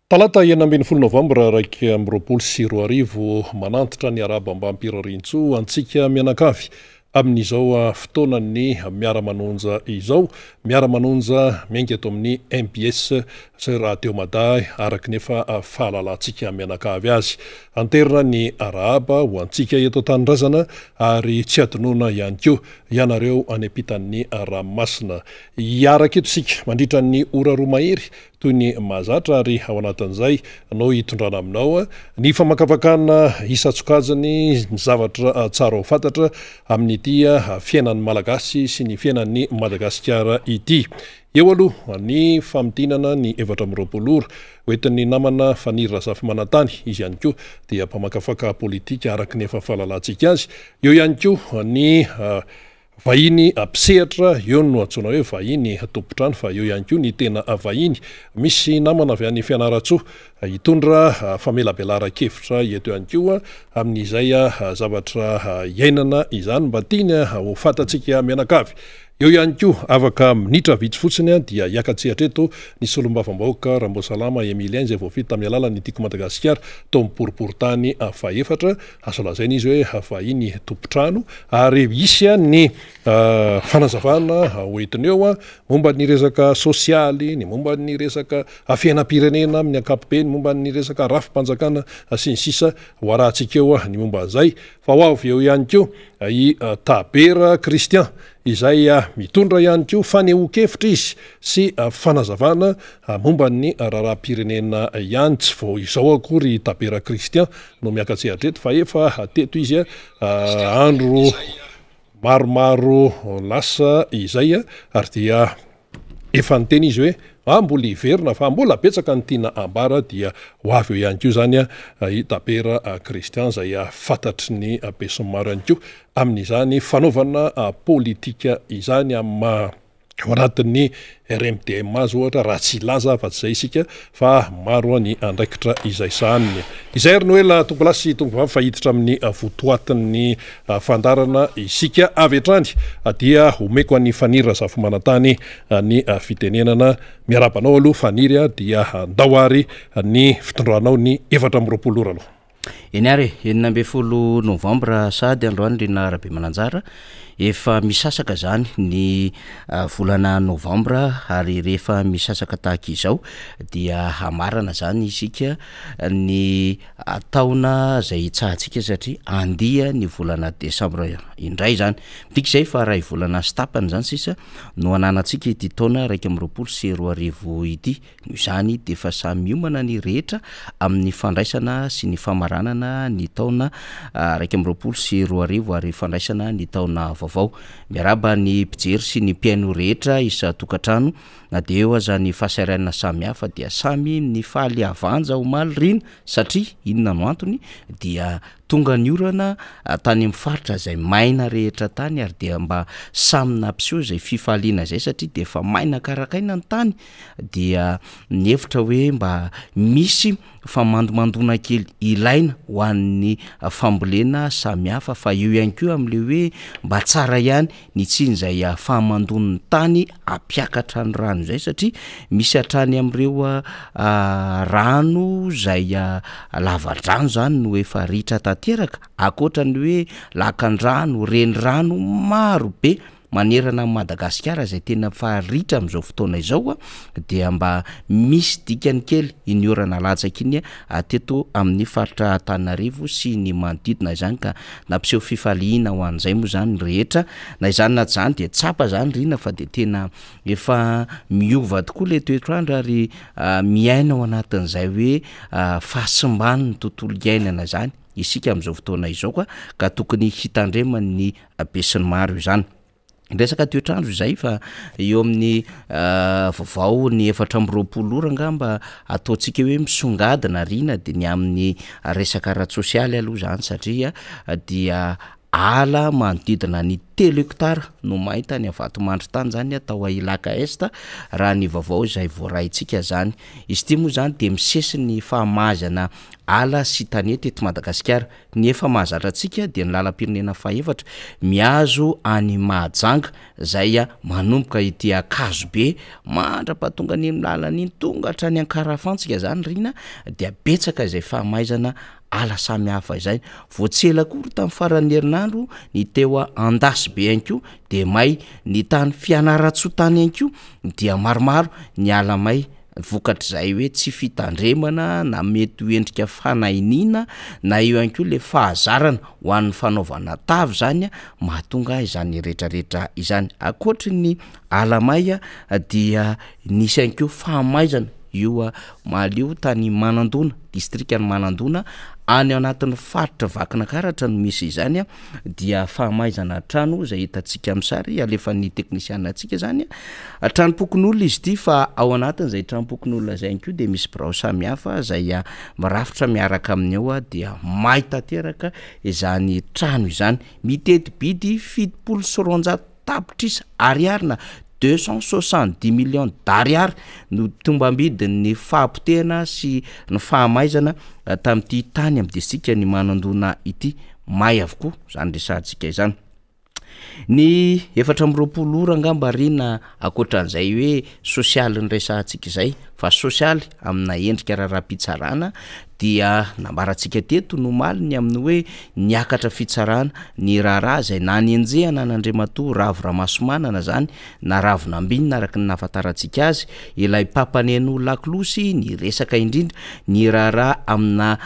Talata 9 Novambra raiky amby 2024 manantitra ny araba ambam-pirarintso antsika mianakavy amin'izao fotoanan'ny Miara Manonja izao. Miara Manonja miainga eto amin'ny MPS sy raha teo maday araky nefa fahalalantsika mianakavy azy. Anterina ny araba ho antsika eto tandrazana ary tsy adinoana ihany koa ianareo any ampitan'ny ranomasina. Iaraka eto sika mandritra ny ora roa mahery toy ny mahazatra ary ao anatin'izay no hitondrana aminao ny famakafakana isatsokajany ny zavatra tsara ho fantatra amin'ity fiainan'ny malagasy sy ny fiainan'ny Madagasikara ity. Eo aloha ny famidinana ny 2024 hoentin'ny namana fanirina zafy manantany izy ihany koa dia mpamakafaka politika araky ny efa fahalalantsika azy. Eo ihany koa ny vahiny mpisehatra eo no antsoina hoe vahiny tompotrano fa eo ihany koa ny tena vahiny misy namana avy any fianaratsoa hitondra famelabelara-kevitra eto ihany koa amin'izay zavatra iainana izany mba tiany ho fantatsika mianakavy. Eo ihany koa afaka minitra vitsy fotsiny dia hiakatsehatra eto ny solombavambahoaka Rambosalama Emilien izay voafita amin'ny alalan'ny tiko Madagasikara tao amin'ny boriboritany faefatra azo lazaina izy hoe vahiny tompotrano ary isy ny fanazavana hoentiny eo momba ny resaka sosialy, ny momba ny resaka fiainam-pirenena amin'ny ankapobeny, momba ny resaka rafim-panjakana sy ny sisa ho arahantsika eo ny momba an'izay. Fa ho avy eo ihany koa i tabera kristian izay mitondra ihany koa fanehoan-kevitra izy sy fanazavana momba ny raharaham-pirenena ihany. Tsy vao izao akory tabera kristian no miakatsehatra eto fa efa teto izy andro maromaro lasa izay ary dia efa niteny izy hoe mbola hiverina fa mbola betsaka ny tiana ambara dia ho avy eo ihany koa zany i tabera kristian izay fantatry ny be sy ny maro ihany koa amin'izany fanaovana politika izany ao anatin'ny RMDM azy ohatra raha tsy laza fa tsy izay isika fa maro ny andraikitra izay sahaniny. Izay ary noela tombolasy tombovavy fahiditra amin'ny votoatin'ny fandarana isika avy hatrany dia omeko an'ny fanirina zafy manantany ny fitenenana. Miarabanao aloha faniry dia ndao ary ny fitondranao ny 2024 aloha. Eny ary 9 Novambra sady androany rena arabe mananjara efa misasaka zany ny volana Novambra ary rehefa misasaka tahaka izao dia hamarana zany isika ny taona zay itsahantsika satria andia ny volana Desambra indray zany. Midika izay fa raha volana stapany zany sisa no ananantsika ity taona 2024 ity. Izany dia efa samy miomana ny rehetra amin'ny fandraisana sy ny famaranana ny taona 2024 ary fandraisana ny taona vaovao. Miaraba ny mpijery sy ny mpiaino rehetra isa tokantrano na dia eo aza ny fahasairana samy hafa dia samy ny fahaliavanja omaly rina satria inona no antony dia tonga ny orana tany amin'ny faritra izay maina rehetra tany ary dia mba samy nampiseho izay fifaliana izay satria dia efa maina karakaina ny tany dia ny hevitra hoe mba misy famandomandona kely ilaina ho an'ny fambolena samy hafa fa eo ihany koa amin'le hoe mba tsara ihany ny tsiny izay fahamandon'ny tany ampiakatra ny rano izay satria misy hatrany amin'ireo rano izay lava-drano zany no efa ritra tanteraka akoatra ny hoe lakan-drano, reny-rano maro be manerana Madagasikara izay tena faharitra amin'izao fotoana izao dia mba misy dikany kely iny orana latsaka iny teto amin'ny faritra Antananarivo sy ny manodidina izany ka nampiseho fifaliana ho an'izay moa zany rehetra na izany na zany dia tsapa zany rina fa dia tena efa miova tokoa le toetrandro ary miaina ao anatin'izay hoe fahasimbany ny tontolo iainana zany isika amin'izao fotoana izao ka tokony hitandremany ny be sy ny maro izany. Resaka toetrandro izay fa eo amin'ny vaovao ny 2024 ora angamba ataontsika hoe misongadina rina dia ny amin'ny resaka ara-tsosialy aloha zany satria dia ala manodidina ny 3 hektara no mahita ny avatomandry tany zany atao Ilaka Est raha ny vaovao izay voaraintsika zany. Izy ity moa zany de misesy ny fahamahazana ala sy tanety eto Madagasikara. Ny efa mahazatra antsika de ny lalam-pirenena fahaefatra miazo any Mahajanga zay manomboka ity Akazobe mandrapatonga ny lalany tonga hatrany Ankarafantsika zany rina dia betsaka izay fahamaizana ala samy hafa izay. Voatsela kory tamin'ny faran'ny herinandro ny teo Andasy be anko de may ny tany Fianarantsoa-tany anko dia maromaro ny ala may vokatr'izay hoe tsy fitandremana na mety ho endrika fanainina na io anko le fahazarana ho an'ny fanaovana tavy zany mahatonga izany rehetrarehetra izany. Akoatry ny ala may dia nisy anko fahamaizana io malio tany Manandona, distrikany Manandona any anatin'ny faritra Vakinakaratra no misy izany dia fahamaizana trano zay hitantsika amin'ny sary alefan'ny teknisiana atsika zany tranopokon'olona izy ity fa ao anatin'izay tranopokon'olona zay anko de misy birao samy hafa zay mirafitra miaraka amin'ny ao dia may tanteraka izany trano izany. Mitety bidy 700 tapitrisa ariary na 270 millions d'ariary no tombambidin'ny fahampotehana sy ny fahamaizana tamin'ity tany amin'ny distrika ny Manandona ity may avokoa zany resantsika izany. Ny 420 ora angamba rina akoatran'izay hoe sosialy ny resantsika izay fa sosialy amina endrika raharaham-pitsarana dia nambarantsika teto no maliny amin'ny hoe niakatra fitsarana ny raharaha zay na nenjehana n'Andriamatoa Ravo Ramasomanana zany na Ravonambinina araka ny nahafantarantsika azy ilay papaneno lakolosy ny resaka indrindra ny raharaha amina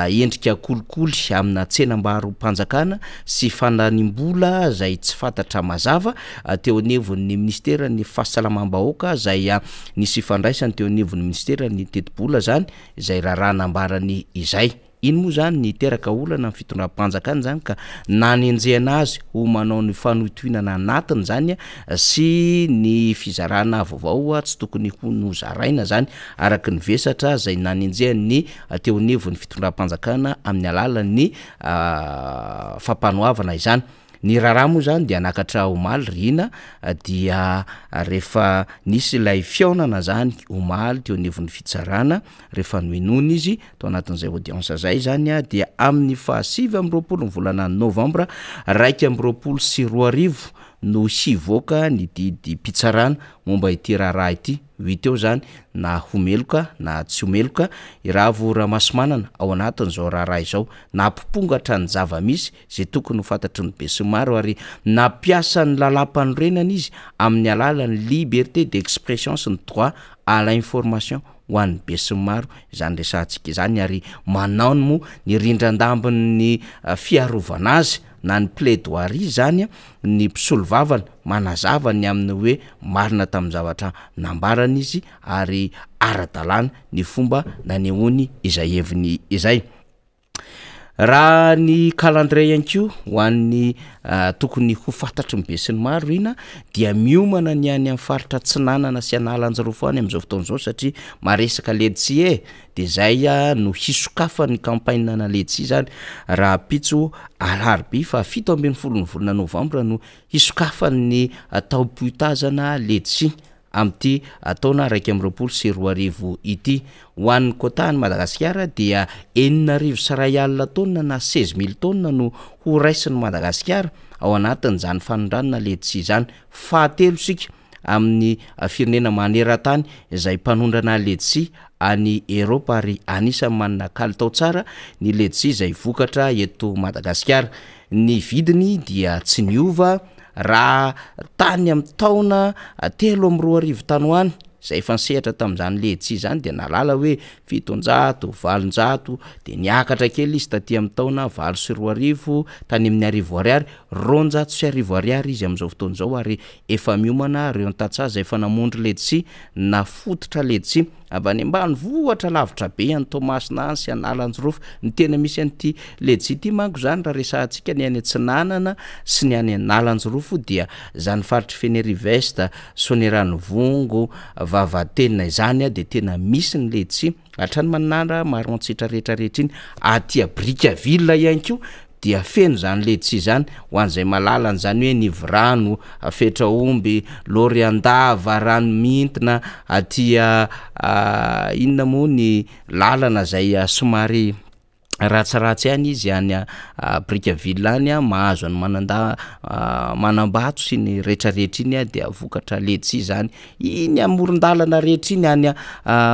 endrika kolikoly amina tsenam-barom-panjakana sy fandanimbola zay tsy fantatra mazava teo anevon'ny ministera ny fahasalamam-bahoaka zay nisy fandraisany teo anevon'ny ministera ny tetibola zany izay raharaha nambarany izay. Iny moa zany ny teraka olana amin'ny fitondram-panjakana zany ka nanenjehana azy ho manao ny fanotoinana anatiny zany sy ny fizarana vaovao tsy tokony ho nozaraina zany araka ny vesatra zay nanenjehany teo anevon'ny fitondram-panjakana amin'ny alalan'ny fampanoavana izany. Ny raharaha moa zany dia nakatra omaly rina dia rehefa nisy ilay fiaonana zany omaly teo anevon'ny fitsarana rehefa noenoina izy tao anatin'izay audience zay zany dia amin'ny 27 ny volana Novambra 2024 no hivoaka ny didy pitsarana momba ity raharaha ity 8 eo zany na homeloka na tsy homeloka Ravo Ramasomanana ao anatin'izao raharaha izao nampopongatra ny zava-misy zay tokony ho fantatry ny be sy maro ary nampiasa ny lalam-panorenana izy amin'ny alalan'ny liberté d'expression sy ny droit à l'information ho an'ny be sy maro izany resantsika izany ary manao moa ny rindran-dambin'ny fiarovana azy na ny plaidoirie zany ny mpisolovavana manazava ny amin'ny hoe marina tamin'ny zavatra nambarana izy ary ara-dalàna ny fomba nanehoany izay heviny izay. Raha ny calendrier anko ho an'ny tokony ho fantatry ny be sy ny maro ina dia miomana ny any amin'ny faritra Tsinanana sy Analanjaro any amin'izao fotoan'izao satria maresaka ledsi de zay no hisokafany campagne na ledsi zany raha pitso alarobia fa 17 ny volana Novambra no hisokafany taom-poitazana ledsi amty taona 2024 ity ho an'ny kotany Madagasikara dia 9,000 tonna na 16,000 tonna no ho raisin'ny Madagasikara ao anatin'izany fanondranana ledsi zany fahatelo sika amin'ny firenena maneran-tany izay mpanondrana ledsi any Eropa ary anisan'ny manana kalitao tsara ny ledsi izay vokatra eto Madagasikara. Ny vidiny dia tsy niova raha tany amin'ny taona 3,2 tanoany zay efa nisehatra tamin'izany ledsi zany de nalala hoe 700 800 de niakatra kely izy taty amin'ny taona 9,2 tany amin'ny 10,000 200,000 izy amin'izao fotoan'izao ary efa miomana reo an-tatsaha zay efa namondry ledsi na fototra ledsi avy any ambany vohatra lavitra be any Tomasina sy Analanjaro ny tena misy an'ity ledsi ity manko zany raha resantsika ny any Tsinanana sy ny any Analanjaro dia zany faritry Fenerive-Est, Soneranivongo, Vavatenina izany de tena misy ny ledsi hatrany manara marontsitra rehetrarehetra iny aty Brickaville ihany koa dia feno zany letsia zany ho an'izay malalany zany hoe nivrano fetra omby loriandava rano mintina atia inona moa ny lalana zay somary ratsiratsy any izy any Brickaville any mahazo any manambato sy ny rehetrarehetra iny dia vokatra letsia zany iny amoron-dalana rehetra iny any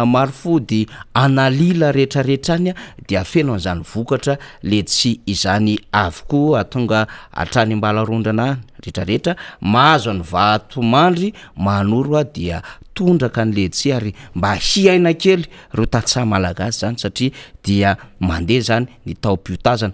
marifody analila rehetrarehetra any dia feno an'izany vokatra letsia izany avokoa atonga atrany ambalarondrana rehetrarehetra mahazo any vatomandry manoro dia tondraka ny letsia ary mba hiaina kely reo tatsaha malagasy zany satria dia mandeha zany ny taom-piotazana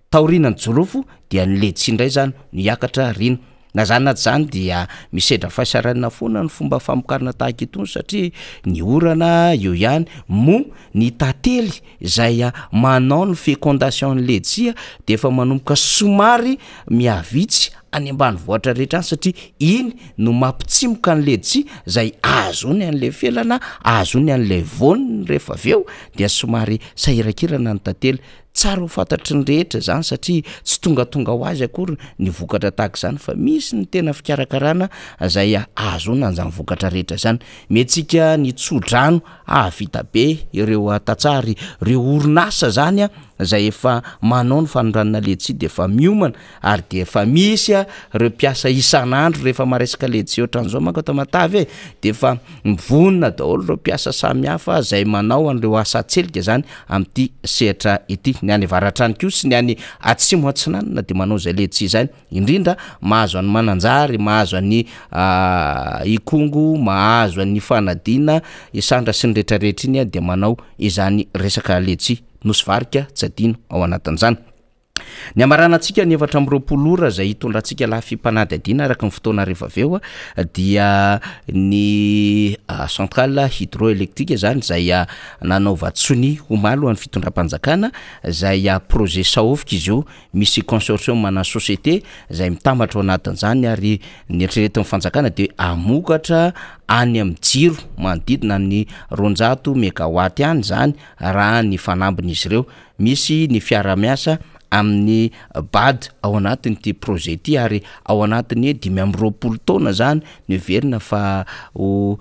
taoriana ny jorofo dia ny letsia indray zany niakatra rina na zany naty zany dia misedra fahasaranana foana ny fomba famokarana tahaka itony satria ny orana eo ihany mo ny tantely zay manao ny fécondation ny letsia de efa manomboka somary miavitsy any ambany vohatra rehetra any satria iny no mampitsimoka ny letsia zay azony an'le felana azony an'le voniny rehefa aveo dia somary sahirakirana ny tantely tsara ho fantatry ny rehetra zany satria tsy tongatonga ho azy akory ny vokatra tahaka zany fa misy ny tena fikarakarana zay azony an'izany vokatra rehetra zany metsika ny tsodrano vita be ireo tatsary reo orinasa zany zay efa manao ny fanoranana letsia de efa miomana ary de efa misy reo mpiasa isan'andro rehefa maresaka letsia ohatran'izao manko ato Matavy de efa mivonona daholo reo mpiasa samihafa zay manao an'ireo asa tselika zany amin'ity sehatra ity ny any avaratrany koa sy ny any atsimo atsinanana de manao zay letsia zany indrindra mahazo any Mananjary mahazo any Ikongo mahazo any Fanadina Isandra sy ny rehetrarehetra iny de manao izany resaka letsia nosy varika tsy adino ao anatin'izany ny amaranantsika ny 7 ora zay hitondrantsika lafimpanady adina araka ny fotoana rehefa aveo dia ny centrale hydroélectrique zany zay nanaova tsony homalo amin'ny fitondram-panjakana zay projet saofika izy io misy consortium mana société zay mitambatra ao anatin'izany ary ny eritreretin'ny fanjakana de amokatra any amin'ny jiro manodidina ny 200 mégawatt any zany raha ny fanambin'izy ireo misy ny fiara-miasa amin'ny bad ao anatiny ty projet ty ary ao anatiny 520 taona zany ny verina fa ho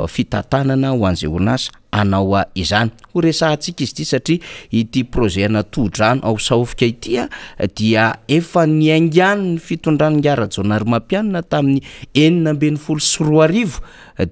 fitantanana ho an'izay orinasa anao izany ho resahantsika izy ty satria ity projet natodrano ao saofika ity dia efa niaingany ny fitondrany ngara-jaonarym-mampianina tamin'ny 1924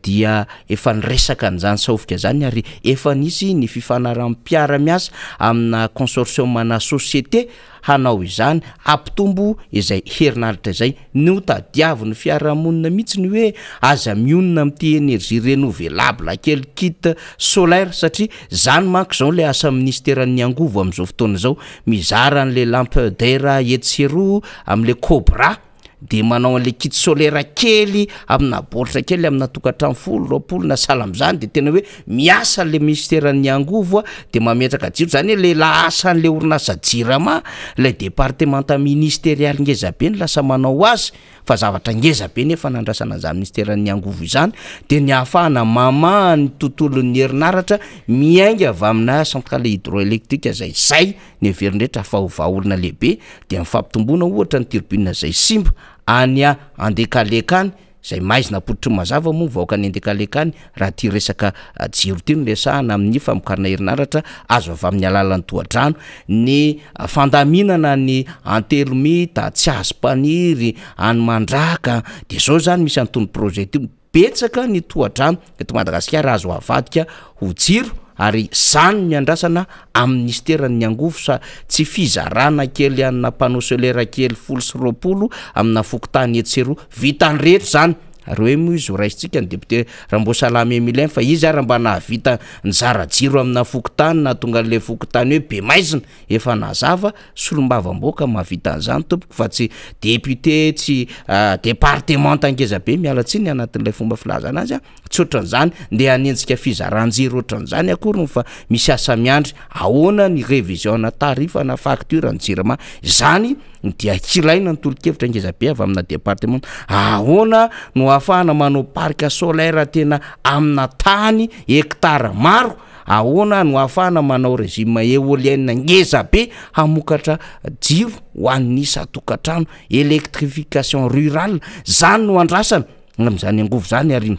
dia efa niresaka an'izany saofika zany ary efa nisy ny fifanarahan'ny-piara-miasa amina consortium mana société hanao izany ampitombo izay herinaritra izay no tadiavy ny fiarahamonina mihitsy ny hoe aza mionina amin'ity énergie renouvelable kely kit solaire satria zany manko zao le asa ministeran'ny angovo amin'izao fotoana zao mizara an'le lampadaire etsero amin'le cobra de manao an'le kit solaire kely amina baoritra kely amina tokatrano 10 na sala am'izany de tena hoe miasa le ministeran'ny angovo de mametraka jiro zany le lasa an'le orinasa jirama le départementa ministériel ngezabe ny lasa manao azy fa zavatra ngezabe nefa nandrasana an'izany ministeran'ny angovo izany de ny ahafahana mama ny tontolon'ny herinaratra miainga avy amina centrale hydroélectrique zay ny verindretra afahovaolona lehibe de mifampitomboana ohatra ny turbine zay simba any andekalekany zay maizina pototry mazava moa vaoka ny andekalekany raha ty resaka jiro ty no resahana amin'ny famokarana herinaratra azo avy amin'ny alalan'ny tohadrano ny fandaminana ny antelomita tsy azo paniry any mandraka de zao zany misy antony projet ty betsaka ny tohadrano eto Madagasikara azo avadika ho jiro ary zany ny andrasana amin'ny ministeran'ny angovo sa tsy fizarana kely anna panneau solaire kely 20 amina fokotany etsero vitany rehetra zany ary hoe moa izy ho raisitsika ny député Rambosalamy Emilien fa izy ary mba nahavita ny zara-jiro amina fokotany na tonga an'le fokotany hoe be maizina efa nazava solombavam-boaka mahavita an'izany tompoko fa tsy député tsy départementa ngezabe mialatsiny anatin'ilay fomba filazana azy tsy ohatran'izany nde hanenjika fizaran-jiro ohatran'izany akory fa misy asa miandry ahoana ny révision na tarifa na facture ny jirama zany dia kilaina ny tolo-kevitra ngezabe avy amina département ahoana no ahafahana manao parc solaire tena amina tany hektara maro ahoana no ahafahana manao régime éolienne ngeza be hamokatra jiro ho an'ny isa-tokantrano, électrification rurale, zany no andrasana am'zany angovo zany ary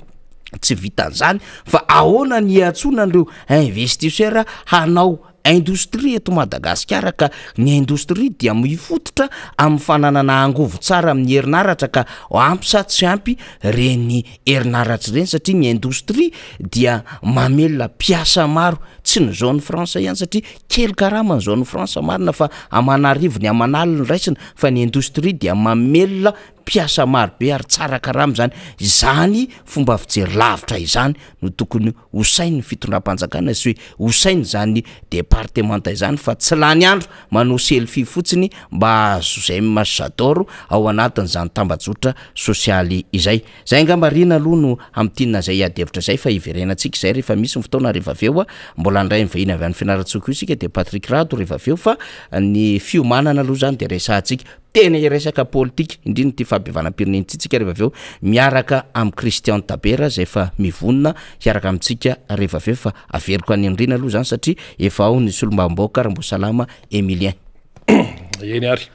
tsy vitan'zany fa ahoana ny atsona an'ireo investisseur hanao industrie eto Madagasikara ka ny industrie dia mifototra amin'ny fananana angovo tsara amin'ny herinaratra ka ampy sa tsy ampy reny herinaratra reny satria ny industrie dia mamelona mpiasa maro tsy ny zone France ihany satria kely karama ny zone France marina fa Amanarivo ny Amanalina raisina fa ny industrie dia mamelona mpiasa maro be ary tsara karama zany fomba fijery lavitra izany no tokony hosainy fitondram-panjakana sy hoe hosainy zany départementa izany fa tsy lany andro manao selfie fotsiny mba azay masadoro ao anatin'izany tambajotra sosialy izay angambarina aloha no amtinina zay adevitra zay fa iverenantsika zay rehefa misy fotoana rehefa aveo mbola ndray mivahina avy any fianaratsoko io sika de Patrick Rado rehefa aveo fa ny fiomanana aloha zany de resahantsika tena resaka politika indrindra ty fahabevanam-pirenena tsika rehefa aveo miaraka am Christian Tabera zay fa mivonina hiaraka amitsika rehefa aveo fa averiko any andrina aloha zany satria efa ao ny solombamboka Rambosalama Emilien eny ary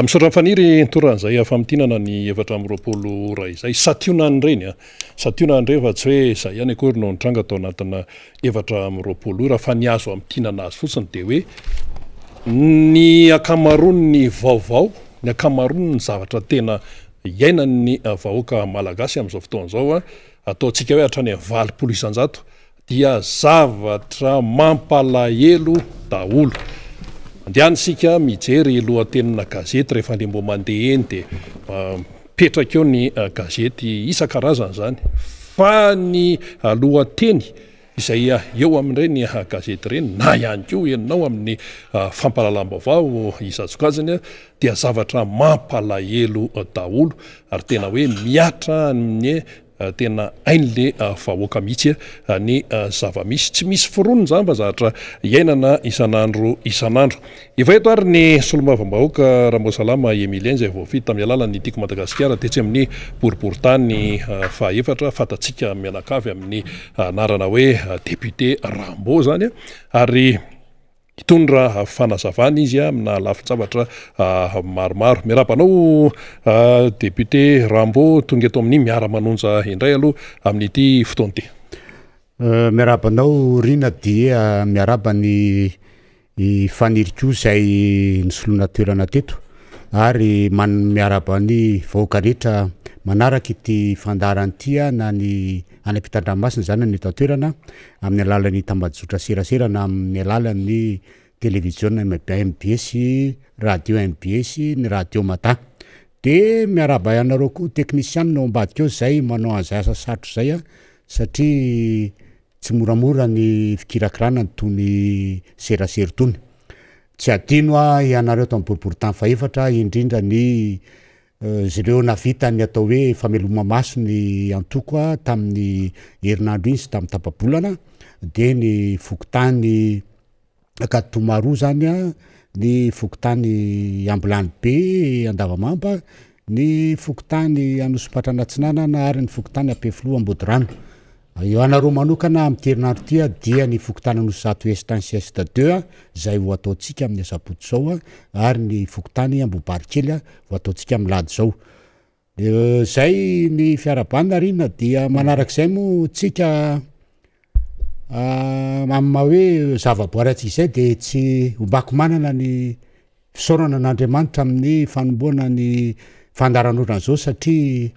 misaotra faniry toran'izay famtinana ny 720 ray izay sationany reny sationany reny fa tsy hoe zay ihany akory no nitranga tao anatina 720 raha fa niazo amtinana azy fotsiny de hoe ny akamarony vaovao ny akamarony ny zavatra tena iainan'ny vahoaka malagasy am'izao fotoan'izao ataontsika hoe hatrany 80 isan-jato dia zavatra mampalahelo daholo. Andianisika mijery lohatenina gazety rehefa le mbo mandeha eny de petraka eo ny gazety isan-karazany zany fa ny lohateny izay eo amin'ireny gazety ireny na ihany koa enonao amin'ny fampahalalam-baovao izatsokajany dia zavatra mampalahelo daholo ary tena hoe miatra amin'ny tena ain'le vahoaka mihitsy ny zava-misy tsy misy foronony zany mba zavatra iainana isan'andro efa eto ary ny solombavambahoaka Rambosalama Emilien zay voafity tamin'ny alalan'ny tiko Madagasikara tetsy amin'ny boriboritany fahaefatra fatatsika mianakavy amin'ny anarana hoe député Rambo zany ary hitondra fanazavana izy amina lafin-tsavatra maromaro. Miarabanao député Rambo tonga eto amin'ny Miara Manonja indray aloha amin'ity fotoana ity. Miarabanao Rina dia miaraba ny faniriko zay nisolona toerana teto ary miaraba ny vahoaka rehetra manaraka ity fandaran'ity na ny any ampitan-dranomasina zany ny toerana amin'ny alalan'ny tambajotra serasera na amin'ny alalan'ny télévision MBS, radio MBS, ny radio Mata. De miaraba ianareo koa technicien no ambadika eo zay manao an'izay asa sarotro zay satria tsy moramora ny fikirakirana tony serasera tony. Tsy adino ianareo tamin'ny boriboritany faefatra indrindra ny zireo navita ny atao hoe fameloma maso ny antoko tamin'ny herinandro iny sy tamin'ny tapabolana de ny fokotany Katomaroa zany ny fokotany Ambilany be Andavamamba ny fokotany Anosopatra Atsinanana ary ny fokotany Ampefilo Ambodirano. Io anareo manokana amin'ny herinandro ity dia ny fokotany Anossato Est sieste 2 zay ho ataontsika amin'ny sabotsy zao ary ny fokotany Ambobarikely ho ataontsika amin'ny lady zao. Zay ny fiarabanina Rina dia manarak'izay moa tsika amma hoe zavaboary atsika izay de tsy hombako manana ny fisaorana n'Andriamanitra amin'ny fanomboana ny fandaran'orana zao satria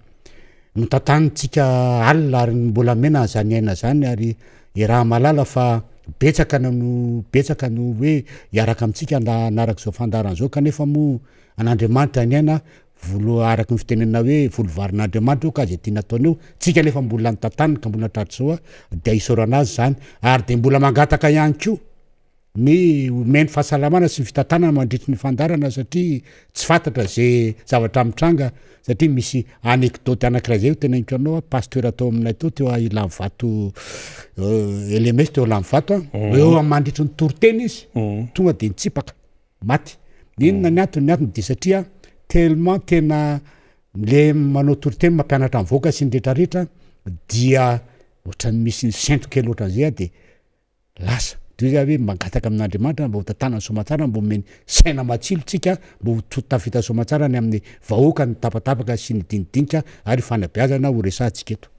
notantanitsika alina ary mbola mena zany aina zany ary raha malala fa betsaka no hoe hiaraka amitsika anaraka zao fandarana zao kanefa moa an'Andriamanitra ny aina volo araka ny fitenenana hoe volovarin'Andriamanitra io ka zay tiana ataony eo tsika nefa mbola nitantaniny ka mbola tratry zao de isaorana azy zany ary de mbola mangataka ihany koa ny meny fahasalamana sy fitantanana mandritry ny fandarana satria tsy fantatra zay zavatra mitranga satria misy anekdoty anankiray zay tena hitanao pasteur atao aminay teo ila vato LMS teo lamy vato eo mandritry ny toroteny izy tonga de nitsipaka maty inona ny antony de satria tellement tena le manao toroteny mampianatra amin'ny vahoaka sy ny rehetrarehetra dia ohatrany misy centre kely ohatran'izay de lasa hoe mangataka amin'Andriamanitra mba ho tantanany somatsara mba omeny saina matsilotsika mba ho tafita somatsara ny amin'ny vahoaka ny tapatapaka sy ny dinidinika ary fanabeazana ho resantsika eto.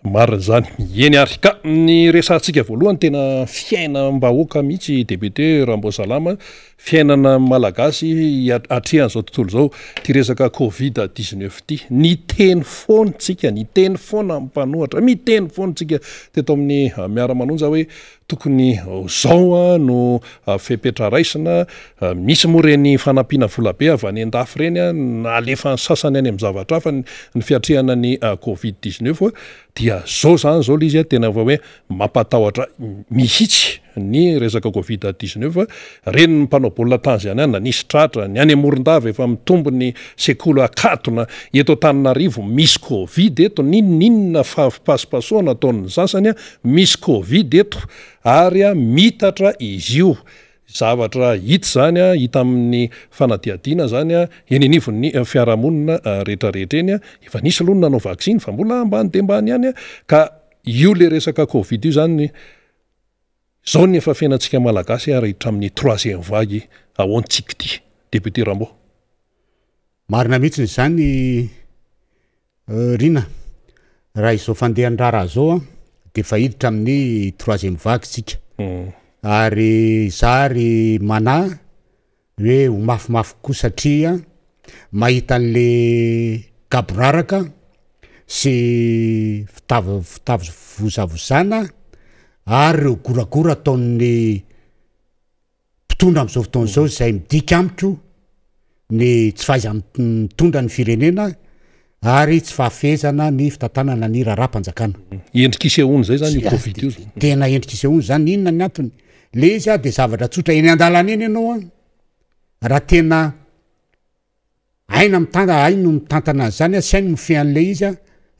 Marina zany eny ary ka ny resantsika voalohany tena fiaina mbahoaka mihitsy député Rambosalama fiainana malagasy atrehan'izao tontolo zao ty resaka Covid-19 ty niteny foantsika niteny foana mpanohatra miteny foantsika teto amin'ny Miara Manonja hoe tokony zao no fepetra raisina misy moa reny fanampiana volabe avy any an-dafy reny nalefa sasany any amin'ny zavatra hafa ny fiatrehana ny Covid-19 dia zao zany zao izy tena hoe mampatahotra mihitsy ny resaka Covid-19 reny mpanao baolina tanjy any na nisy tratra ny any Morondava efa mitombo ny sekoly akatona eto Antananarivo misy Covid eto ninona fahafipasopasoana ataon'ny sasany misy Covid eto ary mitatra izy io zavatra hita zany hita amin'ny fanadiadiana zany eny anivon'ny fiarahamonina rehetrarehetra eny efa nisy aloha nanao vaksiny fa mbola ambany de ambany ihany ka io le resaka Covid io zany zao ny efa fiainantsika malagasy ary hatramin'ny 3e vague ahoantsika ty député Rambo. Marina mihitsy zany rina raha izao fandehan-drara zao de fa hiditra amin'ny 3e vague tsika ary zary mana hoe ho mafimafy koa satria mahita an'le gaboraraka sy fitavozavozana ary reo goragora ataon'ny mpitondra amin'izao fotoana zao izay midika amiko ny tsy fahaiza mitondra ny firenena ary tsy fahafezana ny fitantanana ny raharaham-panjakana. Endrik'isehoany zay zany io Covid io tena endrik'isehoany zany inona ny antony le izy de zavatra tsotra eny an-dalana eny ianao raha tena aina no mitantana zany sy aino mifehy an'le izy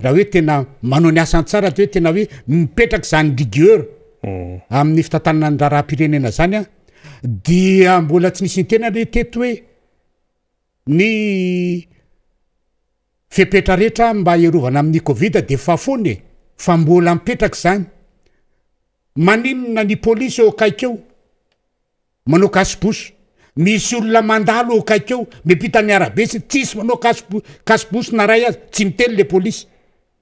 raha hoe tena manao ny asany tsara hoe tena hoe mipetraka zany rigueur amin'ny fitantanana ny raharaham-pirenena zany dia mbola tsy nisy ny tena le teto hoe ny fepetra rehetra mba hierovana amin'ny Covid de fa fony fa mbola mipetraka zany. Maninona ny polisy eo akaikeo manao kasibosy misy olona mandalo eo akaikeo mipita ny arabe sy tsisy manao kasibosy na ray azy tsy mitely le polisy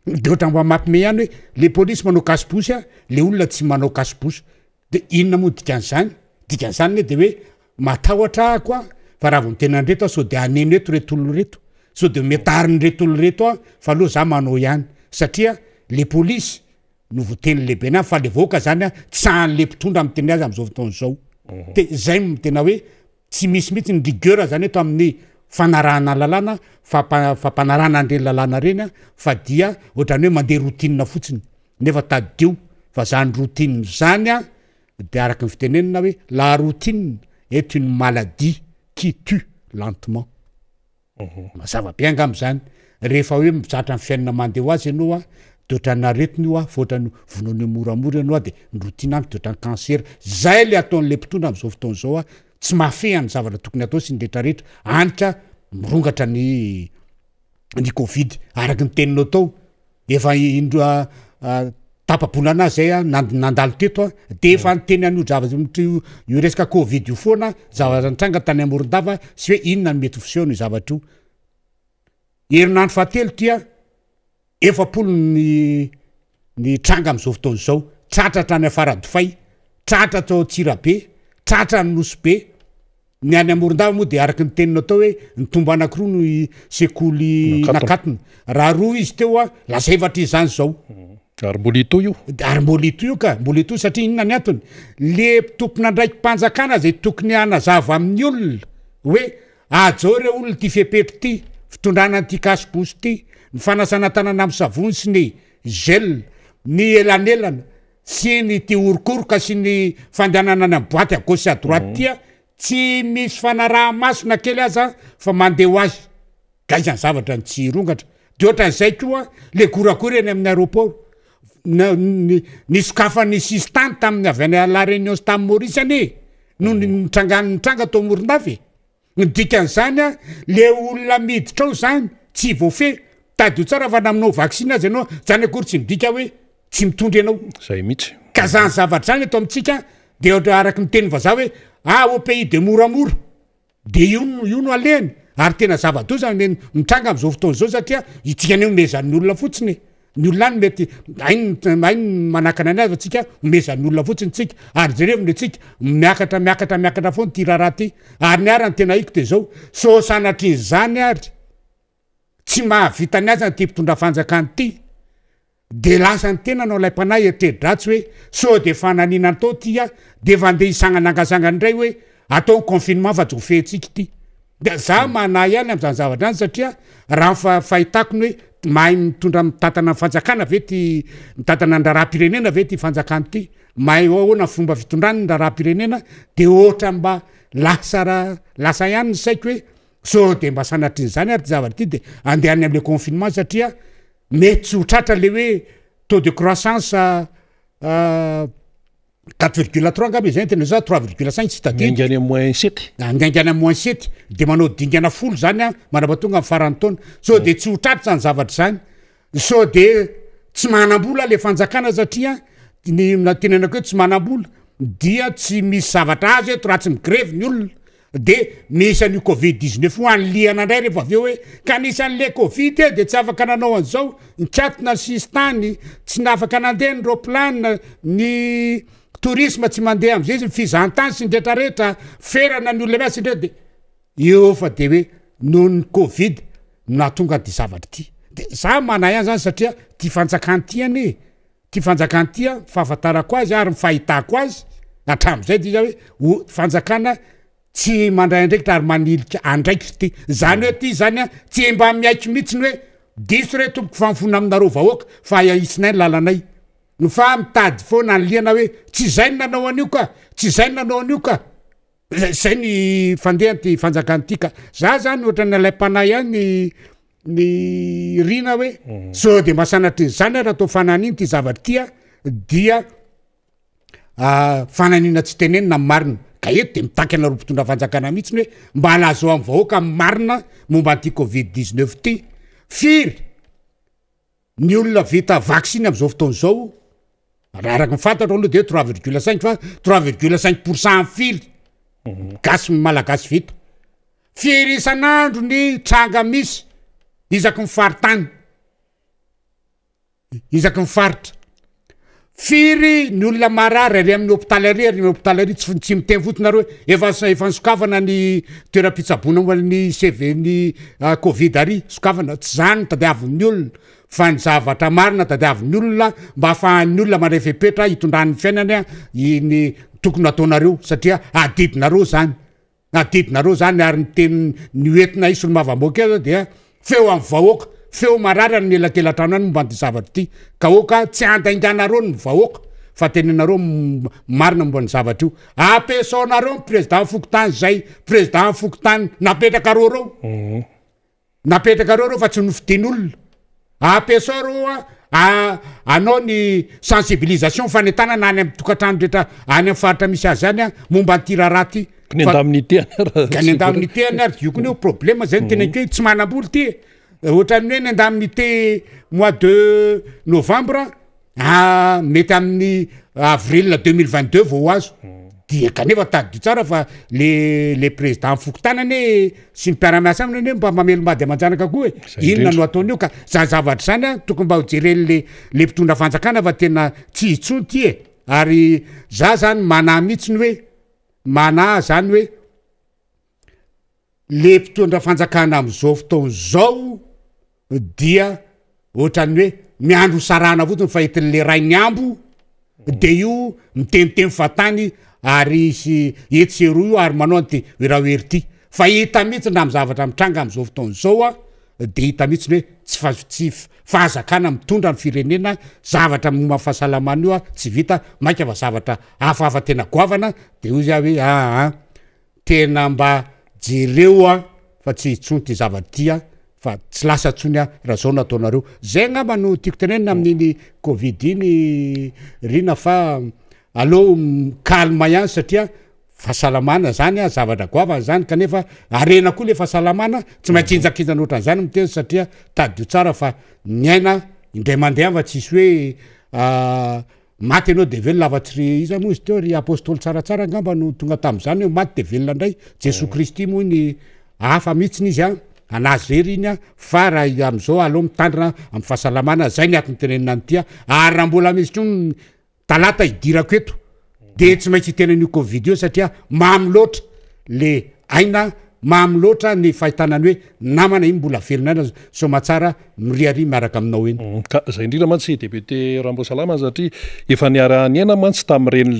de ohatra mba mampime ihany hoe le polisy manao kasibosy le olona tsy manao kasibosy de inona moa dikan'izany de hoe matahotra koa fa raha vao tena reto sao de aneno eto retolo reto sao de metariny retolo reto fa aloha za manao ihany satria le polisy no voteny lehibe na fa le voaka zany tsan'le mpitondra amin'ny teny azy amin'izao fotoana zao de zay tena hoe tsy misy mihitsy ny rigueur zany eto amin'ny fanarahana lalàna fampanarahana an'ireny lalàna reny fa dia ohatrany hoe mandeha routine fotsiny nefa taddio fa zany routine zany de araky ny fitenenina hoe la routine est une maladie qui tue lentement. Mazava be angam'zany rehefa hoe mizatra ny fiainana mandeha ho azy ianao toetranaretiny io fotrany vonoany moramora ianao de ny routine ampy toetrany cancer zay le ataon'le mpitondra amin'izao fotoana zao tsy mafeha ny zavatra tokony atao sy ny rehetrarehetra anitra mirongatra ny Covid araky ny teninao tao efa indroa tapabolana zay nandalo teto de efa nyteny an'io zavatra io resaka Covid io foana zavatra nitranga tany Morondava sy hoe inona ny mety fiseho ny zavatra io herinandro fahatelo tia efapolo ny tranga amin'izao fotoana zao tratratra ny Afaradofay tratra tao Tsirabe tratra ny Nosy ny any Morondava moa de araky ny teninao tao hoe ny tombo anankiroa ny sekoly nakatona raha roa izy teo lasa efatra izany zao ary mbolito io ka mbolito satria inona ny antony le tompona ndraiky mpanjakana zay tokony hanazava amin'ny olona hoe ajao re olona ty fepetro ty fitondrana ty kasibosy ty ny fanasana tanana amin'ny savony sy ny gel ny elanelana sy ny ty orokoroka sy ny fandehanana any amin'ny boaty à gauche à droite tia tsy misy fanaraha masona kely aza fa mandeha ho azy gaizany zavatra ny tsy rongatra de ohatran'izay koa le gorakory eny amin'ny aéroport ny sokafany sistany tamin'ny avy any la réunion sy tamin'ny Maurice ane no nitranga tao Morondava ny dikan'izany le olona miditra ao zany tsy voafe tady ho tsara fa naminao vaksiny azy ianao zany akory tsy midika hoe tsy mitondry ianao zay mihitsy ka zany zavatra zany eto amitsika de ohatra araky miteny vazaha hoe au pays de moramora de io no aleny ary tena zava-doza mitranga am'izao fotoana zao satria itsika ny omezan'ny olona fotsiny ny olona any mety ainy manakana any azy atsika omezan'ny olona fotsiny tsika ary jerevony tsika miakatra foana ty raharaha ty ary ny arany tena iko de zao so sanatriny zany ary tsy mahavitany azy ty mpitondra fanjakany ty de lasany tena nao lay mpanay eritrery-dratsy hoe so de fananina tao ty a de efa andeha isanganangasangany indray hoe atao confinement fa jofehtsika ty de za manay ihany am'zany zavatra any satria raha fahitako ny hoe mahay mitondra mitatana fanjakana ve ty mitatana ny raharam-pirenena ve ty fanjakany ty mahay ahoana fomba fitondrany ny raharam-pirenena de ohatra mba lasa ihany ny saiko hoe so de mba sanatriny zany ary ty zavatra ty de andehany am'le confinement satria mety tsy ho tratra le hoe taux de croissance 4,3 angamba zany tena za 3,5 tsy tadingany -7 andiangany -7 de manao dingana folo zany a manaba tonga amin'ny farany taona so de tsy ho tratra zany zavatra zany so de tsy manam-bola le fanjakana satria ny tenenako hoe tsy manam-bola dia tsy misy zavatra azy eto raha tsy migrevy ny olona de misy an'io covid-19 ho an'liana ndray rehefa aveo hoe ka nisan'le covid e de tsy afaka nanao an'izao nikatona sistany tsy nafaka nandeha ny roplanina ny tourisme tsy mandeha am'zay izy fizantany sy ndretrarehetra ferana ny olona miasy ndre de io fa de hoe noho ny covid natonga ty zavatra ty de za manay any zany satria ty fanjakany ane ty fanjakany tya fahafantarako azy ary mifahitako azy atram'izay dy za hoe fanjakana tsy mandray andraikitra ary manilika andraikitra ty zany hoe ty zany a tsy mba miaiky mihitsiny hoe diso re tompoko fanfona aminareo vahoaka fa isinay lalanay no fa mitady foana nyliana hoe tsy zay ny nanao an'io ka tsy zay ny nanao an'io ka zay ny fandeha ty fanjakany ty ka za zany ohatra ny alay mpanay any ny rina hoe so de masanatry zany raha atao fananiny ty zavatra tya dia fananina tsy tenenina marina ka eto de mitaky anareo mpitondra fanjakana mihitsiny hoe mba alazo amin'ny vahoaka marina momba an'ty covid-19 ty firy ny olona vita vaccine am'izao fotoana zao raha araky mifantatra aloha de 3,5 fa 3,5% firy gasy malagasy vita firy isan'andro ny tranga misy izaky mifaritany izaky mifaritra firy ny olona marary ary amin'ny hôpitaly ary tsy miteny fotinareo efa nisokafana ny toeram-pitsabona moa ny CV ny covid ary sokafana tsy zany tadiavin'ny olona fa ny zavatra marina tadiavin'ny olona mba ahafahan'ny olona mandray fepetra hitondran'ny fiainany a ny tokony ataonareo satria adidinareo zany ary ny teny ny oentina isony mavamoaka eo dia feo amin'ny vahoaka feo marara ny elakelatrano any momba ny zavatra ty ka oka tsy andainganareo ny vahoaka fa tenenareo marina momba ny zavatra io ampiasaonareo ny président fokotany zay président fokotany napetraka reo fa tsy nofidian'olona ampiasao reo anao ny sensibilisation fanetana na any amy tokantrano rehetra any amy faritra misy azy any a momba ny tiraraha ty ny andamin'ny teany ary io kony eo problème zay ny tenako hoe tsy manam-boly ty ohatra ny hoe ny andamin'ny te mois de novembre mety amin'ny avril 2022 vao azo dia kanefa tady tsara fa le président fokotanany sy ny mpiaramiasa aminy mba mamelo mady amanjanaka koa hoe inona no ataon'io ka zany zavatra zany a tokony mba hojereny le mpitondra fanjakana fa tena tsy hitsony ty e ary za zany mana mihitsiny hoe mana zany hoe le mpitondra fanjakana am'izao fotoana zao dia ohatrany hoe miandro sarana fotiny fahitin'le rainy ambo de io miteniteny fatany ary isy etseroa io ary manao anty raha hoery ty fa hita mihitsy na am'zavatra mitranga am'izao fotoana zao a de hita mihitsiny hoe tsy fahazakana mitondra ny firenena zavatra momba fahasalamana io a tsy vita maika fa zavatra hafahafa tena goavana de io za hoe tena mba jereo a fa tsy hitsony ty zavatra ty a fa tsy lasa tsony a raha zao nataonareo zay ngamba no tiako tenenina amin'iny covid iny rina fa aleo kalma ihany satria fahasalamana zany a zavatra goavana zany kanefa arena koa le fahasalamana tsy maintsy injakinjana ohatran'izany miteny satria tady io tsara fa ny aina indray mandeha fa tsisy hoe maty anao de velona avatry izy moa izy teo ry apôstôly tsaratsara angamba no tonga tam'izany hoe maty de velona ndray Jesoa Kristy moa ny hafa mihitsiny izy a anazy rery iny a fa raha am'izao aloha mitandrina amin'ny fahasalamana zay ny ato ny tenenina ny tia ary raha mbola misy tro talata hidirako eto de tsy maintsy tenan'io covid io satria mamy loatra le aina mamy loatra ny fahitanany hoe namana iny mbola velona somatsara miriary miaraka aminao eny ka zay indrindra mantsy député Rambosalama satria efa niara-niaina mantsy tamin'ireny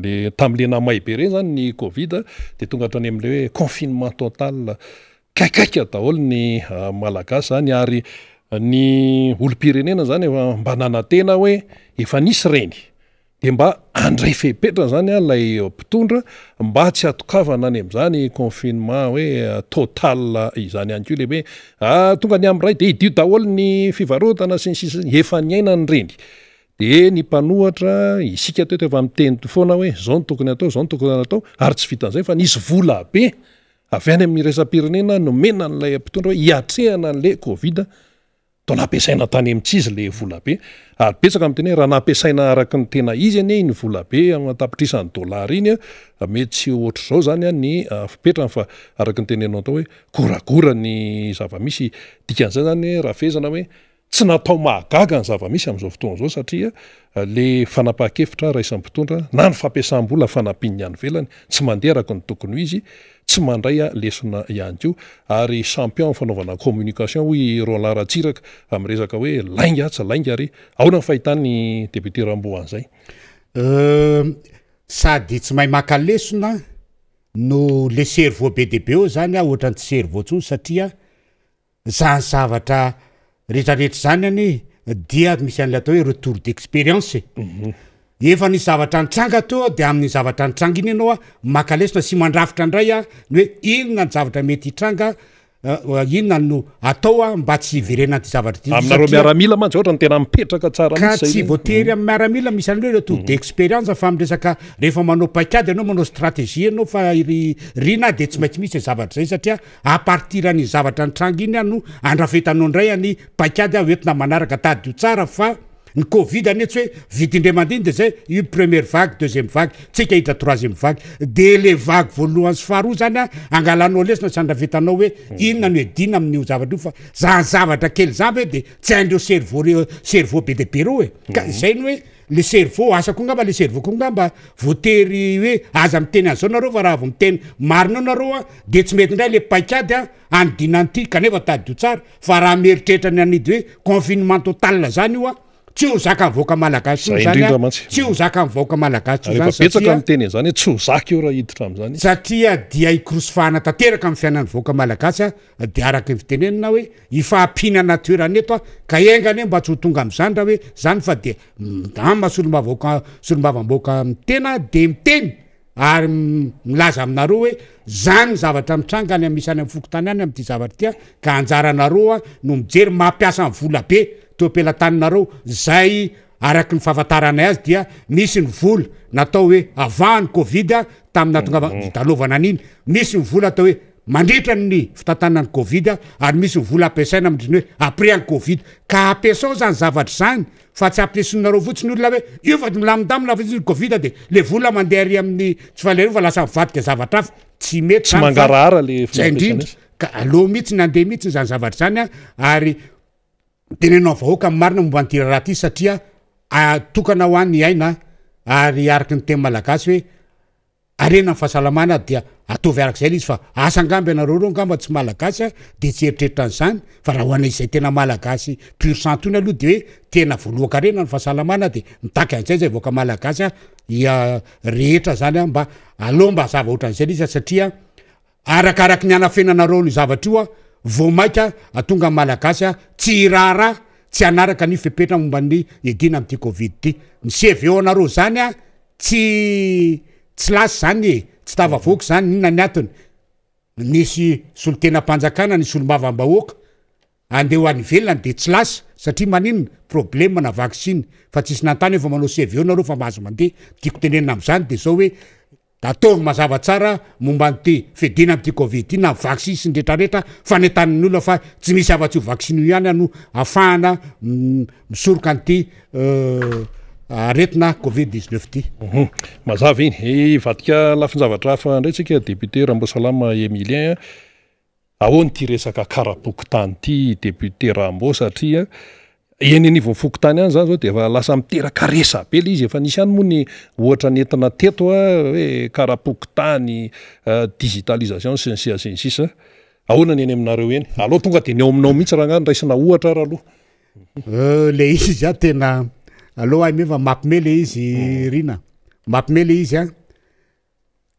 le tamin'le namay be reny zany ny covid de tonga hatrany amin'le hoe confinement total kaikaiky daholo ny malagasy zany ary ny olo-pirenena zany efa mba nanantena hoe efa nisy reny de mba andray fepetra zany lay mpitondra mba tsy atokavana any am'zany confinement hoe total izany any ko lehibe tonga ny am'ray de idio daholo ny fivarotana sy ny sisa efa niaina ny reny de ny mpanohatra isika teto efa miteny foana hoe zao ny tokony atao zao ny tokony atao ary tsy vitan'izay fa nisy vola be avy any amin'ny resam-pirenena nomena n'lay mpitondra hoe hiatrehana an'le covid to nampiasaina tany amintsy izy le vola be ary betsaka amin'ny teny hoe raha nampiasaina araky ny tena izy anie iny vola be tapitrisany dollara iny mety tsy ohatr' zao zany a ny fipetrany fa araky ny tenenao atao hoe goragora ny zava-misy dikan'izay zany raha fezana hoe tsy natao mahagaga ny zava-misy am'izao fotoana zao satria le fanapaha-kevitra raisan'mpitondra na ny fampiasam-bola fanampin'ny any velany tsy mandeha araky ny tokony ho izy tsy mandray lesona ihany ko ary champion fanaovana communication hoy Roland Ratsiraka amin'ny resaka hoe lainga tsy lainga ary aona ny fahitany député Rambo an'izay sady tsy mahay maka lesona no le cerveau be de be eo zany ohatrany tsy cerveau tsony satria zany zavatra rehetrarehetra zany any dia misy an'le atao hoe retour d'expérience efa nisy zavatra nitranga teo de amin'ny zavatra nitranga iny ianao maka lesona sy mandrafitra ndray ny hoe inona ny zavatra mety hitranga inona no atao mba tsy hiverena ty zavatra ty aminareo miaramila mantsy ohatra ny tena mipetraka tsara ka tsy voatery amin'ny miaramila misy an'le retour d'expérience fa amresaka rehefa manao paikady anao manao stratégie anao fa rina de tsy maintsy misy zavatra zay satria a partir ny zavatra nitranga iny no andrafetanao ndray any paikady hoentina manaraka tadio tsara fa ny covid ane tsy hoe vidindray mandiny de zay io première vague deuxième vague tsika hitra troisième vague de le vague voalohany sy faharoa zany angalanao lesona sy andrafetanao hoe inona no edina amin'io zavatra io fa zany zavatra kely zany hoe de tsy haindreo cerveau be de be reo ka zay ny hoe le cerveau asa ko ngamba le cerveau ko ngamba voatery hoe aza miteny an'izao nareo fa raha vo miteny marinao nareo de tsy mety ndray le paikady anydinan'ity kanefa tadio tsara fa raha mieritreritra ny anidy hoe confinement total zany io tsy ho zaka mivoaka malagasy zany tsy ho zaka mivoaka malagasy zany betsaka miteny zany hoe tsy ho zaka eo raha hiditra am'zany satria dia ikorosofahana tanteraka amin'ny fiainan'ny voaka malagasy de araky ny fitenenina hoe ifahampiana natoerany eto ka engany mba tsy ho tonga am'izany raha hoe zany fa de ama solombavam-boaka mitena de miteny ary milaza aminareo hoe zany zavatra mitranga any misy any amin'ny fokotany any amin'ity zavatra ty ka anjaranareo no mijery mampiasa ny vola be toapelatanynareo zay araky ny fahafantaranay azy dia misy ny vola natao hoe avahany covid tamina tonga dalovana an'iny misy ny vola atao hoe mandritra ny fitantanany covid ary misy ny vola ampiasaina amindriny hoe après ny covid ka ampiasao zany zavatra zany fa tsy ampiasonareo fotsiny olona hoe io fa milamindamina fa ny covid de le vola mandeha ary amin'ny tsy falereo fa lasa mivadika zavatra hafa tsy mety tsy mangarahara le zay indrindra ka aloha mihitsy nandeha mihitsy zany zavatra zany ary tenenao vahoaka marina momba nytira raha ty satria tokana ho an'ny aina ary araky ny teny malagasy hoe arena ny fahasalamana dia ataovy arak'izay le izy fa asa angamby anareo reo ngamba tsy malagasy de tsy eritreritra an'izany fa raha hoana izay tena malagasy pur sang tony aloha de hoe tena voaloaka rena ny fahasalamana de mitaky an'izay zay voaka malagasy rehetra zany mba aloha mba zava ohatran'izay le izy satria arakaraky ny anafenanareo ny zavatra io vao maika atonga malagasy tsy raharaha tsy anaraka ny fepetra momba ny edina am'ty covid ty ny CV anareo zany tsy lasy zany tsy tavavoaka zany inona ny atony nisy solotena mpanjakana nisy olo-mavambahoaka andeha ho any velona de tsy lasy satria maninona problème na vaccine fa tsisy nantany efa manao CV nareo fa mahazo mandeha tiako tenenina am'zany de zao hoe da ataovy mazava tsara momba nyty fedina amty covid na vaccine sy ndretrarehetra fanentan'ny olona fa tsy misy afa-tsy ho vaccine ihany ano afahana misoroka an'ty aretina covid-19 ty mazava iny vadika lafin-zavatra hafa ndraitsika député Rambosalama Emilien ahoany ty resaka karapokitany ty député Rambo satria eny anivon'ny fokotany any zany zao de efa lasa miteraka resa be le izy efa nisy any moa ny ohatra nentina teto hoe karapokitany digitalisation sy ny sisa ahoana ny eny aminareo eny aloha tonga de ny eo aminao mihitsy raha ngany raisina ohatra raha aloha le izy a tena aloha ay mefa mampime le izy rina mampime le izy a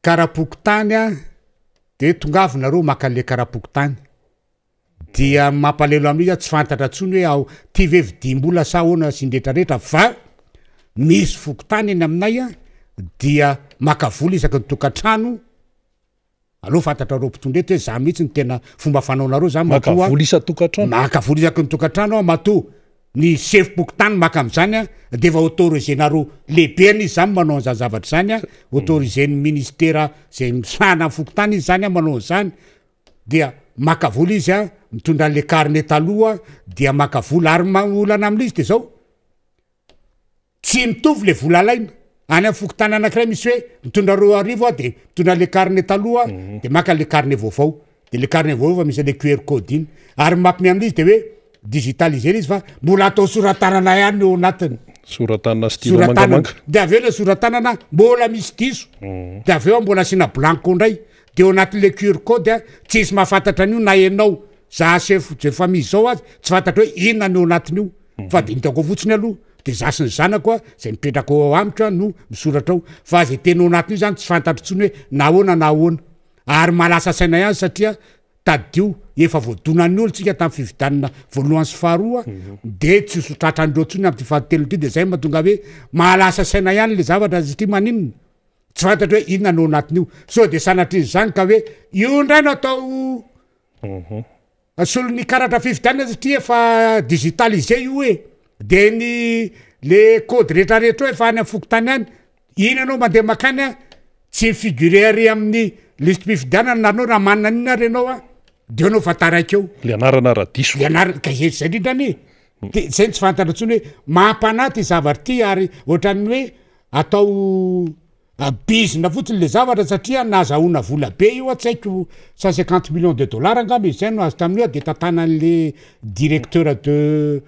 karapokitany a de tongavinareo maka le karapokitany dia mampalelo amin'izy tsy fantatra tsony hoe ao ty vevidimbola sa ahoana sy ndretrarehetra fa misy fokotany eny aminay a dia maka vola isaky ny tokantrano aloha fantatra reo mpitondreto hoe za mihitsy ny tena fomba fanaonareo zany maka vola isa-tokantrano maka vola isaky ny tokantrano a mato ny chef-pokotany maka am'zany a de efa autorisenareo lehibe izy zany manao an'izany zavatra zany a autorisen'ny ministera zay misana fokotany izy zany a manao an'izany dia maka vola izy a mitondra le carnet taloha dia maka vola ary olana amin'izy de zao tsy mitovy le vola alaina any amin'ny fokotany anankiray misy hoe mitondra 2 arivo de mitondra le carnet taloha de maka le carnet vaovao de le carnet vaovao fa misy le QR code iny ary mampime amin'izy de hoe digitaliser izy fa mbola atao soratanana ihany eo anatiny soratanana stylo mangamanga de aveo le soratanana mbola misy diso de aveo mbola asina blanco indray de eo anatin'le QR code a tsy isy mahafantatra an'io na enao za chef de famille zao azy tsy fantatra hoe inona ny eo anatin'io fa de nitako fotsiny aloha de za sy ny zanako a zay mipetraka ao amitra no misoratra ao fa zay tena eo anatin'io zany tsy fantatra tsony hoe na ahoana na ahoana ary malasa saina ihany satria tadio efa voadonan'ny olo tsika tamin'ny fividanana voalohany sy faharoa de tsy sotratra andreo tsony amty fahatelo ty de zay mahatonga hoe mahalasa saina ihany le zavatra satria maninona tsy fantatra hoe inona no anatin'io so de sanatry zany ka hoe io ndray no atao solon'ny karatra fividanana satria efa digitalisé io hoe de ny le code rehetrarehetra efa any amin'ny fokotany any iny anao mandeha makany a tsy figurery amin'ny liste mpifidianana nanao raha manina an'iny ary anao a de anao fa taraikeo le anarana radiso le anarana ka zay indrindrany de zay tsy fantatra tsony hoe mampanaty zavatra ty ary ohatran'ny hoe atao bizina fotsiny le zavatra satria nazahoana vola be io a tsy haiko 150 millions de dollars angamba izy zay no azo tamin'io a de tantanan'le directeur de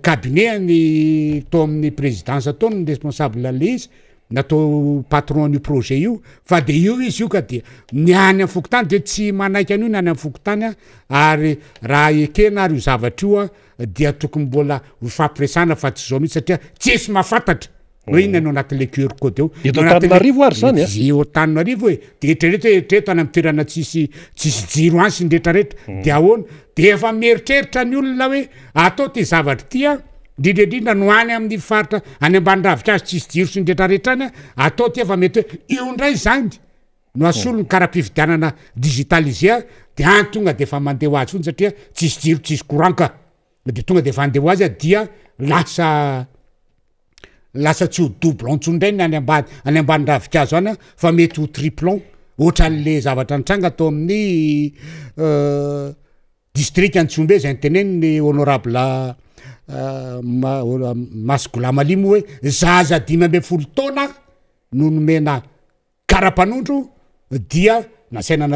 cabinet ny tao amin'ny présidence atao ny responsable le izy natao patron ny projet io fa de io izy io ka de ny any amin'ny fokotany de tsy manaiky an'io ny any amin'ny fokotany a ary raha ekena ary io zavatra io a dia tokony mbola ho fampiresana fa tsy zao mihitsy satria tsisy mahafantatra hoe inona no anatin'le QR code eo eto Antananarivo ary zany eo Antananarivo hoe de eritrereto any amin'ny toerana tsisy jiro any sy ndretrarehetra de ahoana de efa mieritreritra ny olona hoe atao ty zavatra ty a indrindrindrindra no any amin'ny faritra any ambaniravikazy tsisy jiro sy ndretrarehetra any a atao ty efa mety hoe io ndray zany no asolony karaha-pividianana digitalisé de any tonga de efa mandeha ho azy fony satria tsisy jiro tsisy courant ka de tonga de efa andeha ho azy a dia lasa tsy ho doublon tsondray ny any ambany ravikazo any fa mety ho triplon ohatran'le zavatra nitranga atao amin'ny district Antsombe zay nyteneny ny honorable Masgola Malimo hoe zaza 5 taona no nomena karapanondro dia nasaina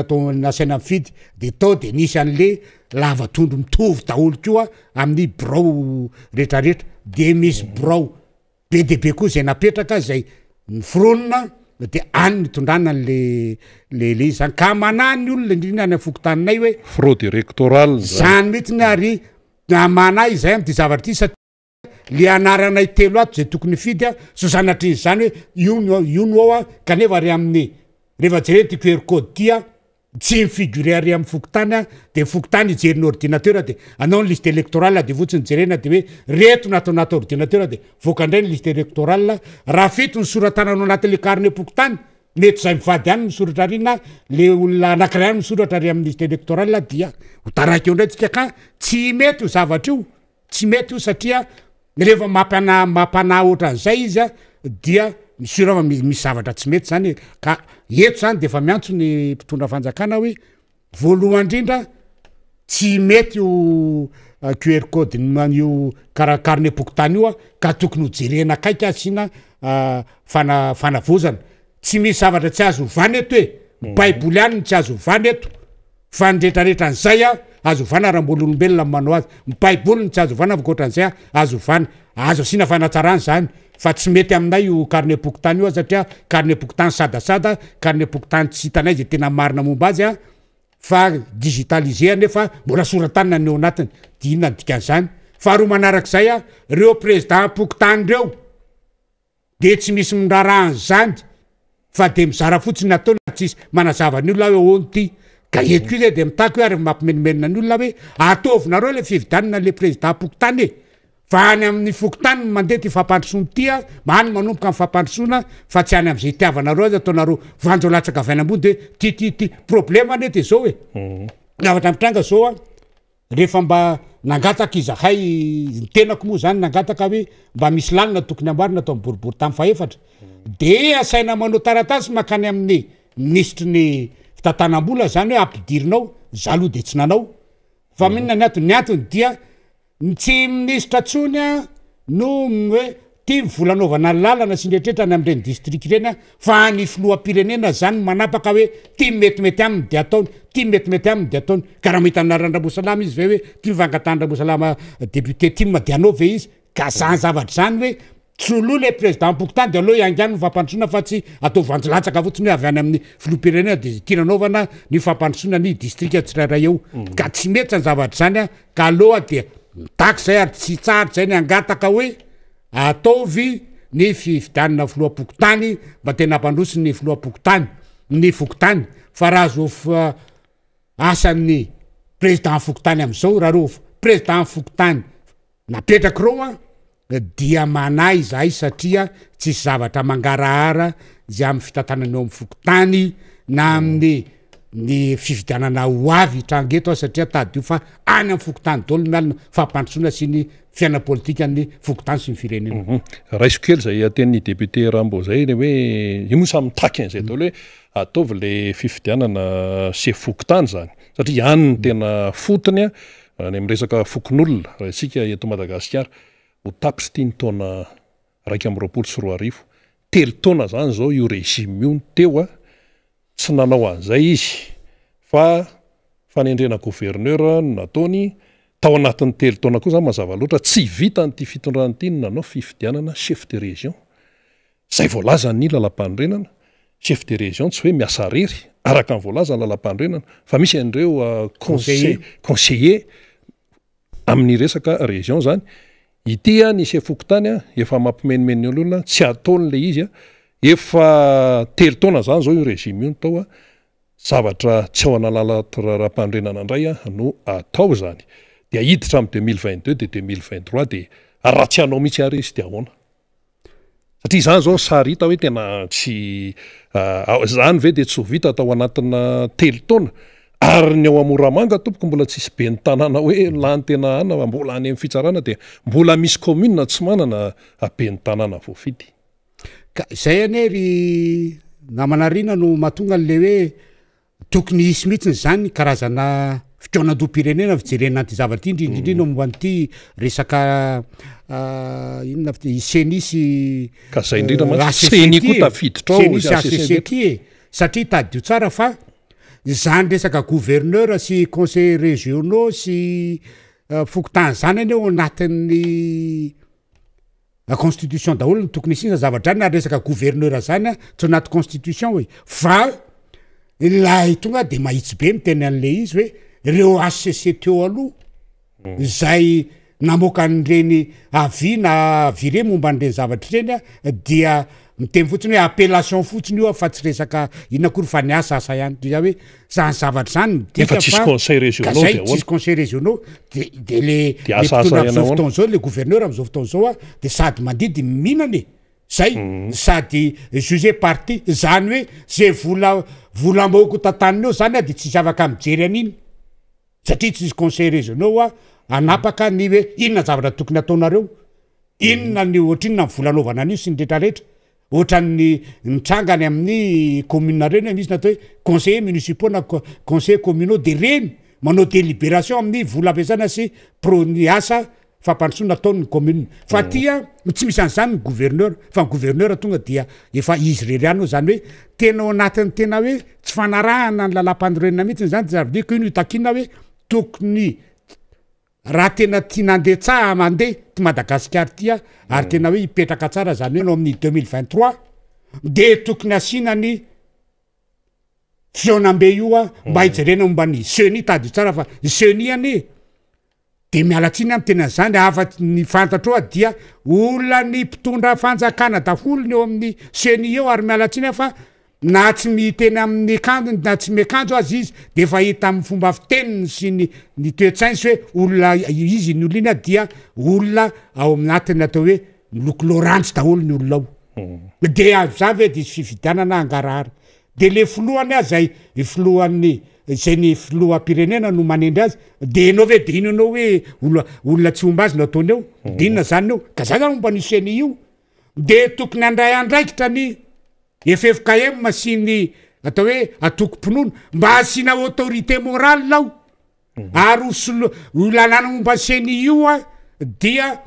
mifidy de tao de nisy an'le lavatondro mitovy daholo koa amin'ny brao rehetrarehetra de misy brao be de be koa zay napetraka zay miforonona de any nitondrana le zany ka manany olona indrindra any fokotaninay hoe fraude électorale zany mihitsy ny ary manay zay amty zavatra ty satria le anaranay telo ato zay tokony fidy a so sanatrin'zy zany hoe io no ao a kanefa ry amin'ny rehefa jereny ty QR code ty a tsy mifigurer ary amin'ny fokotany a de fokotany ijery ny ordinateur de anao ny liste électorale de votsiny jerena de hoe reto natao anaty ordinateur de voaka indray ny liste électorale raha fito ny soratananao anatin'le carnet pokotany mety zay mivady any misoratra ary na le olona anankiray any misoratra ary amin'ny liste électorale dia ho taraiky eo indray tsika ka tsy mety io zavatra io tsy mety io satria rehefa mampana ohatran'izay izy a dia misyrava misy zavatra tsy mety zany ka eto zany de fa miantso ny mpitondra fanjakana hoe voalohany indrindra tsy mety io QR code manio karaha carnet bokotany io ka tokony ho jerena akaika asina fanavozana tsy misy zavatra tsy azo ovana eto hoe baiboly any tsy azo ovana eto fa nydretrarehetra an'izay azo ovana raha mbola olombelona manao azy baiboly tsy azo ovana vokoatran'izay azo ovana azo asina fanatsarany zany fa tsy mety aminay io carnet bokotany io satria carnet bokotany sadasada carnet bokotany tsy hitanay zay tena marina momba azy fa digitalisé nefa mbola soratanina ny eo anatiny di inona dikan'izany faharoa manarak'izay reo président pokotany reo de tsy misy mindrarahany zany fa de mizara fotsiny ataona tsisy manazava ny olona hoe ony ty ka etiko io zay de mitako hoe ary mampimenimenina ny olona hoe ataovinareo le fividanina le président pokotany fa any amin'ny fokotany mandeha ty fampandrosoana ty many manomboka amin'ny fampandrosoana fa tsy any am'izay itiavanareo azy ataonareo vanjo latsaka avy any ambony de ty problème ane de zao hoe zavatra mitranga zao rehefa mba nangataka izahay ny tenako moa zany nangataka hoe mba misy lalina tokony amboarina atao boribory tamin'ny faefatra de asaina manao taratasy makany amin'ny ministre ny fitantanam-bola zany hoe ampidirinao zaloha de tsy nanao fa minona ny antony dia tsy ministra tsony no hoe ty volanaovana lalana sy ndretrehtra ny am'ireny district ireny fa ny filoham-pirenena zany manapaka hoe ty metimety aminy de ataony ty metimety aminy de ataony ka raha mahita narandrabosalama izy ve hoe ty mivangatandrabosalama député ty de anao ve izy ka zany zavatra zany hoe tsoloa le président pokotany de aloha iangany ny fampandrosoana fa tsy atao vanjolatsaka fotsiny hoe avy any amin'ny filoham-pirenena de ty nanaovana ny fampandrosoana ny district tsirairay eo ka tsy mety zany zavatra zany ka aloha de mitaky zay ary tsy tsara zay ny angataka hoe ataovy ny fividanina filoha-pokotany mba tena ampandroso ny filoha-pokotany ny fokotany fa raha zo asan'ny président fokotany am'izao raha reo président fokotany napetraka reo dia manay zahay satria tsisy zavatra mangarahara zay amin'ny fitantanany eo amin'ny fokotany na amin'ny ny fividanana ho avy trangeto satria tady io fa any amin'ny fokotany dolo mialina fampandrosoana sy ny fiaina politika ny fokotany sy ny firenena raiso kely zay aten'ny député Rambo zay le hoe io moa samy mitaky an'izay dolo hoe ataovy le fividianana se fokotany zany satria ihany ny tena fotony any amin'ny resaka fokon'olona raha isika eto Madagasikara ho tapitsy tiany taona 2024 telo taona zany zao io régime io teo tsy nanao an'izay izy fa fanendrena gouverneur nataony tao anatin'ny telo taona koa zany mazava loatra tsy vita nyty fitondrana ty nanao fifidianana chef de région zay voalaza ny lalam-panorenana chef de région tsy hoe miasa rery araka ny voalaza ny lalam-panorenana fa misy an'ireo conseiller amin'ny resaka région zany ity ny chef fokotany efa mampimenimen'ny olona tsy ataony le izy efa telo taona zany zao io régime io tao zavatra tsy ao analala raha-panorenana indray no atao zany de ahiditra amin'ny 2022 de 2023 de raha tsy anao mihitsy ary izy de ahoana satria zany zao sary hita hoe tena tsy zany ve de tsy ho vita atao anatina telo taona ary ny ao Moramanga tompoko mbola tsisy be ny tanàna hoe lany tena ana mbola any amin'ny fitsarana de mbola misy commune tsy manana be ny tanàna voafidy ka zay anery namanarina no mahatonga le hoe tokony hisy mihitsy zany karazana fitoanan-dom-pirenena fijerena anty zavatra ty indrindrindrindra momba an'ity resaka inona senisy ka zay indrindra seny koa tafiditra senisy ACCT satria tadio tsara fa zany resaka gouverneur sy conseil régionaux sy fokotany zany any eo anatin'ny constitution daholo ny tokony isina zavatra zany na resaka gouverneur zany tsy anaty constitution hoe fa lahy tonga de mahitsy be miteny an'le izy hoe reo ACCT aloha zay namoaka n'ireny avy na vire momba n'ireny zavatra ireny dia miteny fotsiny hoe appellation fotsiny io fa tsy resaka inona kory fa niasa asa ihany dia hoe zany zavatra zany efa tsisy conseil régionaux de tsisy conseil régionaux de le am'izao fotoana zao le gouverneur am'izao fotoana zao de sady mandidy mihinany zay sady juge parti zany hoe zay volam-bahoaka tantaniny eo zany de tsisy afaka mijery an'iny satria tsisy conseil régionaux anapaka ny hoe inona zavatra tokony ataonareo inona ny ohatrinona ny volanaovana an'io sy ny rehetrarehetra ohatran'ny nitrangany amin'ny commune reny misy natao hoe conseiller municipaux na conseiller communaux de reny manao délibération amin'ny vola ampiasana sy prony asa fampandrosoana nataony commune fa tia tsy misy an'izany ny gouverneur fa ny gouverneur tonga dia efa izy reriano zany hoe tena ao anatin'ny tena hoe tsy fanarahana ny lalam-pandorenina mihitsy zany zavadiko ino hitakina hoe tokony raha tena tia nandeha tsaha mandeha ty Madagasikara tia ary tena hoe hipetraka tsara zany hoe no amin'ny 2023 de tokony asinany fionambe io mba hijerena momba ny seni tady tsara fa ny seni any de mialatsiny amin'ny tena zany afaty ny fantatro dia olona ny mpitondra fanjakana daholo ny eo amin'ny seni eo ary mialatsiny fa na tsy miteny amin'ny kanjo na tsy miakanjo azy izy de efa hita amin'ny fomba fiteniny sy ny toetsainy sy hoe olona izy ny olona iny dia olona ao aminatiny atao hoe miloko lorantsy daholo ny olona ao de avy hoe dizy fividianana angarahara de le filohany azy zay filohan'ny zay ny filoham-pirenena no manendry azy de enao ve de ino anao hoe olona tsy omba azy no ataony eo dinona zany eo ka za zany momba niseny io de tokony andray andraikitra ny FFKM sy ny atao hoe atoko-pinono mba asiana autorité morale ao ary lalàna momba seny io dia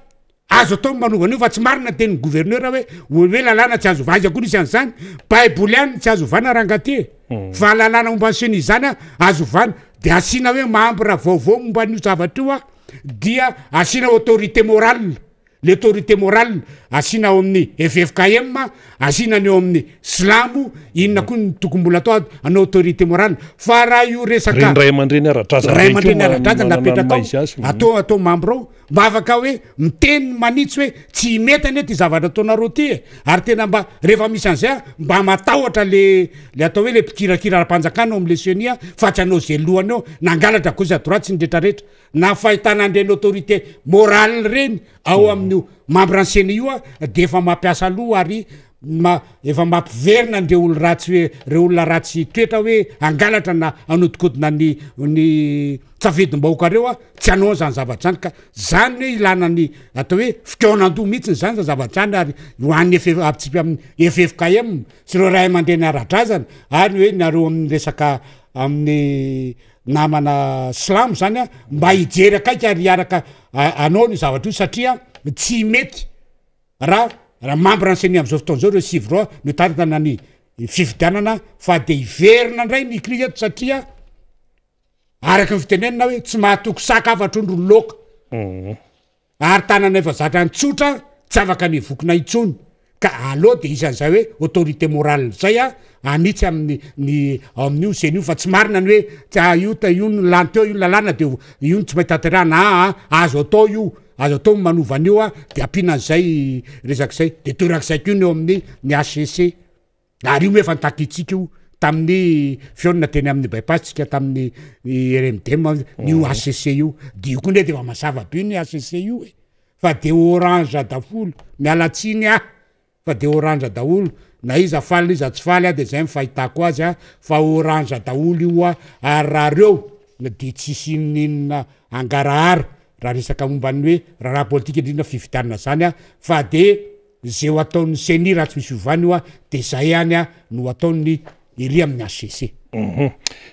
azo atao manovana io fa tsy marina teny gouverneur hoe lalàna tsy azo vazy akory isy an'izany baiboly any tsy azo vana rangaty fa lalàna momba seny zany azo vana de asiana hoe membre vaovao momba n'io zavatra io dia asiana autorité morale l'autorité morale asiana ao amin'ny FFKM asiana ny eo amin'ny slamo inona koa ny tokombola atao anao autorité morale fa raha io resaka ray aman-dreny ara-drazana napetraka atao membre ao mba afaka hoe miteny manitsy hoe tsy mety ane ty zavatra ataonareo ty ary tena mba rehefa misy an'izay mba matahotra le atao hoe le mpikirakira ara-panjakana ao am'le senia fa tsy anao zay lohany eo nangalatra gauche à droite sy ny rehetrarehetra na fahitana andreny autorité morale reny ao amin'io membre ancienne io de efa mampiasa aloha ary efa mampiverina andreo olo ratsy hoe reo olona ratsy toetra hoe angalatra na anodikodina ny tsafidim-bahoaka reo tsy anao zany zavatra zany ka zany hoe ilana ny atao hoe fikaonandoha mihitsy zany za zavatra zany ary hoan'ny apitsipy amin'ny FFKM sy reo ray aman-dreny ara-drazana ary hoe nareo amin'ny resaka amin'ny namana slamo zany mba hijery akaika ary hiaraka anao ny zavatra io satria tsy mety raha membre ancienne am'izao fotoan'izao reo sivy no taritana ny fifidianana fa de hiverina indray ny crise eto satria araky ny fitenenina hoe tsy mahatoko sakafatra ondro loka ary tanana efa zatra ny tsotra tsy afaka ny vokona itsony ka aloha de isan'izay hoe autorité morale zay anitsy amin'ny amin'io sen'io fa tsy marina ny hoe io no lany teo io lalàna de io no tsy mahita terana azo atao io azo atao manovan'io de ampina an'izay resak'izay de toerak'izay ko ny eo amin'ny ny HCC ary io efa nitakitsika io tamin'ny fiona teny amin'ny bypass tsika tamin'ny RMDM n'io HCC io de io koa ndre de efa masava be ny HCC io fa de orange daholo mialatsiny fa de orange daholo na iza faly iza tsy faly de zay mifahitako azy fa orange daholo io ary raha reo de tsisy ninona angarahara raha resaka momban'ny hoe raha politika indrindra fividianana zany fa de zay ho ataon'ny seni raha tsy misy ovany io de zay hany no ataony iry amin'ny HCC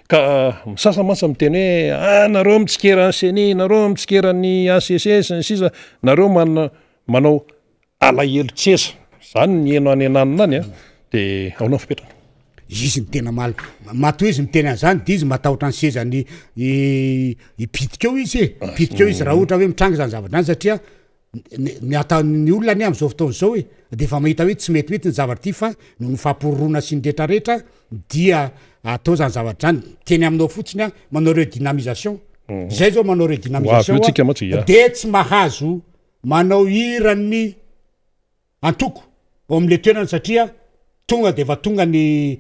ka misasamasa miteny hoe nareo mitsikera seni nareo mitsikera ny HCC sy ny sisa nareo manao alahelo tsesa zany ny eno any ananonany de aonao fipetrana izy ny tena matoa izy miteny an'izany de izy matahotra ny sezany hipitika eo izy hipitika eo izy raha ohatra hoe mitranga zany zavatra zany satria ny olona any am'izao fotoan'izao de efa mahita hoe tsy metimety ny zavatra ty fa no ny fampororona sy ny rehetrarehetra dia atao zany zavatra zany teny aminao fotsiny manao redynamisation zay zao manao redynamisation de tsy mahazo manao irany antoko ao am'le toerana satria tonga de efa tonga ny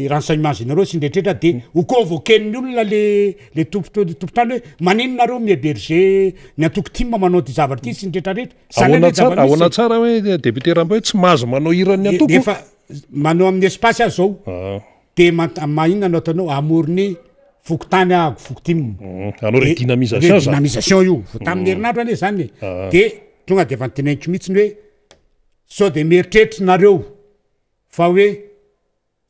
renseignement généraux sy ndrehetrrehetra de ho convoquen'ny olona le tompotrany hoe maninonareo mihéberger ny antoko timma manao ty zavatra ty sy ndrehetrarehetra ahoana tsara hoe député Ramba hoe tsy mahazo manao iran'ny antoko efa manao amin'ny espace azy zao de mahinona anao ataonao amorony fokotany fokotimina anao redynamisation io vo tamin'ny herinandro ane zany de tonga de efa niteneniko mihitsy ny hoe sao de mieritreritrynareo fa hoe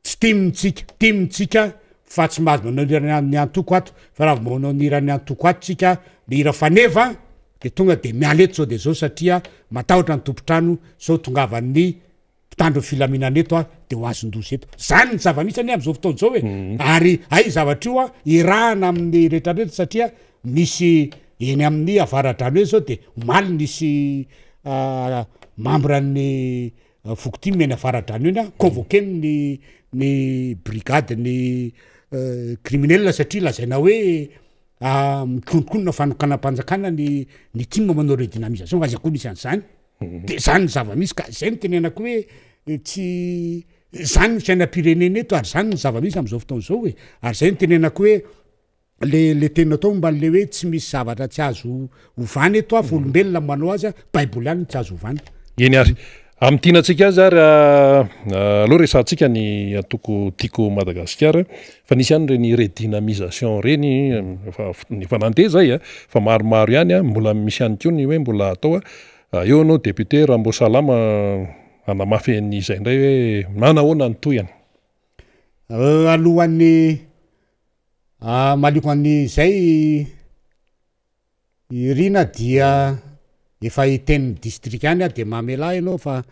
tsy timintsika fa tsy mahazo manao irany antoko ato fa raha manao nirany antoko ato tsika le ira faneva de tonga de miala eto zao de zao satria matahotra ny tompotrano sao tongavan'ny mpitandro filaminana eto de ho azon-doso eto zany ny zava-misy any am'izao fotoana zao hoe ary ay zavatra io irahana amin'ny rehetrarehetra satria misy eny amin'ny avaradrano hoe zao de omaly nisy membre-ny fokotimy eny avaradrano eny convoqué ny brigade ny criminel satria lazaina hoe mikondokonona fanokanam-panjakana ny tima manao redynamisation aza koa misy an'izany de zany ny zava-misy ka zay ny tenenako hoe tsy zany ny fiainam-pirenena eto ary zany ny zava-misy am'izao fotoana zao hoe ary zay ny tenenako hoe le tena atao momban'le hoe tsy misy zavatra tsy azo ovany eto fa olombelona manao azy baiboly any tsy azo ovany eny ary amin'ny tianantsika azy ary aloha resantsika ny atoko tiako Madagasikara fa nisy ihany reny redynamisation reny efa nandeha zay fa maromaro ihany mbola misy ihany koa ny hoe mbola atao eo anao député Rambo Salama anamafy n'izay indray hoe manahoana ny toyany alohan'ny maliko an'izay irina dia efa hiten'ny district any de mamela ianao fa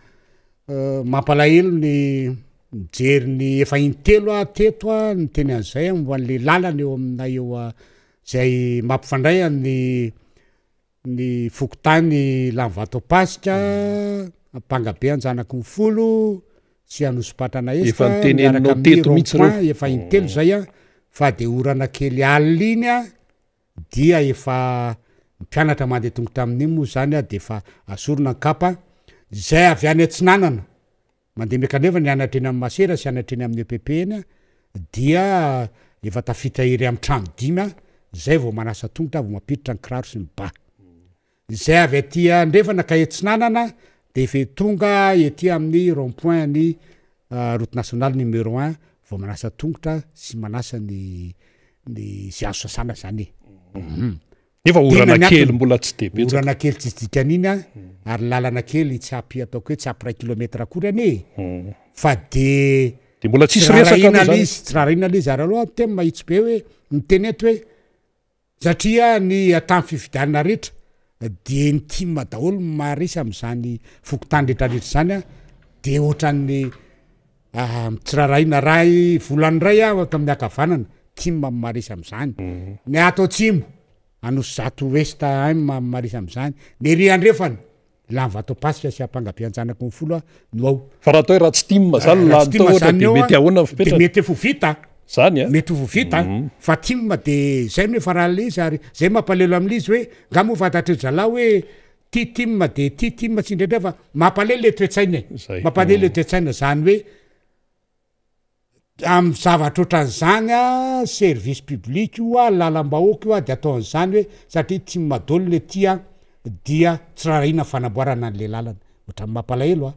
mampalahelo ny mijery ny efa intelo teto ny teny an'izay momban'le lalana eo aminay eo zay mampifandray ny fokotany Lanvatopasika Pangabe Anjanaky ny folo sy Anosipatana efa niteneninao teto mihitsy reo efa intelo zay fa de orana kely aliny dia efa mpianatra mandeha tongotra amin'iny moa zany de efa asorona ny kapa zay avy any Atsinanana mandeha mekanefa ny anatra eny amin'ny Masera sy anatra eny amin'ny EPP eny dia efa tafita iry amin'ny trano 5 zay vao manasa tongotra vao mampiditra ny kiraro sy ny ba zay avy aty andrefana ka Atsinanana de efa tonga ety amin'ny rond-point ny route nationale numéro 1 vao manasa tongotra sy manasa ny sy azo sasana zany efa orana kely mbola tsy de betsaka orana kely tsy dikan'iny ary lalana kely tsy apy ataoko hoe tsy apy 1 kilometra akory ane fa de mbola tsisy resaka zany tsy raha rina le zara aloha tena mahitsy be hoe miteneto hoe satria ny atamy fifidianana rehetra de ny tima daholo maharesy am'izany fokotany rehetrarehetra zany de ohatran'ny mitsirarahina ray volany ray ato amin'ny akavanana tima maharesy am'izany ny ato atsimo Anosy Zato Ouest maharesy am'izany ny ry andrefana Lanvatopasika sy Pangabe Anjanaky ny folo no ao fa raha atao raha tsy tima zany la ohatra de mety ahoana de mety efa vita zany mety ho vita fa tima de zay no efa raha le izy ary zay mampalelo amin'izy hoe nga moa fantatry zalahy hoe ty tima de ty tima tsy indraindray fa mampalelo le toetsaina mampalelo le toetsaina zany hoe amin'ny zavatra ohatran'izany service public io lalam-bahoaka io de ataon'izany hoe satria tima daholo le tia dia tsy rahahina fanamboarana an'le lalana ohatran'ny mampalahelo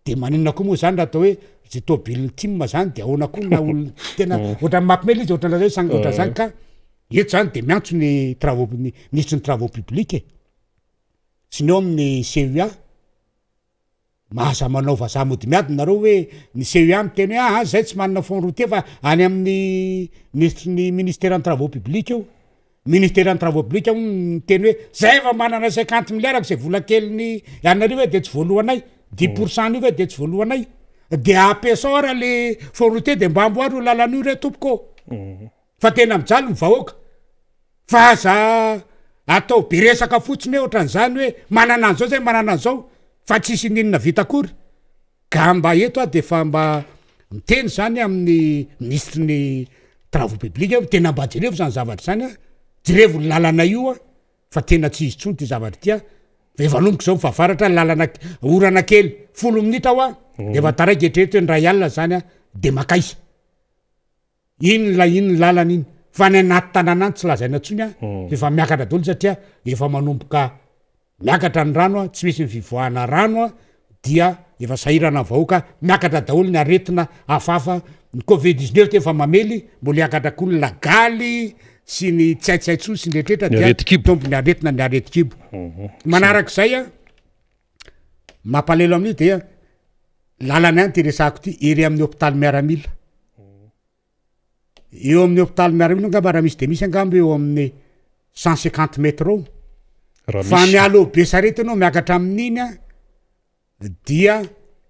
de maninona koa moa zany raha atao hoe zay tôbilin'ny tima zany de ahoana koa na olona tena ohatran'ny mampimela izy ohatran'zay sangy ohatran' zany ka eto zany de miantso ny travaux ministre ny travaux publics sy ny eo amin'ny CUA mahaza manao vazaha mody miady nareo hoe ny CUA miteny hoe zay tsy manana fond routier fa any amin'ny ny ministère ny travaux publics io ministère ny travaux publics miteny hoe zay efa manana 50 milliards zay vola kelyny ianareo hoe de tsy voalohanay 10% io hoe de tsy voalohanay de ampiasao raha le fond routier de mba amboary ho lalan'io re tompoko fa tena mijaly ny vahoaka fa aza atao be resaka fotsiny hoe ohatran'izany hoe manana an'izao zay manana an'izao fa tsisy ninona vita akory ka mba eto de fa mba miteny zany amin'ny ministre ny travaux publics tena mba jerevo zany zavatra zany jerevo lalana io fa tena tsy izy tsony ty zavatra ty fa efa lomboko zao mifavaratra lalana orana kely 10 minitra ao de efa taraiky etreritra ny ray alina zany de makaisa iny lalana iny fa ny anaty tanàna any tsy lazaina tsony efa miakatra daholo satria efa manomboka miakatra ny rano tsy misy mivivoahana rano dia efa sahirana vahoaka miakatra daholo ny aretina hafahafa ny Covid-19 te efa mamely mbola hiakatra koa ny lagaly sy ny tsaitsaitso sy ny rehetrrehetra dia tompony aretina ny areti-kibo manarak'izay mampalelo amin'io dia lalana ihany ty resako ty iry amin'ny hôpitaly miaramila eo amin'ny hôpitaly miaramila angamba raha misy de misy angamba eo amin'ny 150 metre eo fa mialo Besarety anao miakatra amin'iny a dia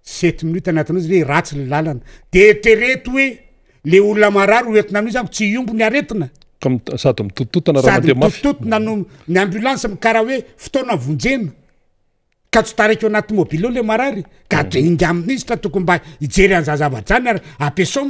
7 minutes anatinao izy hoe ratsy le lalana de eritrereto hoe le olona marary hoentina amin'io zany tsy iombo ny aretina sady mitototona raha mandeha mafy mitototona no ny ambulance karaha hoe fotoana vonjena ka tsy taraiky anaty mobile le marary ka inga ministre tokony mba hijery an'za zavatra zany ary ampiasao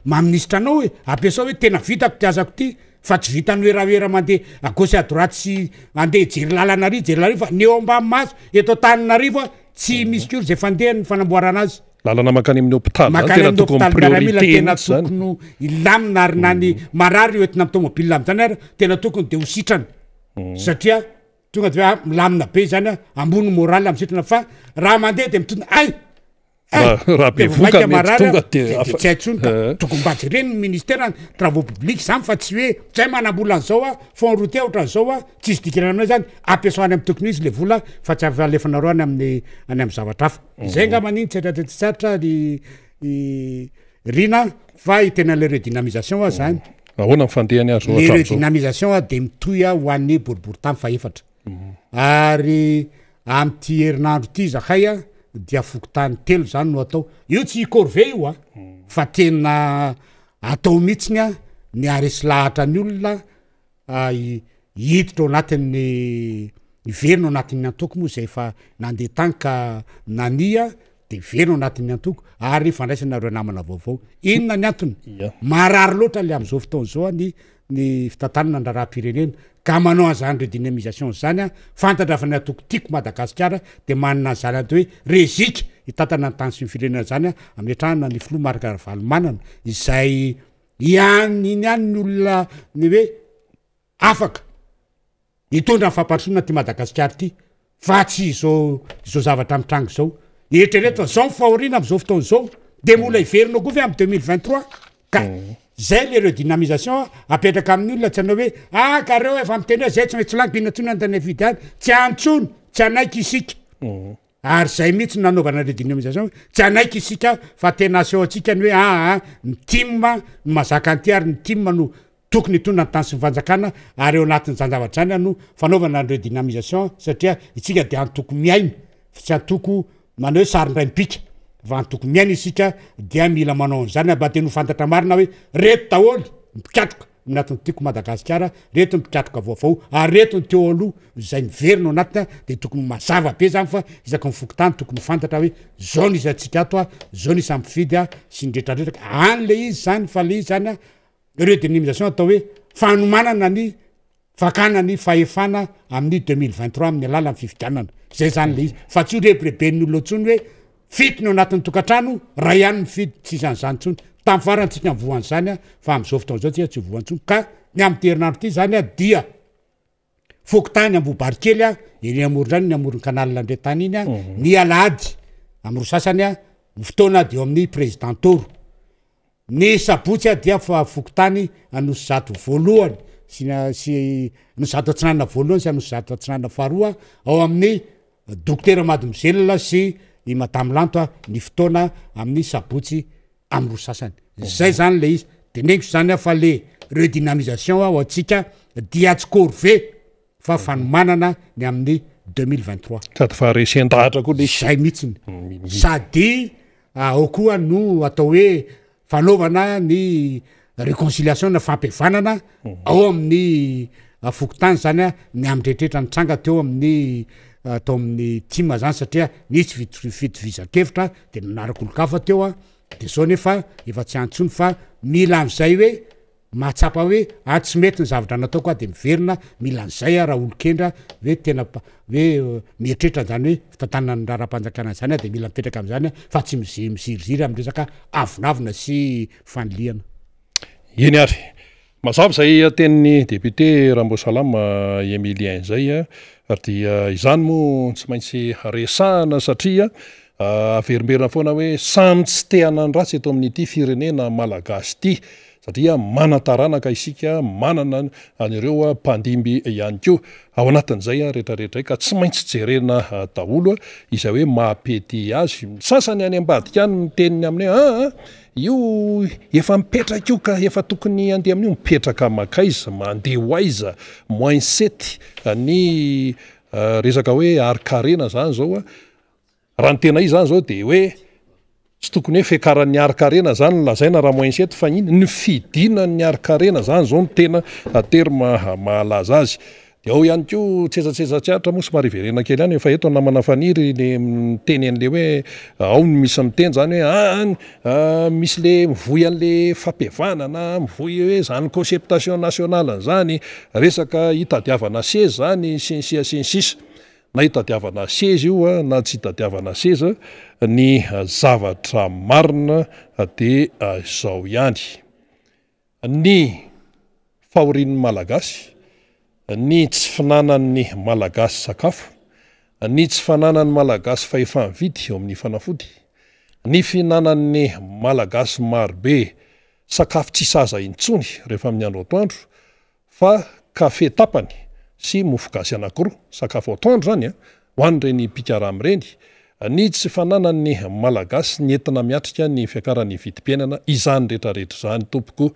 maministre anao hoe ampiasao hoe tena vitako tiazako ty fa tsy vitany hoerahoera mandeha à gauche à droite sy mandeha hijery lalana ary jery lalana fa ny eo ambany maso eto Antananarivo tsy misy kory zay fandeha ny fanamboarana azy lalana makany amin'ny hôpitaly tena tokony priorité tena tokony ilamina ary nany marary hoentina amin'ny tomobile am'zany ary tena tokony de ho sitrany satria tonga de milamina be zany ambony moral amin'ny sitrana fa raha mandeha de mitondra ay raha be voka mety tonga de tsy haitsony tokony mba jereny ministère travaux publics zany fa tsy hoe tsy hay manambola an'izao a fond routier ohatran'izao a tsy izy dikana aminay zany ampiasao any amin'ny tokony izy le vola fa tsy alefanareo any amin'ny zavatra hafa zay nga maniny tsy saratra rina fa tena le redynamisation a zany ahoana mifandehany azy le redynamisation a de mitoy a ho an'ny boribory tamy fa efatra ary am'ty herinandro ty zakay a dia fokotany telo zany no atao io tsy corvée io a fa tena atao mihitsiny a ny aresy lahatra ny olona hiditra ao anatin'ny verina ao anatin'ny antoko moa zay fa nandeha tany ka nania de verina ao anatin'ny antoko ary fandraisanareo namana vaovao inona ny antony marary loatra le am'izao fotoana zao ny fitantanana andraraha-pirenena ka manao an'izany redynamisation zany a fantatra fa ny atoko tiako Madagasikara de manana zany ato hoe rezika hitantana ny tany sy ny firenena zany a ametrahana ny filoha marika valomanana izay iny ihany ny olona ny hoe afaka hitondra ny fampandrosoana ty Madagasikara ty fa tsy izao zavatra mitrango zao eritrereto fa zao mifahoriana am'izao fotoana zao de mola iverinao koa ve amy 2023 ka zay le redynamisation apetraka amin'ny olona tsy anao hoe kareo efa miteny hoe zay tsy maintsy langy inantsony antany vidy any tsy antsony tsy anaiky isika ary zay mihitsy nanaovana redynamisation tsy anaiky isika fa tena aseho atsika ny hoe ny timma no mazaka anty ary ny timma no tokony hitondra ny tany sy nyfanjakana ary eo anatin'ny zanjavatra zany no fanaovana ny redynamisation satria itsika de antoko miainy tsy antoko manao hoe sarindray mipika fa antoko miaina isika dia mila manao an'izany mba de no fantatra marina hoe reto daholy mipikatoka anatin'ny tiako Madagasikara reto mipikatoka vaovao ary reto ny teo aloha zay miverina ao anatina de tokony mazava be zany fa isaky ny fokotany tokony fantatra hoe zao nisy atsika ato a zao nisy ampifidy a sy ndretraretraka any le izy zany fa le izy zany a redynamisation atao hoe fanomanana ny fakanany fahefana amin'ny 2023 amin'ny alalan'ny fifidianana zay zany le izy fa tsy ho rebereben'ny olona ntsony hoe fitony ao anatin'ny tokantrano raha ihany mifidy tsy izanyzany ntsony tamy farantsika mivoany zany a fa am'izao fotoana zao tsika tsy voantsony ka ny amy terinandro ty zany a dia fokotany ambobarikely a eny amoron-drano ny amoron'ny kanal landretany iny a ny alahady am'ro sasany a fotoana de eo amin'ny présidentoro ny sabotsy a dia fa fokotany anosy zato voalohany sy nosato atsinanana voalohany sy anosyzato atsinanana faharoa ao amin'ny dokotera mademoiselle sy i madame lanto a ny fotoana amin'ny sabotsy am'ro sasany zay zany le izy de negiko zany a fa le redynamisation ao atsika dia tsy corvée fa fanomanana ny amin'ny 2023 sady fa resen-dahatra koa le zay mihitsiny sady ao koa no atao hoe fanaovana ny réconciliation na fampivanana ao amin'ny fokotany zany a ny amindrehetrehtra ny tranga teo amin'ny atao amin'ny tima zany satria nisy fitovizan-kevitra de nanarakolok'afa teo a de zao nefa efa tsy antsony fa mila am'izay hoe mahatsapa hoe tsy mety ny zavatra natao koa de miverina mila an'izay a raha olo-kendra hoe tena hoe mieritrehitra zany hoe fitantanana ny raharam-panjakana zany a de mila mipetraka am'zany a fa tsy miziriziry amy resaka avinavina sy faniliana eny ary mazava zay tenin'ny député Rambosalama Emilien zay a ary dia izany moa tsy maintsy resahana satria averimberina foana hoe samy tsy te hanany ratsy eto amin'ity firenena malagasy ity satria manataranaka isika manana an'ireo mpandimby ihany koa ao anatin'izay rehetrarehetra ka tsy maintsy jerena daholo izay hoe maapety azy sasany any ambadika any miteniny aminay io efa mipetraka io ka efa tokony andeha amin'io mipetraka makaiza mandeha ho aiza moinsety ny resaka hoe arikarena zany zao raha ny tena izy zany zao de hoe tsy tokony hoe fiakaran'ny arikarena zany lazaina raha moinsety fa iny ny fidinan'ny arikarena zany zao no tena terma mahalaza azy de ao ihany koa tsetsatsetsatsyatra moa somary verena kely ihany efa eto namana faniry le miteny an'le hoe ao ny misy miteny zany hoe misy le mivoy an'le fampiavanana mivoy hoe zany conceptation nationale zany resaka hitadiavana seza zany sinsia sinsisa na hitadiavana seza io na tsy hitadiavana seza ny zavatra marina de zao ihany ny fahorian'ny malagasy ny tsy finanan'ny malagasy sakafo ny tsy fananan'ny malagasy fahefa-mividy eo amin'ny fanafody ny finanan'ny malagasy marobe sakafo tsy saza intsony rehefa amin'ny andro atoandro fa kafe tapany sy mofogasy anankiroa sakafo atoandro zany ho an'ireny pikaramy ny tsy fananan'ny malagasy ny entina miatrika ny fiakaran'ny vidim-piainana izany rehetrarehetra zany tompoko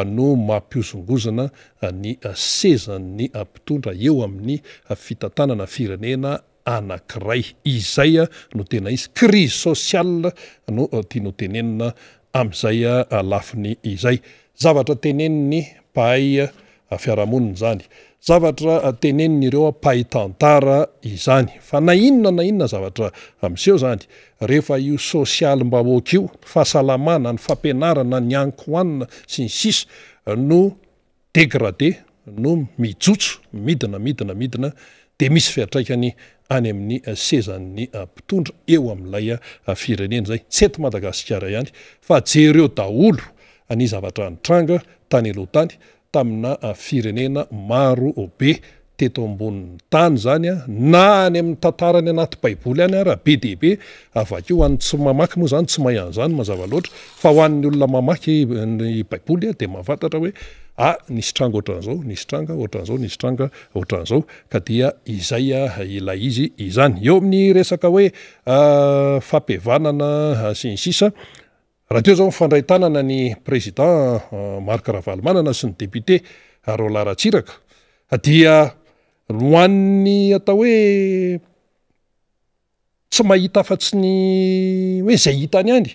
no mampiozongozana ny sezan'ny mpitondra eo amin'ny fitantanana firenena anankiray izay no tena izy crise sociale no tiano tenenina amin'izay lafiny izay zavatra teneniny mpahay fiarahamonina zany zavatra tenenin'ireo mpaitantara izany fa na inona zavatra amseho zany rehefa io sosialy mba hoaka io fahasalamana ny fampianarana ny ankoanina sy ny sisa no dégradé no mijotso midina de misy fiatraikany any amin'ny sezan'ny mpitondra eo amin'ilay firenena zay tsy eto Madagasikara ihany fa jereo daholo ny zavatra nitranga tany aloha tany tamina firenena maro be teto ambonin'ny tany zany na any amin'ny tantarany anaty baiboly any raha be dehibe avakeo any tsy mamaky moa zany tsy mahay an'izany mazava loatra fa ho an'ny olona mamaky ny baiboly de mahafantatra hoe nisy tranga ohatran'izao nisy tranga ohatran'izao nisy tranga ohatran'izao ka dia izay ilay izy izany eo amin'ny resaka hoe fampiavanana sy ny sisa raha teo zao mifandray tanana ny président Marc Ravalomanana sy ny député Roland Ratsiraka dia ho an'ny atao hoe tsy mahita afa-tsy ny hoe zay hitany any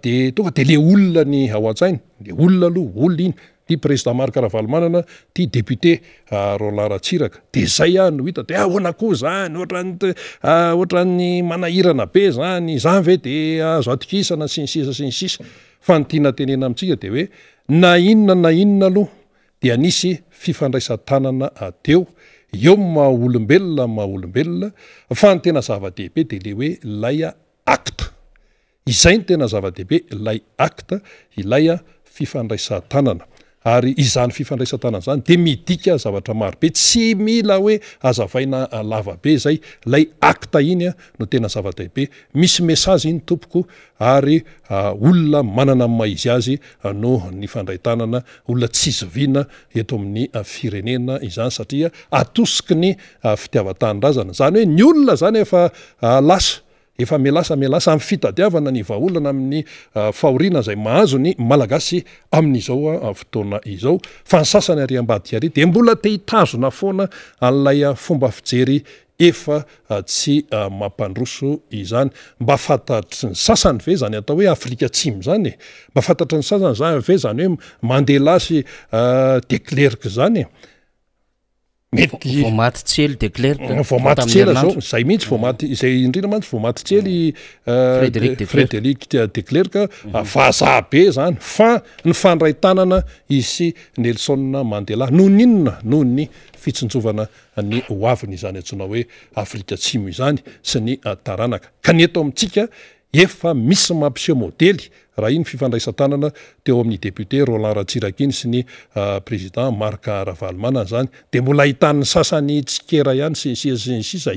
de tonga de le olona ny ao an-tsainy le olona aloha olona iny ty président Marc Ravalomanana ty député Roland Ratsiraka de zay no hita de ahoana koa zany ohatran'ny manahirana be zany ve de azo atokisana sy ny sisa fa ny tiana tenena amintsika de hoe na inona aloha de anisy fifandraisan-tanana ateo eo maha-olombelona fa ny tena zava-dehibe de le hoe lay acte izay ny tena zava-dehibe lay acte ilay fifandraisan-tanana ary izany fifandraisan-tanana zany de midika zavatra marobe tsy mila hoe azavaina lavabe zay lay acte iny no tena zava-dehibe misy message iny tompoko ary olona manana maizy azy no ny fandray-tanana olona tsy zoviana eto amin'ny firenena izany satria atosiky ny fitiavan-tanindrazana zany hoe ny olona zany efa melasa amin'ny fitadiavana ny vahaolana amin'ny fahoriana zay mahazo ny malagasy amin'izao fotoana izao fa ny sasany ary ambadika ary de mbola te hitazona foana an'ilay fomba fijery efa tsy mampandroso izany mba fantatry ny sasany ve zany atao hoe Afrika Atsimo zany mba fantatry ny sasany zany ve zany hoe Mandela sy de Klerk zany mety voamaty tsely de Klerk voamaty tsely zao zay mihitsy voamaty izay indrindra mantsy voamaty tsely Frédéric de Klerk vazaha be zany fa ny fandray-tanana izy Nelson Mandela noho ny fitsinjovana ny hoaviny izany antsona hoe Afrika Atsimo izany sy ny taranaka ka ny eto amintsika efa misy mampiseho modely raha iny fifandraisan-tanana teo amin'ny député Roland Ratsiraka iny sy ny président Marc Ravalomanana zany de mbola ahitan'ny sasany tsikera ihany sy ny sisa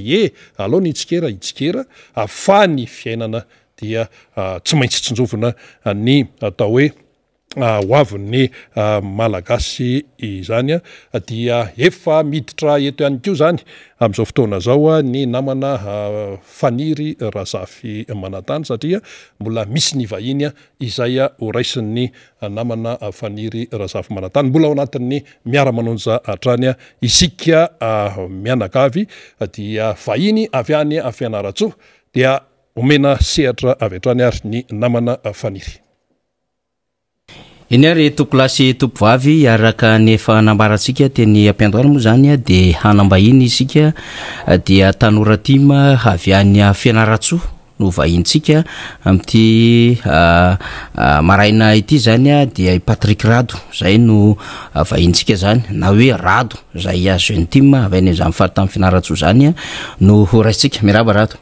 aloha ny itsikera afa ny fiainana dia tsy maintsy tsinjovina ny atao hoe hoavin'ny malagasy izany dia efa miditra eto ihany ko zany amin'izao fotoana zao ny namana faniry razafy manatany satria mbola misy ny vahiny izay horaisin'ny namana faniry razafy manatany mbola ao anatin'ny miara manonja hatrany isika mianakavy dia vahiny avy any Fianaratsoa dia omena sehatra avy hatrany ary ny namana faniry. Iny ary tokolasy tompovavy araka nefa nambarantsika teny ampiandohana moa zany de hanambahiny isika dia tanora tima avy any Fianaratsoa no vahintsika amty maraina ity zany dia Patrick Rado zay no vahintsika zany na hoe Rado zay jeune team avy any zany faritra amin'ny Fianaratsoa zany no horaitsika. Miraba Rado.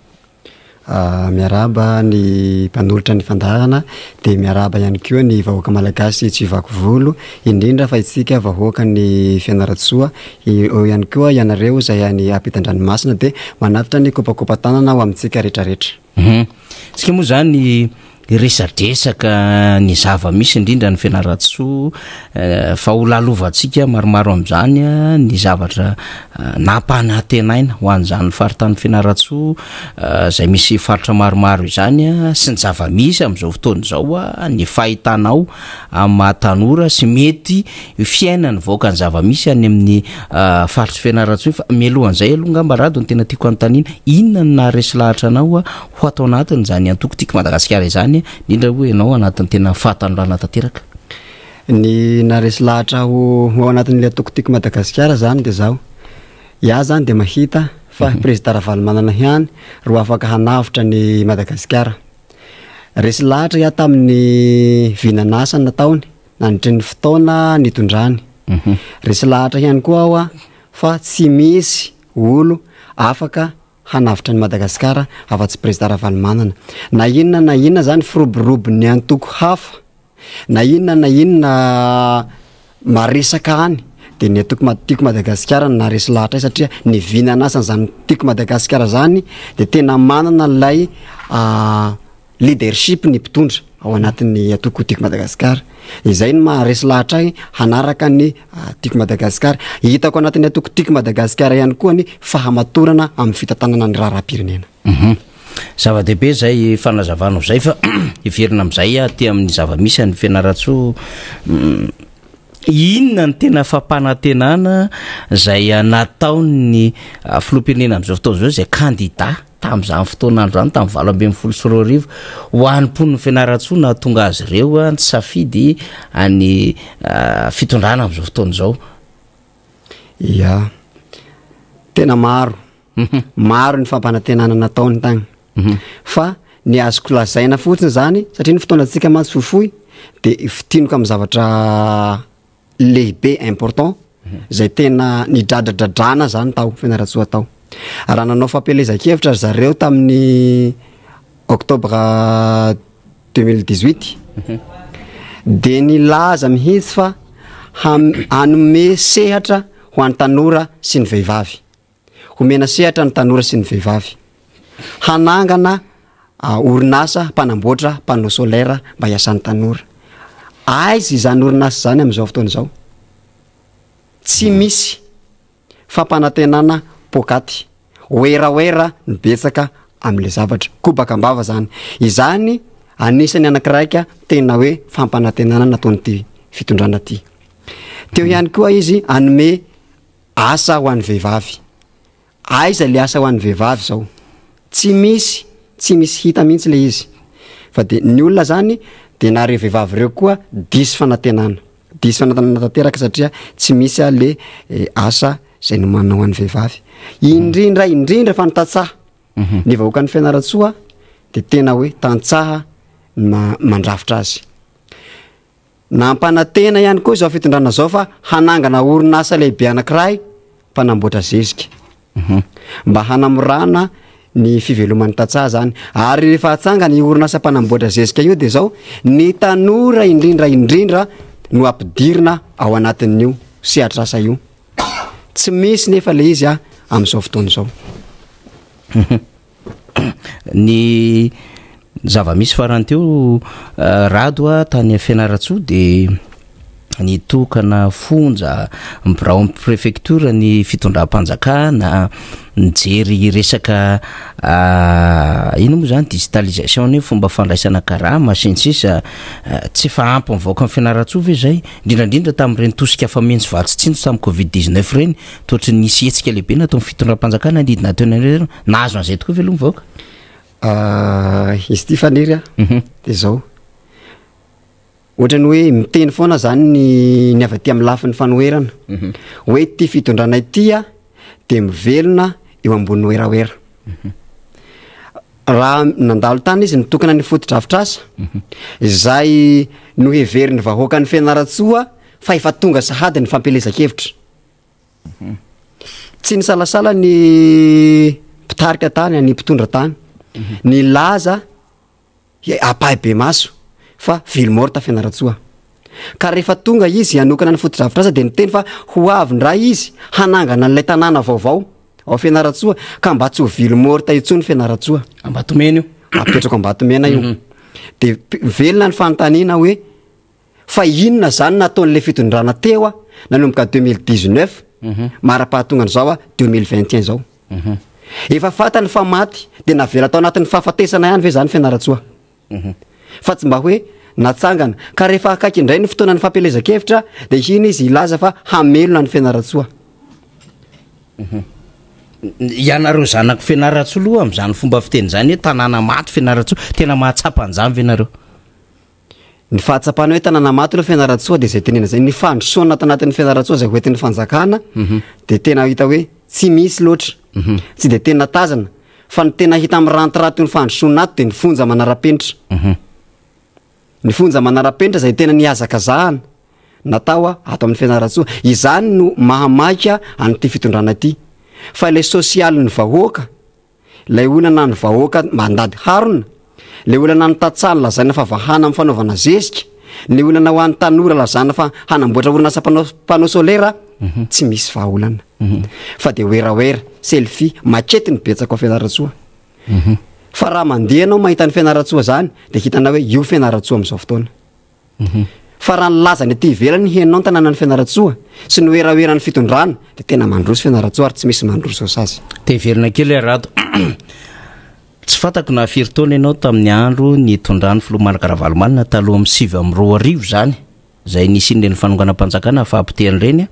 Miaraba ny mpanolotra ny fandarana de miaraba ihany koa ny vahoaka malagasy tsy vaky volo indrindra fa itsika vahoaka ny Fianaratsoa eo ihany koa ianareo zay any ampitan-dranomasina de manafitra ny kopakopa-tanana ao amintsika rehetrarehetra. Sika moa zany resadresaka ny zava-misy indrindra ny Fianaratsoa fa ho lalovantsika maromaro amin'izany ny zavatra nampanantenaina ho an'izany faritany Fianaratsoa zay misy faritra maromaro izany sy ny zava-misy amin'izao fotoana izao ny fahitanao amin'ny mahatanora sy mety fiainany voaka ny zava-misy any amin'ny faritra Fianaratsoa fa mialohan'izay aloha ngamba Rado ny tena tiako anontaniana inona no naharesy lahatra anao ho atao anatiny zany antokotiko Madagasikara izany indrindra hoe ianao anatin'ny tena fahatanorana tanteraka. Ny naharesy lahatra ho anatin'ilay atokotiko Madagasikara zany de zao ia zany de mahita fa président Ravalomanana ihany ro afaka hanavitra ny Madagasikara. Resy lahatra ia tamin'ny vinanasa nataony nandritry ny fotoana nitondrany. Resy lahatra ihany koa ao fa tsy misy olo afaka hanavitra ny Madagasikara afa-tsy président Ravalomanana. Na inona zany firoborobo ny antoko hafa na inona maresaka any de ny tiako Madagasikara na resy lahatra satria ny vinanasa zany tiako Madagasikara zany de tena manana lay leadership ny mpitondra ao anatin'ny atoko tiako Madagasikara. Izay ny maharesy lahatra hanaraka ny tiako Madagasikara. Hitako anatin'ny atoko tiako Madagasikara ihany koa ny fahamatorana amin'ny fitantanana ny raharam-pirenena. Zava-dehibe zay fanazavanao zay fa iverina amin'izay aty amin'ny zava-misy ny Fianaratsoa inona ny tena fampanantenana zay nataony filoham-pirenena amin'izao fotoana zao zay candidat tamin'izany fotoana andro zany tamin'ny 2024 ho any-pon'ny Fianaratsoa na tonga azy ireo ny safidy any fitondrana amin'izao fotoana zao. Ia tena maro maro ny fampanantenana nataony tagny fa ny azoko lazaina fotsiny zany satria ny fotoana antsika mantsy fohifohy de fitinoko amin'ny zavatra lehibe important zay tena nidradradradrana zany tao Fianaratsoa tao. Raha nanao fampelezan-kevitra zareo tamin'ny octobre 2018 de nilaza mihitsy fa hanome sehatra ho an'ny tanora sy ny vehivavy. Homena sehatra ny tanora sy ny vehivavy. Hanangana orinasa mpanamboatra panneau solaire mba hiasan'ny tanora. Aiza izany orinasa zany amin'izao fotoana izao? Tsy misy fampanantenana pokaty. Oera nibetsaka amin'ilay zavatra kobakambava zany. Izany anisany anakiraika tena hoe fampanantenana nataony fitondrana ty. Teo ihany koa izy anome asa ho an'ny vehivavy. Aiza le asa ho an'ny vehivavy zao? Tsy misy hita mihitsy le izy. Fa de ny olona zany de na re vehivavy reo koa disy fanantenana tanteraka satria tsy misy le asa zay no manao an'ny vehivavy. Indrindra fa nitatsaha ny vahoaka ny Fianaratsoa de tena hoe tantsaha mandrafitra azy. Nampanantena ihany koa izao fitondrana zao fa hanangana orinasa lehibe anankiray mpanamboatra zezika. Mba hanamorana ny fiveloman'ny tantsaha zany. Ary rehefa hatsanga ny orinasa mpanamboatra zezika io de zao ny tanora indrindra no ampidirina ao anatin'io sehatra asa io. Tsy misy nefa le izy amin'izao fotoana izao. Ny zava-misy faranteo rado a tany Fianaratsoa de ny tokana fonja birao amin'ny préfecture ny fitondram-panjakana nijery resaka ino moa zany digitalisation ny fomba fandraisana karama sisa tsy efa ampy mivoaka amin'ny Fianaratsoa ve zay indrindrandrindra tamin'ireny tosika fa mensy vatsitsindro tamin'ny covid-19 reny toatry nisy hetsika lehibe natao amin'ny fitondram-panjakana nidina teo nahazo an'izay tokoa ve aloha mivoaka izy ty fanery de zao ohatrany hoe miteny foana zany ny avy aty amin'ny lafin'ny fanoherana hoe ty fitondranay tya de mivelona eo ambony oeraoera raha nandalo tany izy nitokana ny fotodrafitrasa zay no heveriny vahoaka ny Fianaratsoa fa efa tonga sahady ny fampelezan-kevitra tsy ny salasala ny mpitarika tany ny mpitondra tany ny laza apahy be maso fa vily morta Fianaratsoa ka rehefa tonga izy anokana ny fotodrafitrasa de niteny fa ho avindra izy hanangana n'ilay tanàna vaovao ao Fianaratsoa ka mba tsy ho vily morta itsony Fianaratsoa Ambatomena io apetrako Ambatomena io de velona ny fanontaniana hoe fa inona zany nataon'le fitondrana teo a nanomboka 2019 mara-pahatonga an'izao a 2021 zao efa fatany fa maty de navela tao anatin'ny fahafatesana ihany ve zany Fianaratsoa fa tsy mba hoe natsangana ka rehefa akaiky indray ny fotoana ny fampelezan-kevitra de hina izy ilaza fa hamelona ny Fianaratsoa ianareo zanako Fianaratsoa aloha amin'izany fomba fiteny zany hoe tanàna maty Fianaratsoa tena mahatsapa an'izany ve nareo ny fahatsapana hoe tanàna maty aloha Fianaratsoa de zay tenena zay ny fandrosoana tanatin'ny Fianaratsoa zay hoentin'ny fanjakana de tena hita hoe tsy misy loatra tsy de tena tazana fa ny tena hita amin'ny rantiranty ny fandrosoana ato de ny fonja manara-penitra ny fonja manara-penitra zay tena niazakazahana natao ato amin'ny Fianaratsoa izany no mahamaika an'ity fitondrana ty fa ilay sosialy ny vahoaka ilay olana ny vahoaka mandady harona le olana ny tatsala lazana fa vahana amin'ny fanaovana zezika le olana ho an'ny tanora lazana fa hanamboatra orinasa panneau solaire tsy misy vahaolana fa de oeraoera selfie makety ny betsaka ao Fianaratsoa fa raha mandeha anao mahita ny Fianaratsoa zany de hitanao hoe io Fianaratsoa amin'izao fotoana fa raha ny lazany aty ivelany ny henonao ny tanàna ny Fianaratsoa sy ny oeraoera ny fitondrana de tena mandroso Fianaratsoa ary tsy misy mandroso sazy te verina kely rado tsy fatako na firy taona ianao tamin'ny andro ny tondrany filomanan-karavalomalina taloha amin'ny 7 zany zay nisy indreny fanonganam-panjakana fahampiteny reny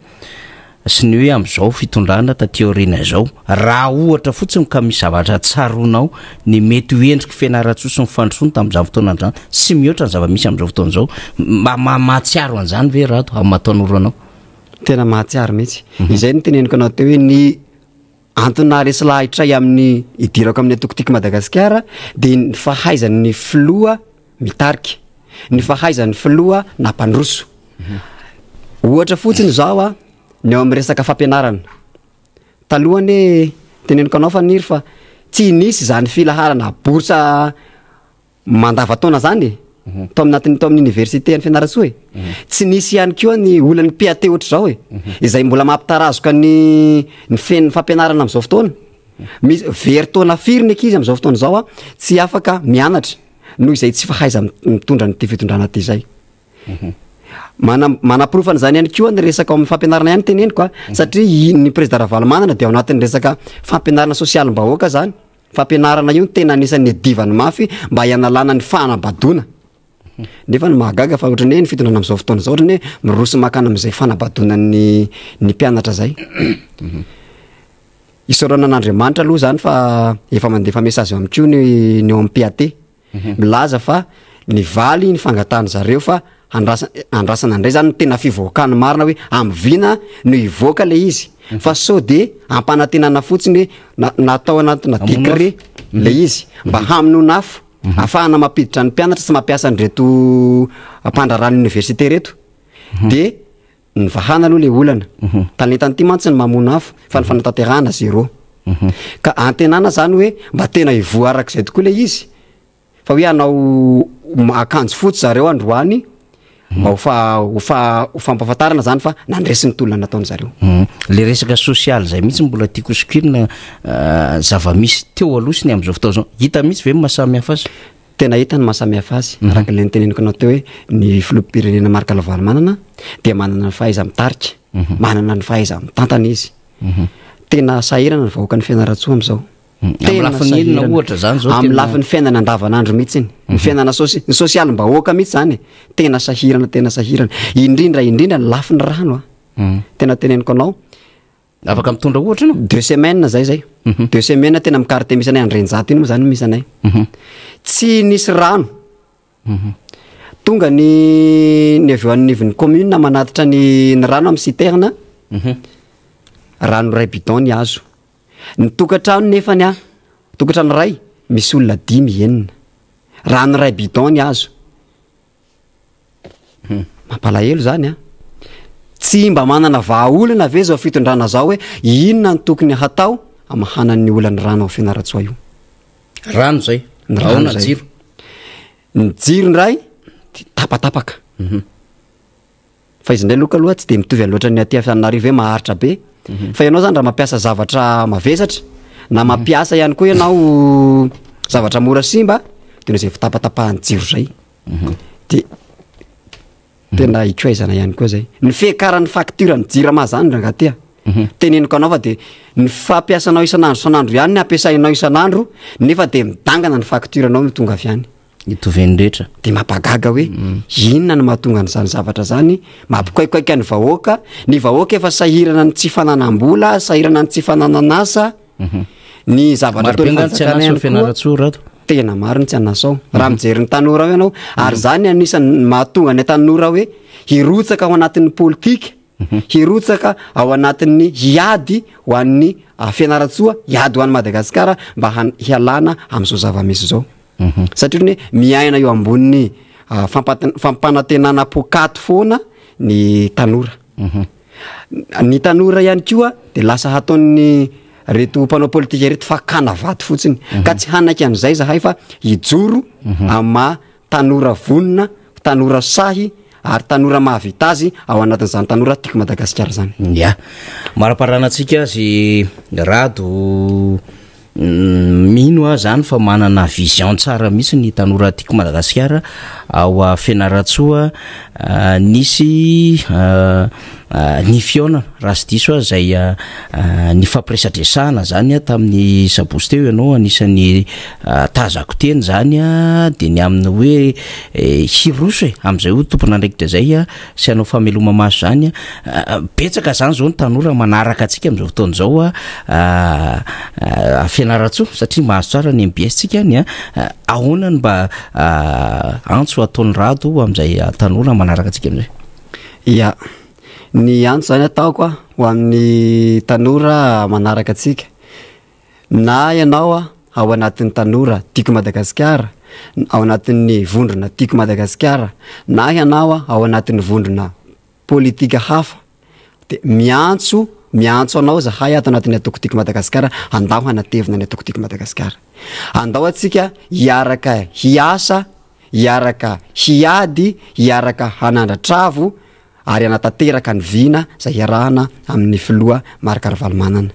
sy ny hoe amin'izao fitondrana taty aoriana zao raha ohatra fotsiny ka misy zavatra tsaronao ny mety hoendriky Fianaratsoa sy ny fandrosoana tamin'izany fotoana andrany sy mihoatra ny zava-misy amin'izao fotoana zao mahatsiaro an'izany ve rato amin'ny mahatonoro anao tena mahatsiaro mihitsy izay ny teneniko anao teo hoe ny antona resy lahitray amin'ny idirako amin'ny atokotiky Madagasikara de ny fahaizan'ny filoha mitarika ny fahaizan'ny filoha nampandroso ohatra fotsiny zao ny ao amin'ny resaka fampianarana talohany teneniko anao faniry fa tsy nisy zany filaharana boursa mandavataona zany tao amin'ny université ny Fianaratsoa tsy nisy ihany koa ny olany PAT ohatra zao izay mbola mampitarazoka ny fen'ny fampianarana amin'izao fotoana misy veritaona firy ny ankizy amin'izao fotoana zao tsy afaka mianatra noho izay tsy fahaiza mitondra ny fitondrana ty zay manaprofana zany ihany koa ny resaka amin'ny fampianarana ihany teneniko satria ny président Ravalomanana de ao anatin'ny resaka fampianarana sosialim-bahoaka zany fampianarana io tena anisan'ny divany mafy mba hianalana ny fanabadona nefa ny mahagaga fa ohatrany hoe ny fitondrana amin'izao fotoana zao ohatrany hoe miroso makana amin'izay fanabadona ny mpianatra zay isorana an'Andriamanitra aloha zany fa efa mandefa message amiko ny eo amin'ny PAT milaza fa ny valy ny fangatahany zareo fa andrasana andray zany tena fivoakany marina hoe amivina no ivoaka le izy fa so de ampanantenana fotsiny hoe natao anatina décret le izy mba haminonafo afahana mampiditra ny mpianatra sy mampiasa nyreto mpandrarany université reto de ny vahana aloha le olana talentany ty mantsy ny mamonafo fa ny fanatanterahana zéro ka antenana zany hoe mba tena ivoarak'izay tokoa le izy fa hoe anao akanjo fotsy zareo androany mba ho fampafatarana zany fa nandresy ny tolona nataony zareo le resaka sosialy zay mihitsy mbola tiako sokirina zava-misy teo alosiny amin'izao fotoana zao hita mihitsy ve mahasamy hafa azy tena hita ny mahasamihafa azy araka le nyteneniko anao teo hoe ny filoham-pirenena marika Lavalomanana dia manana ny fahaiza mitarika manana ny fahaiza mitantana izy tena sahirana ny vahoaka ny Fianaratsoa am'izao lafin'inona ohatra zany zao amin'ny lafin'ny fiainana andavanandro mihitsy ny fiainana ny sosialim-bahoaka mihitsy zany tena sahirana indrindra ny lafin'ny rano tena teneniko anao afaka mitondra ohatra anao 2 semaines zay 2 semaines tena mikarite misy anay andrenjato iny moa zany misy anay tsy nisy rano tonga ny avy eo anivon'ny commune manatitra ny rano amin'ny citerne rano ray bidon ny azo ny tokantrano nefa ny tokantrano ray misy olona 5 enina rano ray bidon ny azo mampalahelo zany tsy mba manana vahaolana ve zao fitondrana zao hoe inona ny tokony hatao amahanan'ny olany rano ao Fianaratsoa io rano zay aona jiro ny jiro ndray tapatapaka fa izy ndray loka aloha tsy de mitovy loatra ny aty Antananarivo hoe maharitra be fa ianao zany raha mampiasa zavatra mavesatra na mampiasa ihany koa ianao zavatra mora simba de no zay fitapatapahany jiro zay de tena ikoaizana ihany koa zay ny fekaran'ny facture ny jirama zany rangaty teneniko anao fa de ny fampiasanao isanandro ihany ny ampiasainao isanandro nefa de midangana ny facture anao no tonga avy any itoveny rehetra de mampagaga hoe inona ny mahatonga n'izany zavatra zany mampikoaikoaika ny vahoaka efa sahirana ny tsy fananam-bola sahirana ny tsy fananan'asa ny zavatra Fianaratsoa tena maro ny tsy anasao raha mijery ny tanora ianao ary zany anisan'ny mahatonga ny tanora hoe hirotsaka ao anatin'ny politika hirotsaka ao anatin'ny hiady ho an'ny Fianaratsoa hiady ho an'ny Madagasikara mba hialana am'izao zava-misy zao satria hoe miaina eo ambon'ny fampanantenana pokaty foana ny tanora ny tanora ihany koa de lasa hataon'ny reto mpanao politika reto fa kanavaty fotsiny ka tsy hanaky an'izay zahay fa hijoro ama tanora vonina tanora sahy ary tanora mahavita azy ao anatin'izany tanora tiako Madagasikara zany maraparanatsika azy rado mino zany fa manana vision tsara mihitsy ny tanora tiako Madagasikara ao Fianaratsoa nisy ny fiona raha sy diso zay ny fampiresadresana zany tamin'ny sabosy teo ianao anisan'ny tazako teny zany de ny amin'ny hoe hiroso am'izay ho tompona ndraikitra zay sy anao fameloma maso zany betsaka zany zao ny tanora manaraka atsika am'izao fotoana zao Fianaratsoa satria mahazo tsara ny MBS tsika any ahoana ny mba antso ataon'ny rado am'izay tanora manaraka atsika am'izay ny antso zany ataoko ho amin'ny tanora manaraka atsika na ianao ao anatin'ny tanora tiako Madagasikara ao anatin'ny vondrona tiako Madagasikara na ianao ao anatin'ny vondrona politika hafa de miantso anao zahay ato anatin'ny atoko tiako Madagasikara andao hanatevina ny atoko tiako Madagasikara andao atsika hiaraka hiasa hiaraka hiady hiaraka hanandratravo ary anatanteraka ny vina zay hiarahana amin'ny filoha Marika Ravalomanana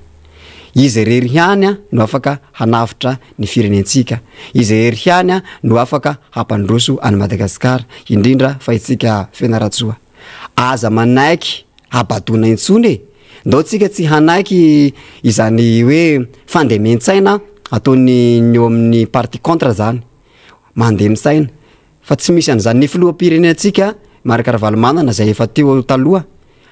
izy rery hiany no afaka hanavitra ny firenentsika izy rery hiany no afaka hampandroso any Madagasikara indrindra fa itsika Fianaratsoa aza manaiky abadona intsony ndao tsika tsy hanaiky izany hoe fandementsaina ataony eo amin'ny parti contre zany mandemitsaina fa tsy misy an'izany ny filoham-pirenentsika Marika Ravalomanana zay efa teo taloha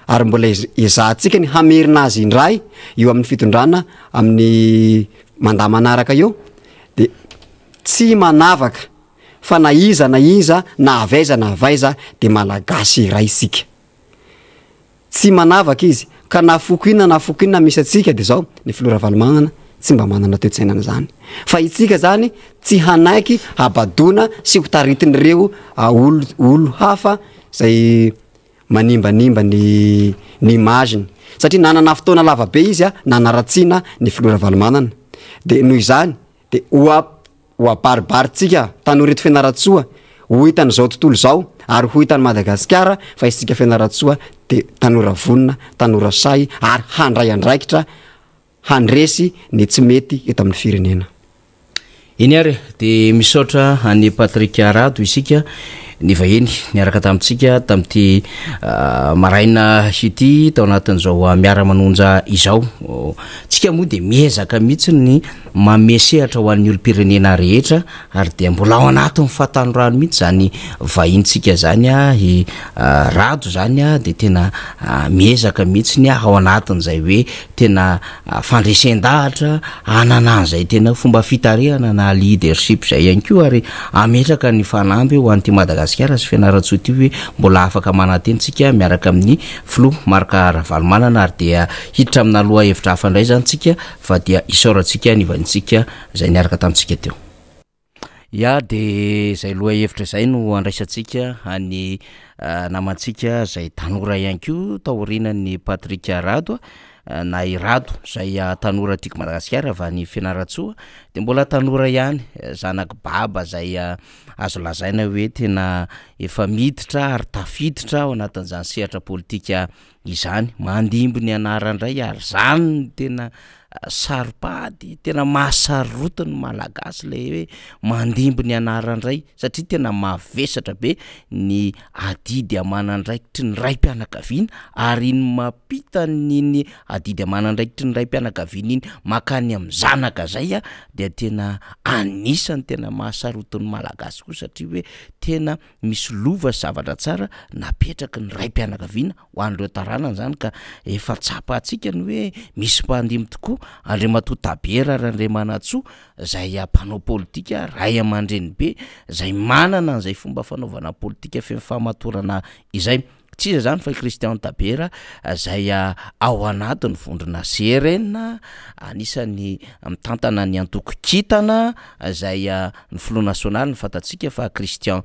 ary mbola izahantsika ny hamerina azy indray eo amin'ny fitondrana amin'ny mandaha manaraka eo de tsy manavaka fa na iza na avaiza de malagasy iray isika tsy manavaka izy ka na fokoina misy atsika de zao ny filoha Ravalomanana tsy mba manana toe-tsainana zany fa itsika zany tsy hanaiky abadona sy hotaritin'ireo olo hafa zay manimbanimba ny imaginy satria nanana fotoana lava be izy nanaratsina ny filoha Ravalomanana de noho izany de ho abaribaritsika tanoreto Fianaratsoa ho hitan'izao tontolo zao ary ho hitan'ny Madagasikara fa isika Fianaratsoa de tanora vonina tanora say ary handray andraikitra handresy ny tsy mety eto amin'ny firenena iny ary de misaotra any Patrick Arado isika ny vahiny niaraka tamintsika tamin'ity maraina hity tao anatin'izao Miara Manonja izao. Tsika moa de miezaka mihitsy ny mamesehatra ho an'ny olo-pirenena rehetra ary de mbola ao anatin'ny fahatanorano mihitsy zany vahintsika zany i Rado zany de tena miezaka mihitsy ny ao anatin'izay hoe tena fandresen-dahatra ananan'izay tena fomba fitarehana na leadership zay ihany koa ary ametraka ny fanamby ho an'ity Madagasikara sy fianaratsoa ty hoe mbola afaka manatentsika miaraka amin'ny flo marka Ravalomanana ary dia hiditra amina loha hevitra hafa indray zany tsika fa dia isaorantsika ny vanitsika zay niaraka tamintsika teo. Ya de zay loha hevitra zay no andraisantsika any namantsika zay tanora ihany koa taorinan'ny Patrick Arado na Irado zay tanora tiako Madagasikara va ny fianaratsoa de mbola tanora ihany zanaky baba zay azo lazaina hoe tena efa miditra ary tafiditra ao anatin'izany sehatra politika izany mandimby ny anarandray ary zany tena saripady tena mahasarotiny malagasy le hoe mandimby ny anarandray satria tena mavesatra be ny adidy amanandraikitry ny raim-pianakaviana ary iny mapita niny adidy amanandraikitry ny raim-pianakaviana iny makany amin'ny zanaka zay dia tena anisany tena mahasarotiny malagasy koa satria hoe tena misy lova zavatra tsara napetraky ny raim-pianakaviana ho an'ireo taranany zany ka efa tsapantsika ny hoe misy mpandimby tokoa Andriamatoa Tabera Andriamanatsoa zay mpanao politika ray aman-dreny be zay manana an'izay fomba fanaovana politika feno famatorana izay tsy iza zany fa Christian Tabera zay ao anatiny vondrona CRN anisany mitantana ny antoko kitana zay ny Front National ny fantatsika fa Christian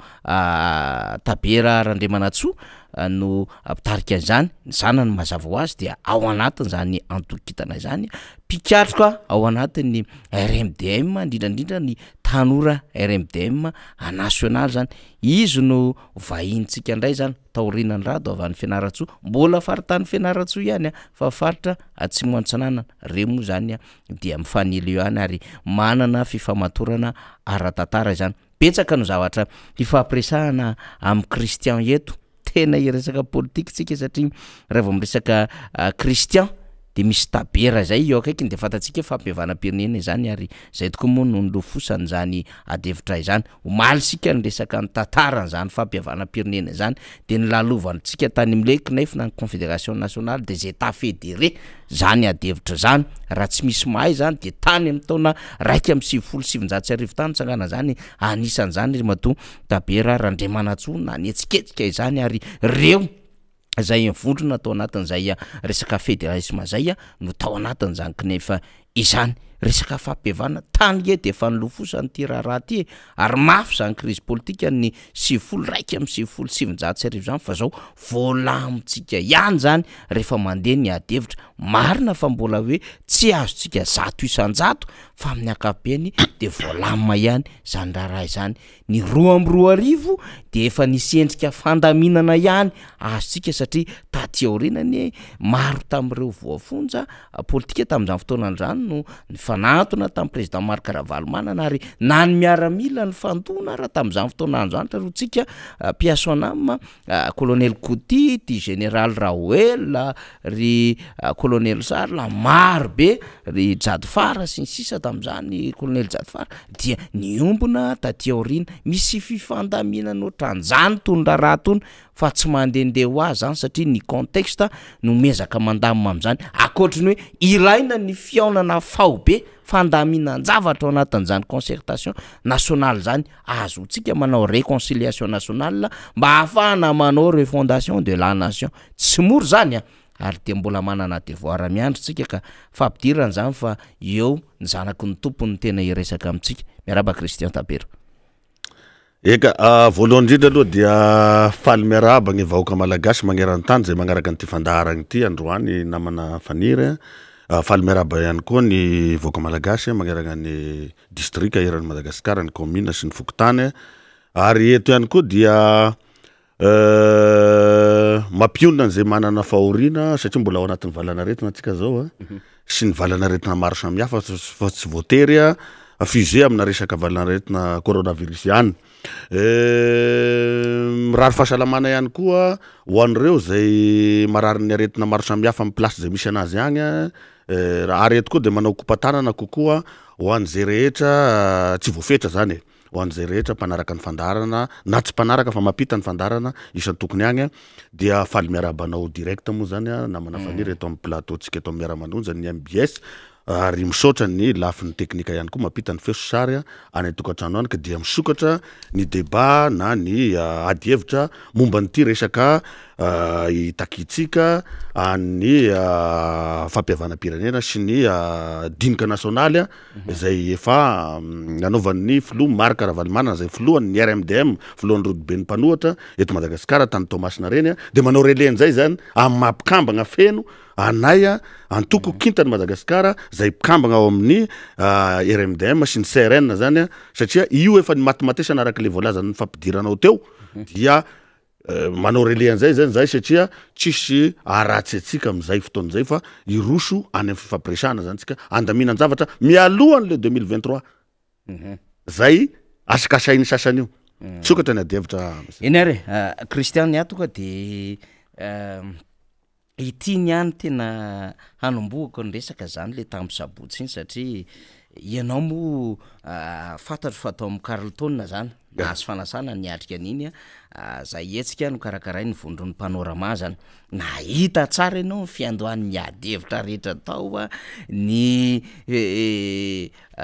Tabera Andriamanatsoa no apitarika zany ny zanany mazava ho azy dia ao anatiny zany antokitana zany pikatroka ao anatiny RMDM indrindrandrindra ny tanora RMDM national zany izy no vahintsika indray zany taorinany Rado avy any Fianaratsoa mbola faritany Fianaratsoa ihany fa faritra Atsimo Antsinanana remo zany dia mifanily eo ihany ary manana fifamatorana ara-tantara zany betsaka no zavatra ifampiresahana amin'ny Christian eto tena iresaka politika tsika satria rehefa miresaka Christian de misy Tabera zay eo akaiky de fantatsika fampiavanam-pirenena zany ary zay tokoa moa no nilofosany zany adevitra izany omaly sika ny resaka ny tantarany zany fampiavanam-pirenena zany de ny lalovantsika tany am'le CNEF na Confédération Nationale des États Fédérés zany adevitra zany raha tsy misy mahay zany de tany amin'ny taona 1.7 tany tsangana zany anisan' zany Andriamatoa Tabera Andriamanatsoa nanetsiketsika izany ary reo zay mivondrona tao anatin'izay resaka fédéralisme zay no tao anatin'izany CNEF izany resaka fampiavana tany de efa nilofosany ty raharaha ty ary mafy zany crise politika ny 7.7 zany fa zao voalamitsika ihany zany rehefa mandeha ny adevitra marina fa mbola hoe tsy azotsika 100% fa amin'ny akapeny de voalamina ihany zany raharaha izany ny 2 de efa nisy endrika fandaminana ihany azotsika satria taty aorinany maro tamin'ireo voafonja politika tamin'izany fotoanan'izany no fanantona tamin'ny président Marc Ravalomanana ary na ny miaramila ny fantona raha tamin'izany fotoanan'izany tarotsika Piasonam colonel Kouty ty général Raoel ry colonel Sarla maro be ry Jadfara sy ny sisa tamin'izany colonel Jadfara dia niombona taty aorina misy fifandaminana ohatran'izany tony raha tony fa tsy mandehandeha ho azy zany satria ny contexte no mezaka mandamina amin'izany akoatriny hoe ilaina ny fiaonana faobe fandaminan-javatra ao anatin'izany concertation nationale zany azotsika manao réconciliation nationale mba ahafahana manao refondation de la nation tsy moro zany ary de mbola manana devoir miandrotsika ka fampidirana zany fa eo ny zanaky ny tompony tena iresaka amintsika miaraba Christian Tabera. Eka voalohany indrindra aloha dia faly miarahaba ny vahoaka malagasy magneran-tany zay magnaraka ny ty fandaharagny ity androany namana faniry faly miarahaba ihany koa ny vahoaka malagasy magnerana ny district eran'ny Madagasikara ny commune sy ny fokotany ary eto ihany koa dia mampionona zay manana fahoriana satria mbola ao anatin'ny valanaretina antsika zao sy ny valanaretina maro samihafa fa tsy voatery fusée amina resaka valaretina coronavirus ihany. Mirary fahasalamana ihany koa ho an'ireo zay marary ny aretina maro samihafa amin'ny place zay misy anazy agny. Arety koa de manao kopatanana kokoa ho an'izay rehetra tsy voafetra zany ho an'izay rehetra mpanaraka ny fandarana na tsy mpanaraka fa mampita ny fandarana isan-tokony agny dia faly miarabanao direct moa zany namana faniry eto amin'ny plateautsika eto amin'ny Miara Manonja ny MBS ary misaotra ny lafin'ny teknika ihany koa mampita ny feso sary any tokantrano any ka dia misokatra ny débat na ny adi-hevitra momba nyity resaka itakitsika ny fampihavanam-pirenena sy ny dinika nasionaly zay efa nanaovan'ny filoha Marc Ravalomanana zay filohan'ny RMDM filohan'ny Rodoben'ny mpanohatra eto Madagasikara tany Tomasina reny de manao relen'izay zany amin'ny mampikambagna feno anay antoko kintany Madagasikara zay mpikambagna ao amin'ny RMDM sy ny CRN zany satria io efa ny matimatesana araka le voalazany fampidiranao teo dia manao relais an'izay zany zay satria tsisy aratsy atsika am'izay fotoan'izay fa iroso any amin'ny fifampiresahana zany tsika andaminan zavatra mialohan'ny le 2023 zay asikasainy sasany io sokatra ny adi-hevitra eny ary Christian atoka de ity niany tena hanombohako ny resaka zany le tamin'ny sabotsy iny satria ianao mo fantatro fa atao amin'ny Carlton zany nahazo fanasana niatrika an'iny zay etsika no karakaray ny vondron'ny panorama zany nahita tsara ianao fiandohan'ny adi-hevitra rehetra tao ny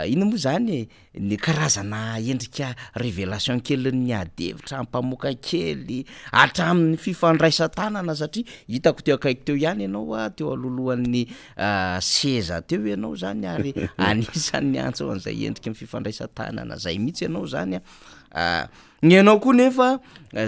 ino moa zany ny karazana endrika révélation kelin'ny adi-hevitra ampamoaka kely hatramin'ny fifandraisan-tanana satria hitako teo akaiky teo ihany ianao teo alolohan'ny seza teo ianao zany ary anisan'ny antso an'izay endrika amin'ny fifandraisan-tanana zay mihitsy ianao zany ny ianao koa nefa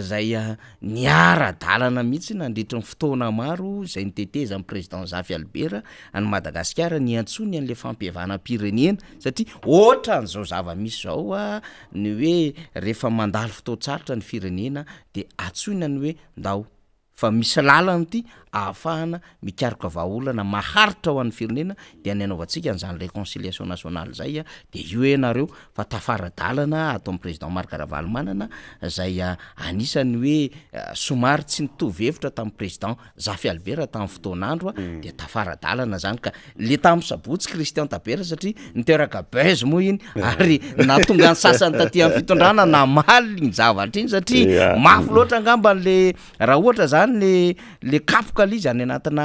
zay niara-dalana mihitsy nandritra ny fotoana maro zay niteteza amin'ny président Zafy Albert any Madagasikara ny antsony an'le fampihavanam-pirenena satria ohatra n'izao zava-misy zao ny hoe rehefa mandalo fotoan-tsarotra ny firenena de atsoina ny hoe ndao fa misy lalana ity ahafahana mikaroka vahaolana maharitra ho an'ny firenena de anaovantsika an'izany réconciliation nationale zay de io ianareo fa tafaradalana atao amin'ny président Marc Ravalomanana zay anisany hoe somary tsy nitovy hevitra tamin'ny président Zafy Albert tamin'ny fotoan'andro de tafaradalana zany ka le tamin'ny sabotsy Christian Tabera satria niteraka base moa iny ary natonga ny sasany taty amin'ny fitondrana namaly ny zavatra iny satria mafy loatra angamba le raha ohatra zany le kapoka izy any anatina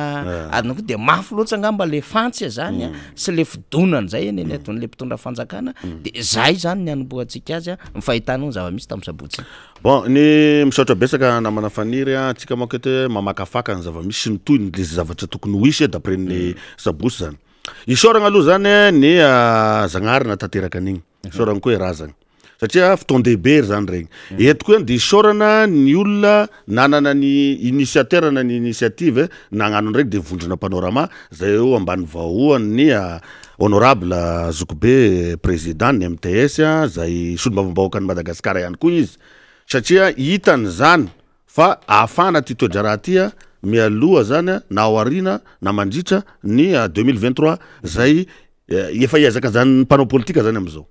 adina koa de mafy loatra angamba le fantsy zany sy le fidonany zay eny aton'le mpitondra fanjakana de zay zany ny anombohantsika azy mifahitanao ny zava-misy tamin'ny sabotsy bon ny misaotra besaka namana faniry atsika manko ete mamakafaka ny zava-misy sy ny toy ny le zavatra tokony ho isy d'après ny sabotsy zany isoragna aloha zany ny zagnarina tanteraka an'igny isoragna koa razana satria fotoan-dehibe zany regny eto koa de isorana ny olona nanana ny initiateur na ny initiative nagnano regny de vondrona panorama zay eo ambany vahoan'ny honorable Zokobe président ny MTS zay solombavam-bahoaka ny Madagasikara ihany koa izy satria hitany zany fa ahafana ty toedra raha ty mialoha zany na aorina na mandritra ny 2023 zay efa iazaka zany mpanao politika zany am'izao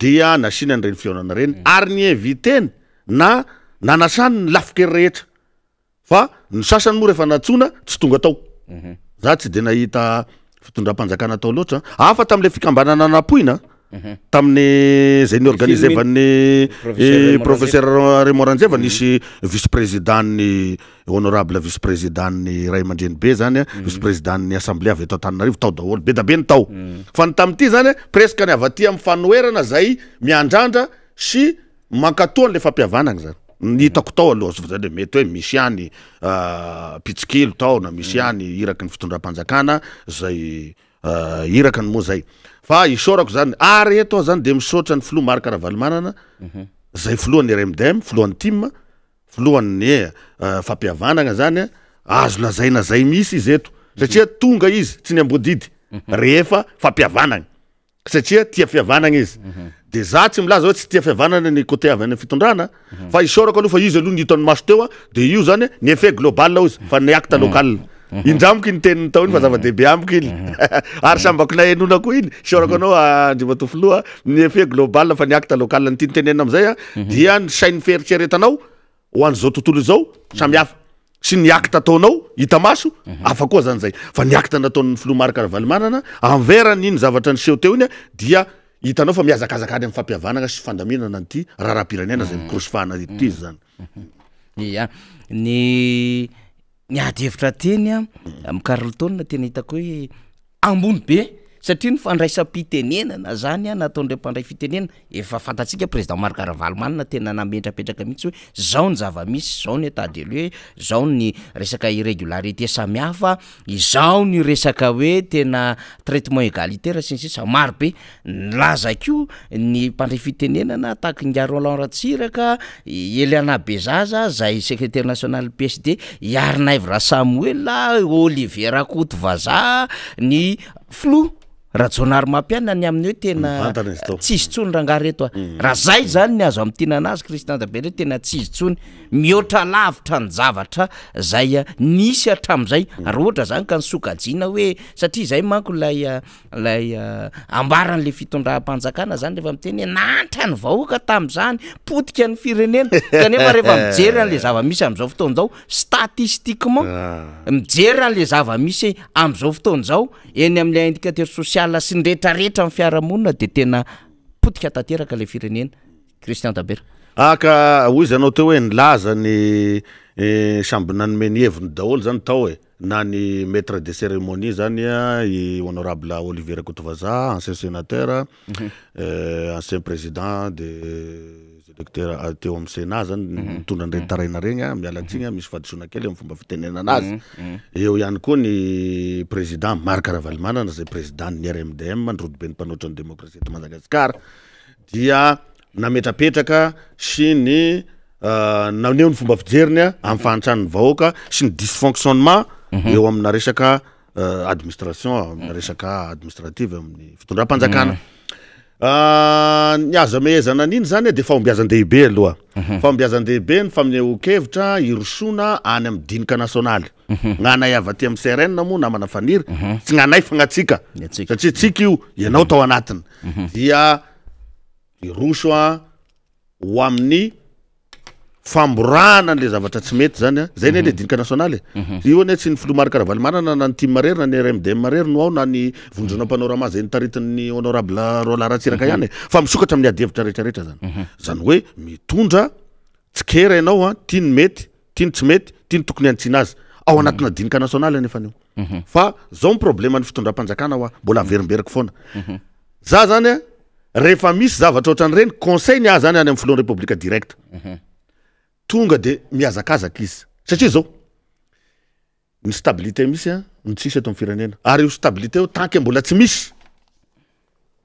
dia nasina ny reny fionana reny ary ny eviteny na nanasany ny lafika rehetra fa ny sasany moa rehefa natsona tsy tonga tao za tsy de nahita fitondram-panjakana tao loatra afa tam'le fikambanana napoina tamin'ny zay ny organisé van'ny professeur Raymond Ranjeva nisy vice-président ny honorable vice-président ny ray aman-dreny be zany vice-président ny assemblée avy eto Antananarivo tao daholo be da be ny tao fa ny tam'ty zany presque ny avaty amin'ny fanoerana zay miandrandra sy mankatoa le fampihavanana zany ny hitako tao aloha zany mety hoe misy any pitsikilo tao na misy any iraky ny fitondram-panjakana zay iraky ny moa zay fa isorako zany ary eto zany de misaotra ny filoha Marc Ravalomanana zay filohan'ny RMDM filohan'ny team filohan'ny fampihavanana zany azo lazaina zay misy izy eto satria tonga izy tsy ny ambodidy rehefa fampihavanana satria tia fihavanana izy de za tsy milaza hoe tsy tia fihavanana ny côté avy any fitondrana fa isorako aloha fa izy aloha ny hitany maso teo de io zany ny effet global izy fa ny acte local indramiko iny teniny tao iny fa zava-dehibe amiko iny ary sambako na enona koa iny sorako anao andrimatofoloa ny effet global fa niakta local ny tiany tenena am'izay dia ny sainy fieritreretanao ho an'izao tontolo izao samihafa sy niakta ataonao hita maso afa koa zany zay fa niakta nataon'ny filoa Marakaravalymanana envers iny zavatra niseho teo iny dia hitanao fa miazakazakany amin'ny fampihavanana sy fandaminana an'ity raharam-pirenena zay mikrosifahana ity izy zany ia ny ady hevitra teny amin'ny Carlton tena hitako hoe ambony be satria ny fandraisam-pitenenana zany nataon'ireo mpandray fitenenana efa fantatsika président Marakaravalymanana tena nametrapetraka mihitsy hoe zao ny zava-misy zao ny état de lieu zao ny resaka irrégularité samihafa izao ny resaka hoe tena traitement égalitaire sy ny sisa maro be laza ko ny mpandray fitenenana tahaka ny Roland Ratsiraka Eliana Bezaza zay secrétaire national PSD Yarnaivra Samuel Olivier Rakotovaza ny flou rajonary mampiana ny amin'ny hoe tena tsisy tsony rangaha reto raha zay zany ny azo am'tinana azy Christian Dabere tena tsisy tsony mihoatra lavitra ny zavatra zay nisy hatram'izay ary ohatra zany ka ny sokajiana hoe satria zay manko lay ambaran'le fitondram-panjakana zany rehefa miteny nantra ny vahoaka tam'izany potika ny firenena kanefa rehefa mijery an'le zava-misy am'izao fotoan'izao statistiquement mijery an'le zava-misy am'izao fotoan'izao eny amin'le indicateur social sy ny rehetrarehetra amin'ny fiarahamonina de tena potika tanteraka le firenena Christian Dabera aka hoy izy anao teo hoe nilaza ny samby nanome ny heviny daholo zany tao na ny maître de cérémonie zany i honorable Olivier Rakotovaza ancien sénateur ancien président de électeur teo amin'ny Sénat zany mitondra ny taraina regny mialatsigny misy fadisoana kely amin'ny fomba fitenenana azy eo ihany koa ny président Marakaravalymanana zay président ny RMDM ny rodoben'ny mpanoatra ny démocratie de Madagascar dia nametrapetraka sy ny naneho ny fomba fijeriny amin'ny fahantrany vahoaka sy ny dysfonctionnement eo amina resaka administration amina resaka administrative amin'ny fitondram-panjakana ny azo amehezana an'iny zany de fahombiazan-dehibe aloha fahombiazan-dehibe ny faminehokevitra irosona any amin'ny dinika nasionaly gn'anay avy aty amin'ny CRN moa namana faniry tsy gn'anay fagnatsika satria tsika io ianao tao anatiny dia iroso ho amin'ny famborana an'le zavatra tsy mety zany zay ne le dinika nasionaly io ne tsy ny filoa Marakaravalymanana na ny team marery na ny RMDM marery no ao na ny vondrona panorama zay nitaritin'ny honorable Roland Ratsiraka ihany fa misokatra amin'ny adihevitra rehetrarehetra zany zany hoe mitondra tsikera ianao tiany mety tiany tsy mety tiany tokony antsina azy ao anatina dinika nasionaly anefa nio fa zao ny problème ny fitondram-panjakana mbola averimberiko foana za zany rehefa misy zavatra ohatran'ireny conseil ny ahy zany any amin'ny filohan'ny république direct tonga de miazakazaka izy satria zao ny stabilité misy ny tsisy eto amin'ny firenena ary io stabilité io tant que mbola tsy misy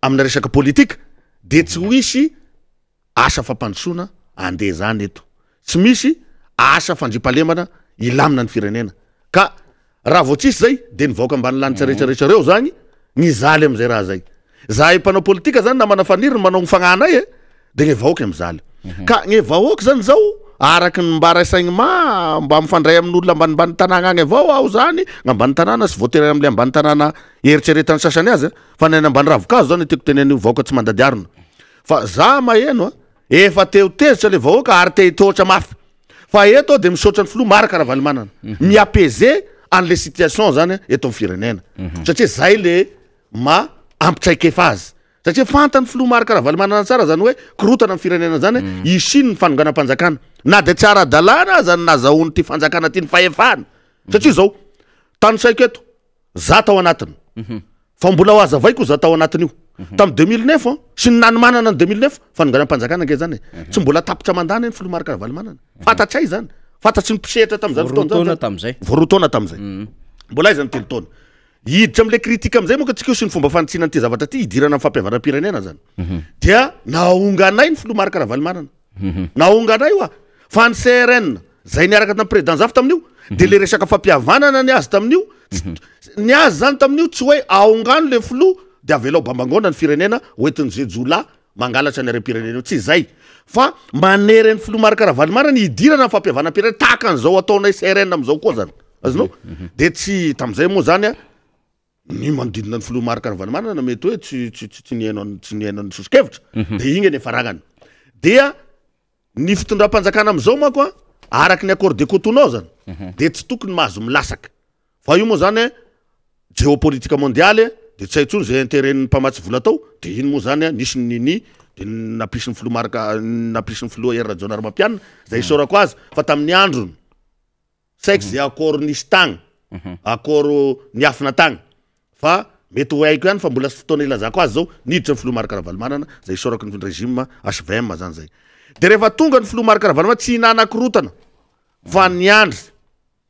amina resaka politika de tsy hoisy asa fampandrosoana andeha zany eto tsy misy asa fandripalemana ilamina ny firenena ka raha vao tsisy zay de ny vahoaka ambany lanitra rehetrarehetra reo zany nizaly am'izay raha zay zahay mpanao politika zany na manafaniry manao ny fagnanay de ny vahoaka mizaly ka ny vahoaka zany zao araky ny mba rasaigny mba mifandray amin'olona ambanimbany tanàna agny avao aho zany gn'ambany tanàna sy voatery am'le ambany tanàna eritreretany sasany azy fa neny ambany ravikazo zany tiako tenen'io vahoaka tsy mandady arina fa za maheno efa teo tezitra le vahoaka ary te hitoatra mafy fa eto de misaotra ny filoa Marakaravalymanana miapaiser an'le situation zany eto amin'ny firenena satria zay le ampitsaikefa azy satria fantany filoa Marakaravalymanana tsara zany hoe korotana amin'ny firenena zany isiny ny fanonganam-panjakana na de tsara dalana zany nazahoany ty fanjakana ty ny fahefana satria zao tany saiko eto za tao anatiny fa mbola ho aza vaiko za tao anatiny io tamy 2009 sy ny nany manana ny 2009 fanonganam-panjakana nge zany tsy mbola tapitra mandany ny filoa Marakaravalymanana fantatsay zany fantatsy ny mpisehatra tam'izany fotoana voarotaona tam'izay mbola izany telo taona hiditra am'le kritika am'izay moka tsika io sy ny fomba fanitsinany ty zavatra ty hidirana amin'ny fampihavanam-pirenena zany dia naonganay ny filoa Marakaravalymanana naonganay io fa ny CRN zay niaraka tam'y président zafy tamin'io de le resaka fampihavanana ny azy tamin'io ny azy zany tamin'io tsy hoe aongano le filoa de avelao bambangona ny firenena hoetiny jejola mangalatra ny arem-pirenena io tsy zay fa manery ny filoa Marakaravalymanana hidirana amin'ny fampihavanam-pirenena tahaka an'izao ataonay CRN am'izao koa zany azonao de tsy tam'izay moa zany a ny manodidina ny filoha maro Karavanmanana mety hoe tsy nihainao ny sosokevitra de igny eny faragnany dia ny fitondram-panjakana am'izao manko a araky ny accord de Cotonou zany de tsy tokony mahazo milasaka fa io moa zany géopolitique mondiale de tsy hay tsony zay intérêt-ny mpamatsy vola tao de iny moa zany nisy nini de napisy ny filoha napisy ny filoha era jonary mampianina zay isorako azy fa tamin'ny androny saiky zay accord nisy tagny accord niafina tagny fa mety ho haiko ihany fa mbola sy fotoana ilazako azy zao niditra ny filoha maro Karavalmanana zay isorako ny régime HVM zany zay de rehefa tonga ny filoha maro Karavalmanana tsy hinana-korotana fa niandry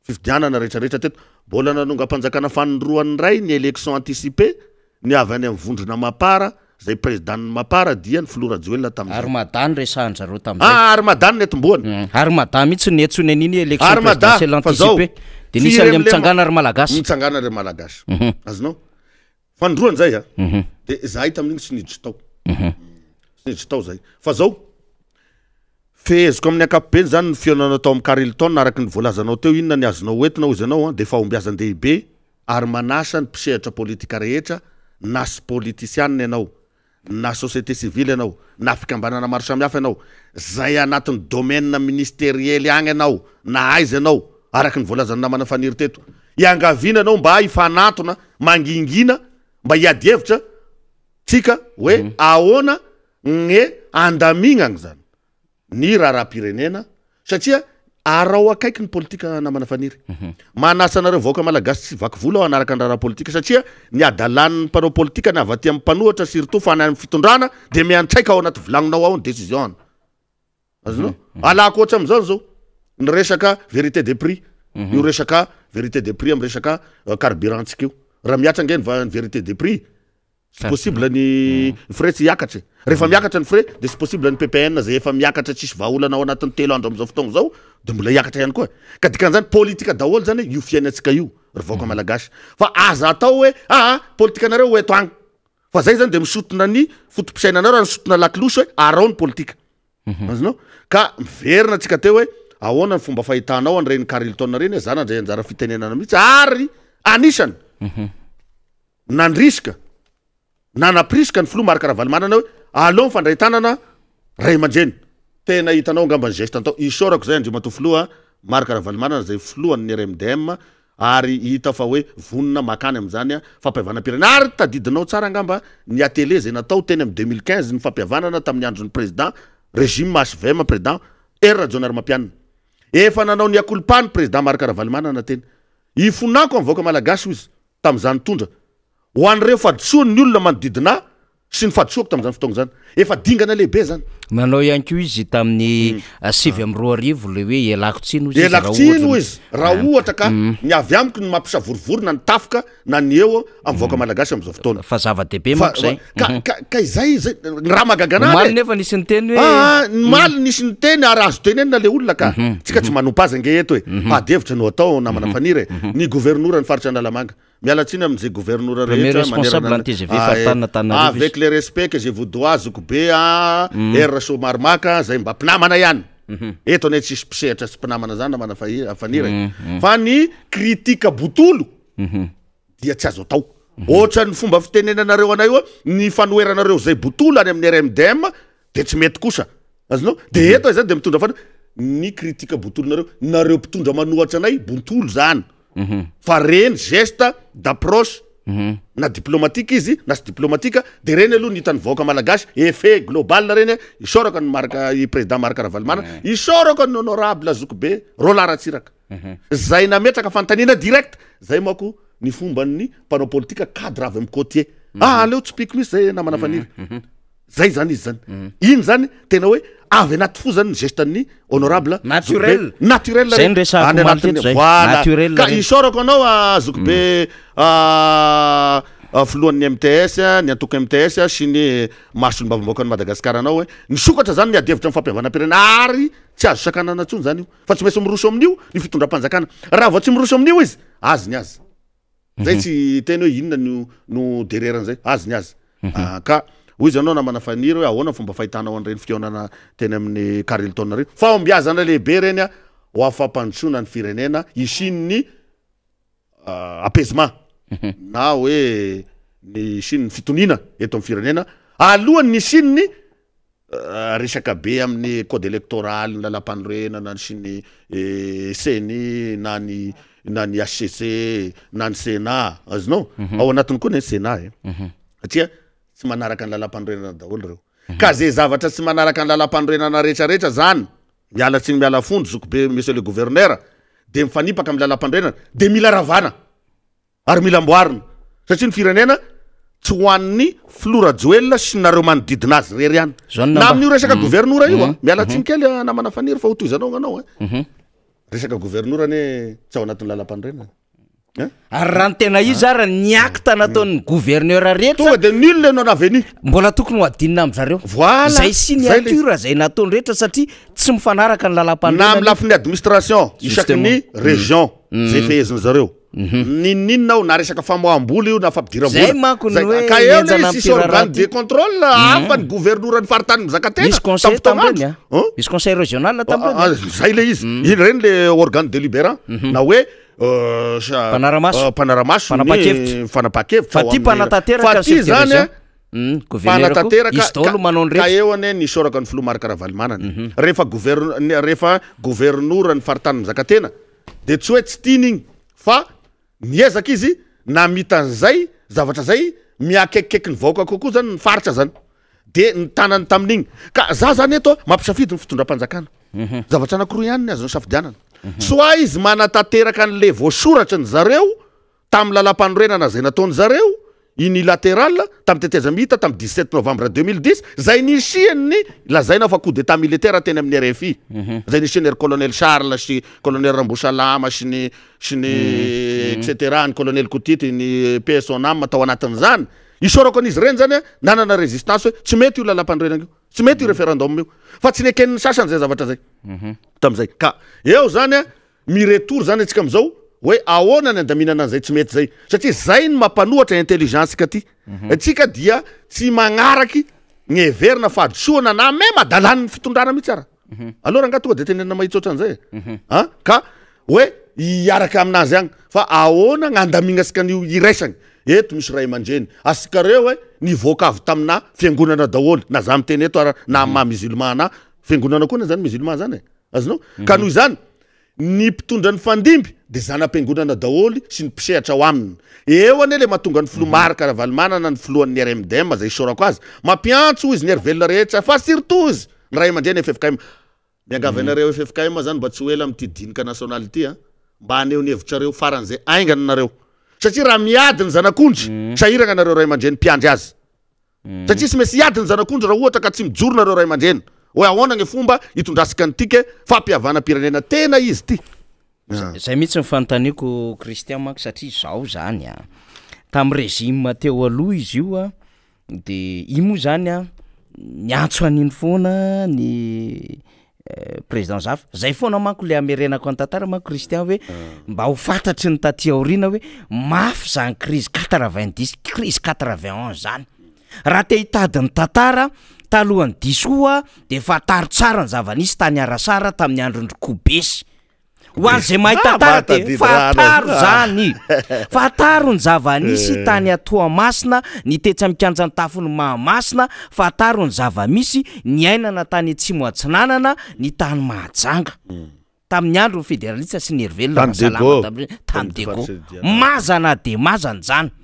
fifidianana rehetrarehetra teto mbola nanonga-panjakana fanondroan'ny ray ny élection anticipé ny avy any amin'ny vondrona Mapara zay président Mapara dia ny filoha Rajoelina tamin'izay Armadan resahanjareo tamin'izay Armadan netim-boany Armadan mihitsy netsony an'iny élection présidentielle anticipé de nisy any mitsangana ary malagasy mitsangana ary malagasy azonao fanondroany zay de zahay tamin'igny sy niditry tao sy niditry tao zay fa zao feheziko amin'ny ankapobeny zany ny fionanao tao amin'ny Carlton araky ny voalazanao teo inona ny azonao oentinao izy anao de fahombiazan-dehibe ary manasa ny mpisehatra politika rehetra na sy politisianina ianao na société civile ianao na fikambanana maro samihafa ianao zay anatin'ny domaine ministériel agny ianao na aiza ianao araky ny voalazany namana faniry teto iangavina ianao mba hifanatona mangingina mba hiady hevitra tsika hoe ahoana gny andamignagny zany ny raharam-pirenena satria arao akaiky ny politika namana faniry manasa anareo vahoaka malagasy tsy vaky vola ao anaraka ny raha politika satria ny adalan'ny mpanao politika ny avy aty amin'ny mpanohatra surtout fa any amin'ny fitondrana de miantraika ao anaty volagninao ao ny décision azonao alako ohatra am'izao zao ny resaka vérité des prix io resaka vérité des prix amin'ny resaka carburant-tsika io raha miatra nge ny vérité des prix c'est possible ny frais tsy hiakatra rehefa miakatra ny frais de c'est possible ny PPN zay efa miakatra tsisy vahaolana ao anatin'ny telo andro am'izao fotoagna zao de mbola hiakatra ihany koa ka dikan'izany politika daholo zany io fiainantsika io revoaka malagasy fa aza atao hoe politika anareo ho eto agny fa zay zany de misotona ny fotom-pisainanareo raha misotona lakilosy hoe arao ny politika azonao ka miverina atsika teo hoe ahoana ny fomba fahitanao an'ireny Carlton reny zany andray anjara fitenenana mihitsy ary anisany nandrisika nanaprisika ny filoha maro Karavalmanana hoe aleo mifandray tanana ray aman-dreny tena hitanao angamba ny geste atao isorako zay andriamato filoha maro Karavalmanana zay filohan'ny RMDM ary hita fa hoe vonona makany am'izany fampihavanam-pirenena ary tadidinao tsara angamba ny atélé zay natao teny amin'ny 2015 ny fampihavanana tamin'ny andron'ny président régime HVM président R Jonary Mampianina efa nanao ny akolopany président maro Karavalmanana teny ifonako amin'ny vahoaka malagasy izy tam'izany tondra ho an'ireo fadisoany ny olona manodidina sy ny fadisoako tam'izany fotoagna zany efa dingana lehibe zany manao ihany koa izy tamin'ny 7 le hoe ialako tsino izy ialako tsino izy raha ohatra ka ny avy amiko ny mampisavorivorona ny tafoka na ny eo amin'ny vahoaka malagasy am'izao fotoana fa zava-dehibe manko zay ka izay ny raha mahagagana maly nefa nisy ny teny hoe ny maly nisy ny teny ary azo tenenina le olona ka tsika tsy manompaza nge eto hoe adevitra no atao namana faniry ny gouvernora ny faritra Analamanga miala tsiny amin'izay gouvernora rehetra avec le respect que je vous dois Zokobe so maromaka zay mba mpinamana ihany eto ane tsisy mpisehatra sy mpinamana zany namana faniry fa ny kritika botolo dia tsy azo atao ohatra ny fomba fitenenanareo anay io ny fanoheranareo zay botolo any amin'ny RMDM de tsy mety kosa azonao de eto zany de mitondra fa ny kritika botolonareo nareo mpitondra manohatra anay botolo zany fa reny geste d'approche na diplomatique izy na sy diplomatique de reny aloha ny hitan'ny vahoaka malagasy effet global reny isoraka ny marka i président Maro Karavalmanana isoraka ny honorable Zokobe Roland Ratsiraka zay nametraka fantanina direct zay mako ny fomban'ny mpanao politika cadre avy amin'ny côtier aleo tsy piko misy zay namana faniry zay zany izy zany iny zany tena hoe avy anaty fo zany ny gestan'ny honorable naturel zay nresako maliteto zay naturel ka isorako anao Zokobe filohan'ny MTS ny antoko MTS sy ny masony mbavamboaka ny Madagasikara anao hoe nisokatra zany ny adevitra ny fampihavana-pirenena ary tsy azo sakanana ntsony zany io fa tsy maintsy miroso amin'io ny fitondram-panjakana raha vao tsy miroso amin'io izy azy ny azy zay tsy teny hoe inona no dereran'zay azy ny azy ka hoy izy anao namana faniry hoe ahoana fomba fahitanao an'ireny fionana teny amin'ny Carlton reny fahombiazana lehibe reny ho afampandrosoana ny firenena isin'ny apaisement na hoe ny Chine fitonina eto amin'ny firenena alohan'ny ny Chine resaka be amin'ny code électoral na lampanorenana sy ny CNI na ny HCC na ny Sénat azonao ao anatiny koa ny Sénat satria tsy manaraka ny lalam-panorenana daholo reo ka zay zavatra tsy manaraka ny lalam-panorenana rehetrarehetra zany miala tsiny miala fondo zoko be monsieur le gouverneur de mifanipaka amin'ny lalam-panorenana de mila ravana ary mila amboarina satria ny firenena tsy hoan'ny flora joel sy nareo manodidina azy rery ihany na amin'io resaka gouvernora io miala tsiny kely namana faniry fa hotoizanao anao resaka gouvernora ne tsy ao anatin'ny lalam-panorenana ary raha ny tena izy ara niakta nataon'ny gouverneur rehetra tonga de nul le non aveni mbola tokony ho adinina am'zareo voilà zay signature zay nataony rehetra satria tsy mifanaraka ny lalam-panorenana na amin'ny lafin'ny administration isaky ny région zay feheziny zareo ninninona ao na resaka famoam-bola io na fampidiram-bola zay manko ny hoe ka eo le sisy organe de contrôle hafa ny gouvernora ny faritany mizaka tena misy conseil tambreny misy conseil régional tambreny zay le izy iny reny le organe délibérant na hoe mpanaramaso fanapakevitra fa ty mpanatanteraka ty zany gouverneur izy daholo manao ny ka eo ane nisoraka ny filoha maraka ravalimanana rehefa gouvernora ny faritany mizaka tena de tsy hoe tsy tian'igny fa niezaka izy na mitan'zay zavatra zay miakekikeky ny vahoaka kokoa zany ny faritra zany de ny tanany tamin'igny ka za zany eto mampisafidy ny fitondram-panjakana zavatra anankiroa ihany ny azony safidianana soit izy manatanteraka an'le voasoratra ny zareo tamy lalam-panorenana zay nataony zareo unilatéral tamy teteza mita tamy 17 novembre 2010 zay nisiany lazaina fa coup d'état militaire teny amin'ny RFI zay nisiany ry colonel Charles sy colonel Rambosalama sy ny etc ny colonel Koutity ny PSONAM tao anatin'izany isorako an'izy reny zany nanana résistance hoe tsy mety io lalam-panorenana io tsy mety io référendum io fa tsy neken'ny sasany zay zavatra zay tam'izay ka eo zany miretour zany atsika am'izao hoe ahoana ny andaminana an'izay tsy mety zay satria zay ny mampanohatra intelligence ka ty atsika dia tsy magnaraky ny heverina fahadisoana na me madalany ny fitondrana mihitsy ara alors anga tonga de tenena mahitsotra an'izay ka hoe iaraka aminazy agny fa ahoana gn'andamignasika an'io iraisagny eto misy ray aman-dreny asika reo hoe nivoaka avy tamina fiangonana daholo na za miteny eto ara na ma musulman na fiangonana koa na zany musulman zany azonao ka noho izany ny mpitondra ny fandimby de zanam-piangonana daholo sy ny mpisehatra ao aminy eo ane le mahatonga ny filomaraka ravalimanana ny filohan'ny RMDM zay isorako azy mampiantso izy ny hervelona rehetra fa surtout izy ny ray aman-dreny FFKM miangavanareo FFKM zany mba tsy ho ela am'ty dinika nationalité mba aneo ny hevitrareo faran'zay aingana nareo satria raha miady ny zanak'ondry sahirana nareo ray aman-dreny mpiandry azy satria sy maintsy iady ny zanak'ondry raha ohatra ka tsy mijoro nareo ray aman-dreny hoe ahoana gny fomba hitondrasika nytike fampiavana pirenena tena izy ty zay mihitsy nyfanontaniko Christian manko satria zao zany tamy régime teo aloha izy io de i moa zany niantso aniny foana ny président Zaf zay foana manko le amerenako an-tantara manko Christian hoe mba ho fantatry ny taty aoriana hoe mafy zany crise 90 crise 91 zany raha te hitady ny tantara talohan'ny disoa de fataro tsara ny zava-nisy tany Arasara tamin'ny androny Kobesy ho an'izay mahitantara de fataro zany fataro ny zava-nisy tany Atoamasina ny tetsa mikanjany tafony Mahamasina fataro ny zava-misy ny ainana tany Atsimo Atsinanana ny tany Mahajanga tamin'ny andro ny fédéraliste sy ny hervelona salama tamy Dego mazana de mazana zany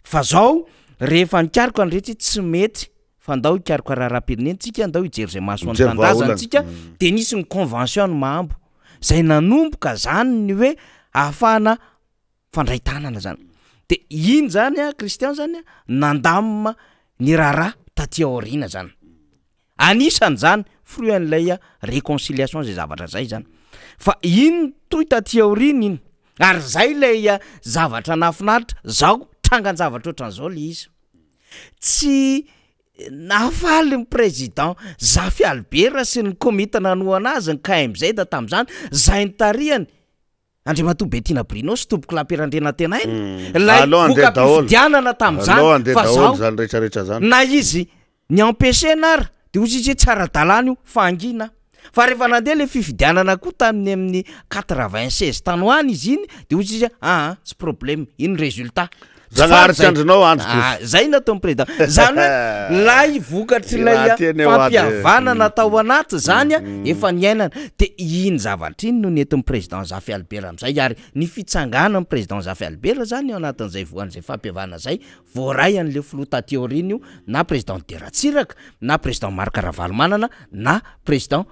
fa zao rehefa nikariko an'rehetra tsy mety fa ndao ikariko raha-pirenentsika ndao ijery zay mahasoan'ny fandazantsika de nisy ny convention ny Mahambo zay nanomboka zany ny hoe ahafahana fandray tanana zany de iny zany Christian zany nandamina ny raharaha taty aoriana zany anisany zany fruit an'ilay réconciliation zay zavatra zay zany fa iny toy taty aoriana iny ary zay lay zavatra nafinaritra zao trangan zavatra ohatran'izao le izy tsy nafaly ny président Zafy Albert sy ny komita nanoana azy ny KMZ da tam'izany zay nytariany Andriamatoa Bettina Brino sy tompoko lamperandrena tena iny lay voka-pifidianana tam'izany fa zao na izy ny empêché nara de ozy izy tsara dalany io fangina fa rehefa nandeha le fifidianana koa tamin'ny amin'ny 96 tany hoany izy iny de ozy izy tsy problème iny résultat Zangaritsy andrinao andro zay natao président zany hoe lay vokatry lay fampiavana natao anaty zany efa niainana de iny zavatra iny no nentin'ny président Zafy Albert am'izay ary ny fitsanganan'ny président Zafy Albert zany ao anatin'izay voan'izay fampiavana zay voaray an'le flota théorie io na président Deratsiraka na président Marc Ravalomanana na président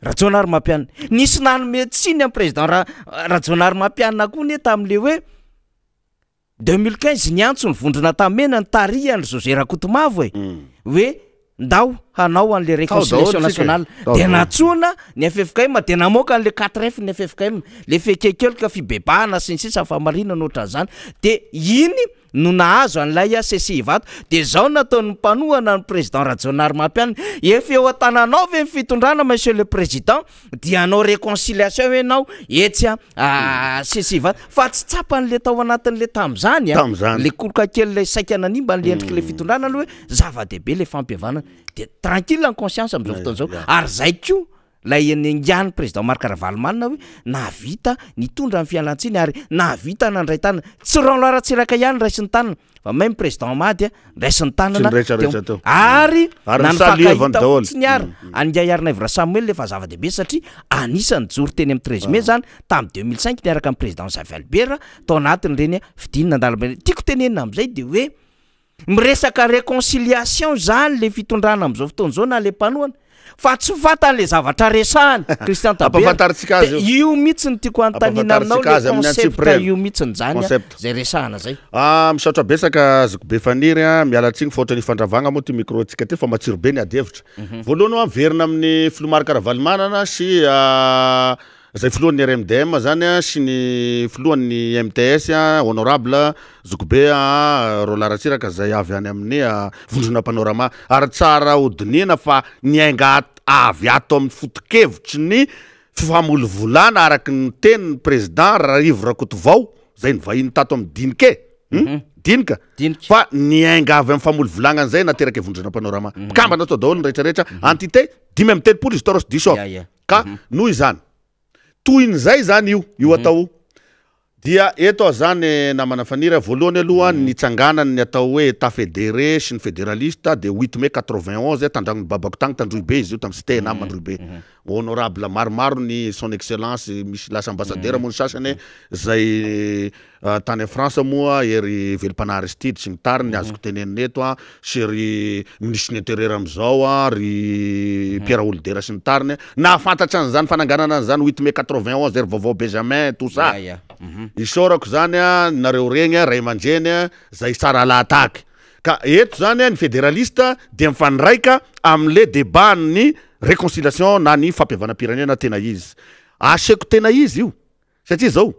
Rajonary Mampianina nisy nanome tsiny amin'ny président Rajonary Mampianina koa ne tam'le hoe 2015 ny antso ny vondrona tamena ny tarihany José Rakotomavo hoe ndao hanao an'le réconciliation nationale de natsona ny FFKM de namoaka an'le 4F ny FFKM le fekekelika fibebahana sy ny sisa famarina nohatran'izany de iny no nahazo an'ilay CCI vato de zao nataon'ny mpanohana ny président Rajonary Mampianina efa eo an-tananao ve ny fitondrana monsieur le président dia anao réconciliation enao etsy CCI vato fa tsy tsapan'le tao anatin'le tam'izany le koloka kely le saika nanimba n'le endriky le fitondrana aloha hoe zava-dehibe le fampiavana de tranquille en conscience am'izao fotoana zao ary zay koa lay nengany président Marc Ravalomanana hoe navita nitondra ny fialantsiny ary navita nandray tanana tsy Ratsiraka ihany raisy ny tanana fa même président Mady raisy ny tanana ary nanfakahita fotsiny ary angay ary Naivra Samuel le fa zava-dehibe satria anisany joro teny amin'ny 13 mai zany tamin'ny 2005 niaraka amin'ny président Zafy Albert tao anatin'ireny fidinina andalana tiako tenenina am'izay de hoe miresaka réconciliation zany le fitondrana am'izao fotoana zao na le mpanohana fa tsy fatan'le zavatra resahany Christian Taber io mihitsy ny tiako antanina aminao le concept io mihitsy ny zany zay resahana zay misaotra besaka Zokobe Faniry mialatsigny fa ohatra ny fandravagna moa ty micro tsika ty fa matsiro be ny adevitra voalohany miverina amin'ny Filomarc Ravalomanana sy zay filohan'ny RMDM zany sy ny filohan'ny MTS honorable Zokobe Rola Ratsiraka zay avy any amin'ny vondrona panorama ary tsara hodinina fa niainga avy ato amin'ny foto-kevitry ny famolovolana araky ny tenin'ny président Ravivo Rakotovao zay ny vahiny tato amin'ny dinike dinika fa niainga avy amin'ny famolovolana zay nateraky vondrona panorama mpikambana atao daholo ny rehetrarehetra entité 10 izy toros diso ka noho izany toin'izay zany io atao dia eto zany namana Faniry voalohany aloha nitsanganany ny atao hoe état fédéré sy ny fédéraliste de 8 mai 91 tandragnony babako tagny tandroibe izy io tamin'ny cité nama androibe honorable maromaro ny son excellence misy lasa ambassadeur moa ny sasany zay tany France moa ery Velipana Aristide sy ny tariny azoko tenenina eto sy ry ministre intérieur am'izao ry Pierre Olidera sy ny tariny nahafantatra an'izany fananganana an'izany 8 mai 91 ery vaovao Benjamin tout ça isorako zany nareo regny ray aman-dreny zay tsara lahataky ka eto zany ny fédéraliste de mifaniraika am'le débat ny réconciliation na ny fampiavana pirenena tena izy aseko tena izy io satria zao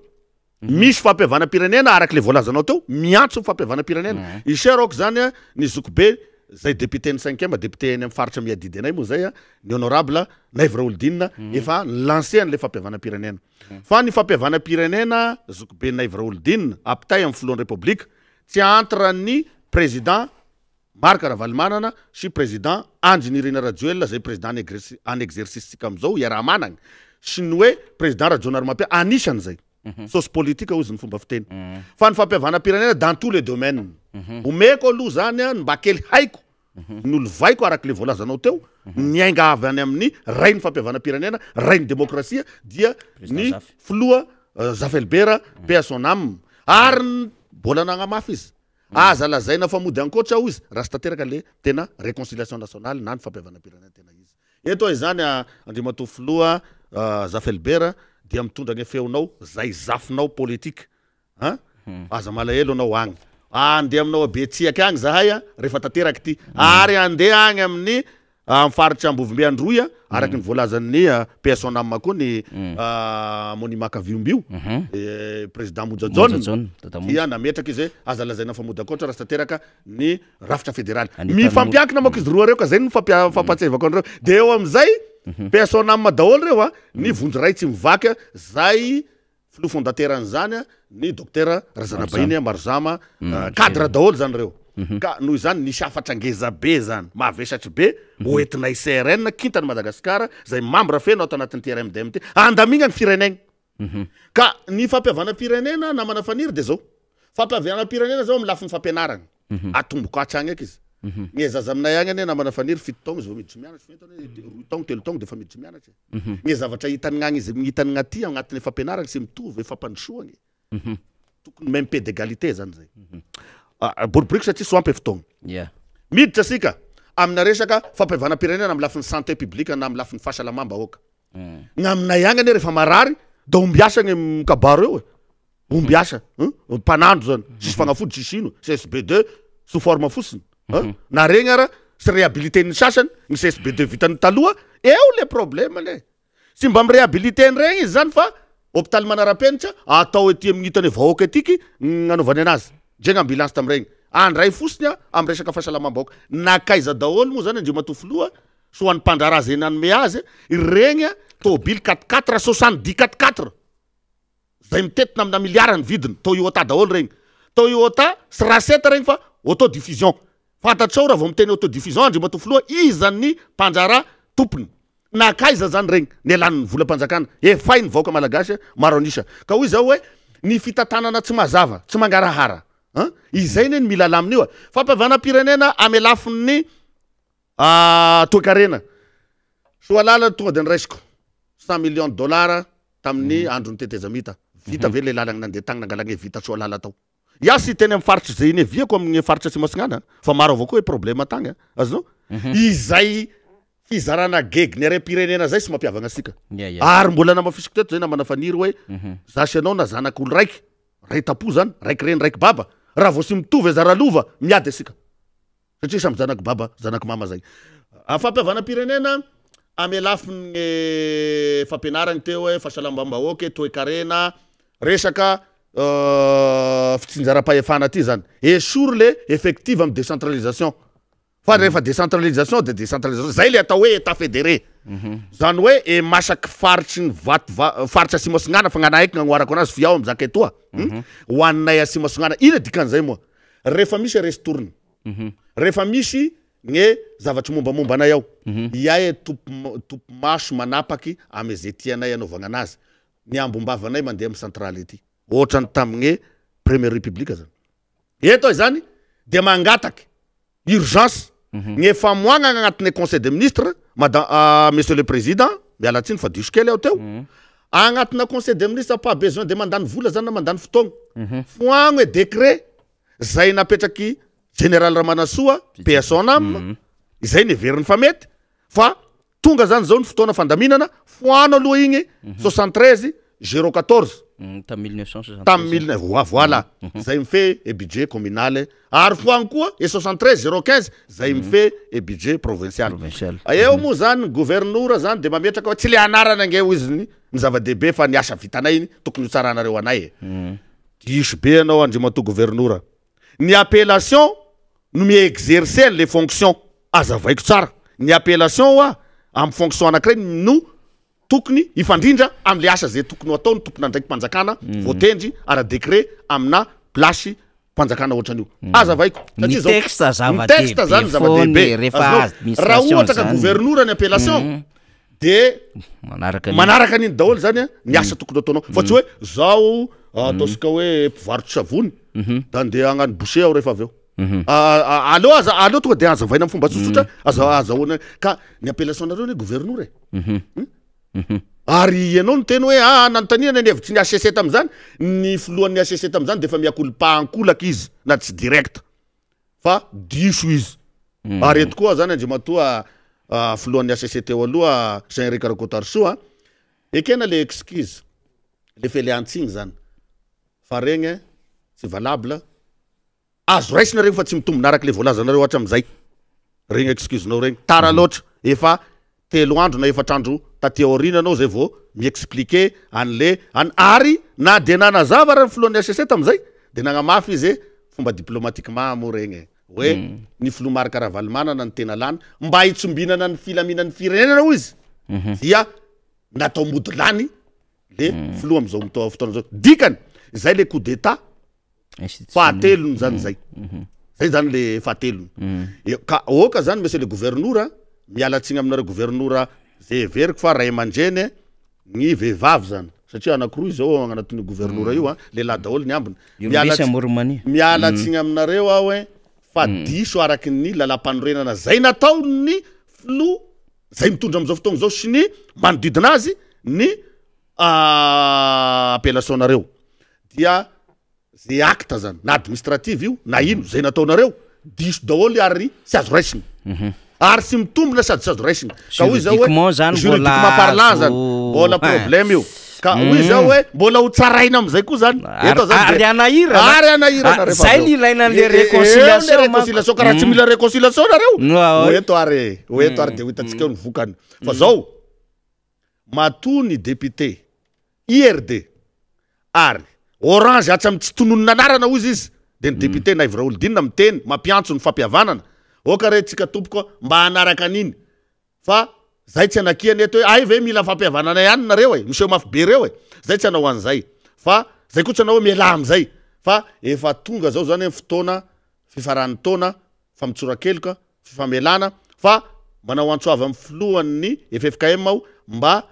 misy fampiavana pirenena araky le voalazanao teo miantso fampiavana pirenena iserako zany ny Zokobe zay député ny 5e député ny faritra miadidy anay moa zay ny honorable Naivra Oldinina efa lancé an'le fampiavana pirenena fa ny fampiavana pirenena Zokobe Naivra Oldinina apitay amin'ny filohan'ny république tsy entre ny président Marc Ravalomanana sy président Andry Nirina Rajoelina zay président en exercice tsika am'izao iaraha managna sy ny hoe président Rajonary Mampianina anisany zay sauce politique ozy ny fomba fiteny fa ny fampiavana pirenena dans tous les domaines omeko aloha zany mba kely haiko n'olo vaiko araky le voalazanao teo niainga avy any amin'ny ray ny fampiavana pirenena ray ny démocratie dia ny filoha Zafy Albert paix à son âme ary mbola nagnamafy izy aza lazaina fa mody ankoatra izy raha sy tanteraka le tena réconciliation nationale na ny fampiavana pirenena tena izy eto izany andriamatoa filoha Zafy Albert dia mitondra ny feonao zay zafinao politique aza malahelo anao agny andeha aminao abetsiaky agny zahay rehefa tanteraky ty ary andeha agny amin'ny faritra Ambovimbe Androy araky ny voalazan'ny PSONAM koa ny monument Kavimbio président Mojajon dia nametraky izy aza lazaina fa mody ankoatra raha sy tanteraka ny rafitra fédéral mifampiankina mako izy roa reo ka zay ny fampatsevako an'ireo de eo am'izay PSONAM daholo reo ny vonjy ray tsy mivaky zay filoha fondateur an'izany ny docteur Razana Bahiny Marzama cadre daholo zany reo ka noho izany nisy afatra ngeza be zany mavesatry be oentina ICRN kintany Madagasikara zay membre feno ato anatin'ny TRMDMT andamigna ny firenegna ka ny fampiavana pirenena namana faniry de zao fampiavana pirenena zao amin'ny lafiny fampianarana atomboko atragny eky izy ny zaza aminay agny ane namana faniry 7 taogno izy vao miditry mianatra fentany 2 taogno 3 taogno de fa miditry mianatra ny zavatra hitanigny izy hitany aty agnatin'ny fampianarana sy mitovy fampandrosoagny tokony même peu d'égalité zany zay boriboriko satria soampy fotoagna miditra asika amina resaka fampiavana pirenena amin'ny lafiny santé publique na amin'ny lafiny fahasalamam-bahoaka gn'aminay agny ane rehefa marary da ombiasa gny mikabaro eo ombiasa mpanandro zany sisy fagnafody sisy ino CSB2 sous forme fotsiny na regny ara sy réhabilité-ny sasany ny CSB2 vitany taloha eo le problème le sy mba miréhabilité-ny regny izy zany fa hôpital manara-penitra atao ety amin'ny hitany vahoaka etiky gn'anaovany anazy dre gn'ambulance tamregny andray fotsiny amy resaka fahasalamam-bahoaka nakaiza daholo moa zany andrio matofoloha so an'ny mpandrarazy eny anome azy regny tôbily 4x4 70 4x4 zay mitetina amina miliara ny vidiny Toyota daholo regny Toyota sy raseta regny fa autodiffusion fantatrao raha vao miteny autodiffusion andrio matofoloha izany mpanjara tompony nakaiza zany regny ny alan'ny volam-panjakana efainy vahoaka malagasy maro anisa ka hoy zao hoe ny fitatanana tsy mazava tsy mangarahara izay neny mila laminy io fampiavana pirenena ame lafiny toe-karena soalala tonga de niraisiko 100 millions de dollars tamin'ny andro ny tetezamita vita ve le lalagna nandeha tagna nangalagna vita soalala tao iasy teny amin'ny faritry zay ine viako amin'ny faritra tsy masinana fa maro avao koa hoe problème tagny azonao izay fizarana gegy ny pirenena zay sy mampiavagna asika ary mbola namafisiko teto zay namana faniry hoe zasy anao na zanak'olo raiky ray tapo zany raiky reny raiky baba raha vao sy mitovy zara lova miady asika satria samy zanaky baba zanaky mama zay fampiavana pirenena ame lafiny fampianarany teo hoe fahasalamam-bahoaka toe-karena resaka fitsinjara-pahefana ty zany esor le effective amy décentralisation fa rehefa décentralisation de décentralisation zay le atao hoe état fédéré zany hoe masaky faritry ny faritry asimoasignana fa gn'anay eky gn'agnoarako anazy fiao amizaka etoa hoaninay asimoasignana ina dikan'izay moa rehefa misy restourne rehefa misy gne zavatry mombamombanay ao iay tompo maso manapaky ame ze tianay anaovagna anazy ny ambombavanay mandeha amy centrale ety ohatrany tamigne première république zany eto zany de mangataky urgence gne famoagna agnatin'ny conseil des ministres monsieur le président mialatsiny fa diso kely ao teo agnatina conseil des ministres pas besoin de mandany vola zany na mandany fotoagna foagno e décret zay napetraky général Ramanasoa PSONAM izay neveriny fa mety fa tonga zany zao ny fotoana fandaminana foano aloha igny 73 014 tam 1973 tam 19 voilà zay mifeh e budget communal ary foagno koa e 73 015 zay mifeh e budget provincial eo moa zany gouverneur zany de mametraka hoe tsy le anarana ngeo izy ny zava-dehibe fa niasa vitanay iny tokony ho tsaranareo anay diso be anao andriamato gouverneur ny appellation no mi-exercer les fonctions azavaiko tsara ny appellation oa amy fonction anankiray no tokony ifandrindra amle asa zay tokony ataony tompona ndraiky mpanjakana voatendry ara décret amina plasy mpanjakana ohatran'io azavaiko texte zany zava-dehibe raha ohatra ka gouverneur ny appellation de manaraka an'iny daholo zany ny asa tokony ataonao fa tsy hoe zao ataosika hoe mpivarotro savony da andeha agnano boucher ao rehefa avy eo allo tonga de azavaina amy fomba tsotsotra azahoana ka ny appellation nareo ny gouverneur ary ianao ny teny hoe nanotanina ny hevitry ny HCC tam'zany ny filohan'ny HCC tam'zany de fa miakolo-pahankolaka izy na tsy direct fa diso izy ary eto koa zany andrimatoa filohan'ny HCC teo aloha Jean-Éric Rakotarsoa ekena le excuse le feleantsigny zany fa regny tsy valable azo raisinareo fa tsy mitombo naraky le voalazanareo hatram'izay regny excuse nao regny tara loatra efa telo andro na efatrandro taty aorina anao zay vao mi-expliquer an'le ary na de nanazava raha filohan'ny HCC tam'izay de nagnamafy izy fomba diplomatiquement mo regny hoe ny filoha Marc Ravalomanana ny tena lany mba hitsombinana ny filaminan'ny firenena ho izy dia natao mody lany le filoha am'izao fotoana zao dikany zay le coup d'état fahatelony zany zay zay zany le fahatelony ka oka zany monsieur le gouverneur mialatsiny aminareo gouverneur zay veriko fa ray aman-dreny ny vehivavy zany satria anankiroa zao agnatin'ny gouverneur io lehilahy daholo ny ambiny mialatsiny aminareo aho fa diso araky ny lalam-panorenana zay nataony flo zay mitondra am'izao fotoagna zao sy ny manodidina azy ny appellationareo dia zay acte zany na administrative io na ino zay nataonareo diso daholo ary sy azo raisiny ary sy mitombona sady sy azo raisiny ka hoy zao juridiquement parlant zany mbola problème io ka hoy zao hoe mbola ho tsaraina am'izay koa zany eto zany ary anahirana zay lilaina le réconciliation karaha tsy mila réconciliation nareo eto ary de ho hitantsika eo ny vokany fa zao matony député IRD ary Orange hatramy tsy tononona anarana hozy izy de ny député na ivra olodinina miteny mampiantso ny fampihavanana oka re tsika tompoko mba hanaraka aniny fa zay tsy anakiany eto hoe ay ve mila fampihavanana ihany nareo miseho mafy be reo zay tsy anao an'izay fa zay koa tsy anao hoe miala am'izay fa efa tonga zao zany fotoana fifaran'ny taona fa mitsorakeloka fifamelana fa manao antsoavy amin'ny filohan'ny FFKM ao mba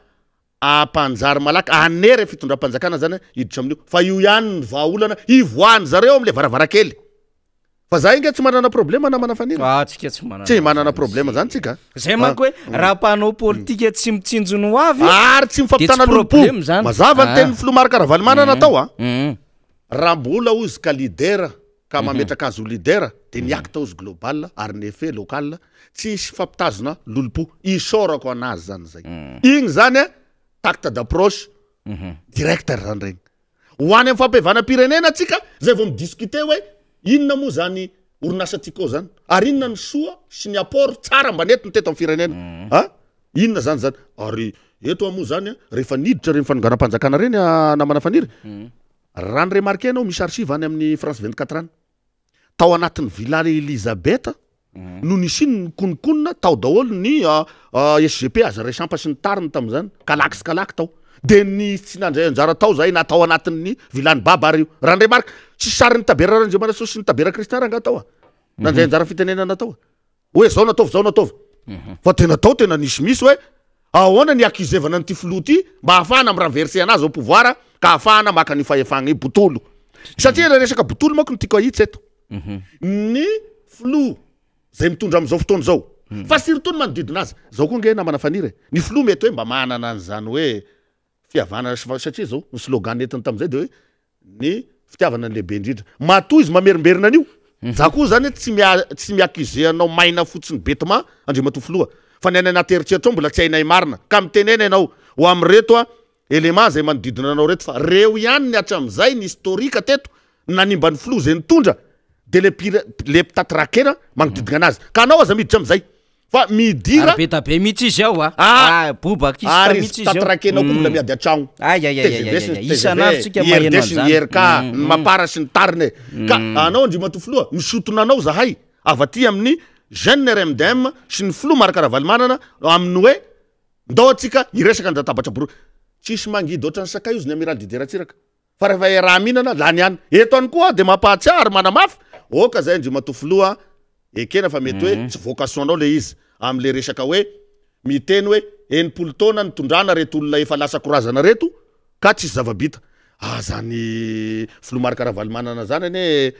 apanjary malaky anery fitondram-panjakana zany iditra amin'io fa io ihany ny vahaolana ivoahany zareo am'le varavarakely fa zay inge tsy manana problema na manafaniry tsy manana problema zany tsika zay manko hoe raha mpanao politika tsy mitsinjony ho avy ary tsy mifampitana lompo mazava ny teny filoha Marakaravalimanana atao raha mbola ozy ka lidera ka mametraka azy ho lidera de ny acte ozy global ary ny effet local tsisy fampitazona lolompo isorako anazy zany zay igny zany acte d'approche directeur zany regny hoany amin'ny fampihavanam-pirenena tsika zay vao midiscuter hoe inona moa zany orinasa tiko zany ary inona ny soa sy ny apport tsara mba netiny teto amin'ny firenena inona zany ary eto amoa zany rehefa niditra reny fanonganam-panjakana reny namana faniry raha ny remarqué anao misy archive any amin'ny France 24 any tao anatin'ny villa Elisabeth no nisiny konikonina tao daholo ny SGP aza resampa sy ny tariny tam'izany kalaky tao de ny tsy nandray anjara tao zay natao anatin'ny vilany baba ary io raha ny remarque tsy sariny tabera randriamana so sy ny tabera kristin ranga tao nandray anjara fitenenana tao hoe zao nataovy fa tena nisy misy hoe ahoana ny accusevana nyty filoha ty mba ahafahana miranverser anazy au pouvoir ka ahafahana maka ny fahefagna botolo satria la resaka botolo manko ny tiako ahitsy eto ny filoha zay mitondra am'izao fotoana zao fa surtout ny manodidina azy zao koa nge namana faniry ny filoha mety hoe mba manana an'izany hoe fihavana satria zao ny slogan entiny tam'izay de hoe ny fitiavana ny lehibe indrindra matoy izy mamerimberina an'io za koa zany tsy miaccuse anao maina fotsiny betement andriamato filoha fa ny any anaty eritseritra ao mbola tsy hainay marina ka mitenena ianao ho am'reto élément zay manodidina anao reto fa reo ihany ny hatram'izay ny historique teto nanimba ny filoha zay nitondra de le mpitatirakena magnodidina anazy ka anao aza miditra am'izay fa midira betabe mihitsy izy ao bobaka ary tatirakena koa mbola miady atragno isan'androtsika maheno an'izany IRK ny mapara sy ny tariny ka anao andriamato filoha misotona anao zahay avy aty amin'ny jeune RMDM sy ny filoha Marakaravalimanana amin'ny hoe ndao atsika iresaka andatabatra boro tsisy mangidy ohatrany sakay izy ny amiral dideratsiraka fa rehefa raha mihinana lany any eto any koa de mampahatsiary manamafy oka zay andriamato filoha ekena fa mety hoe tsy vocation anao le izy am'le resaka hoe miteny hoe enimpolo taona ny tondrana reto olona efa lasa korazana reto ka tsisy zavabita zany filoha Marakaravalimanana zany ane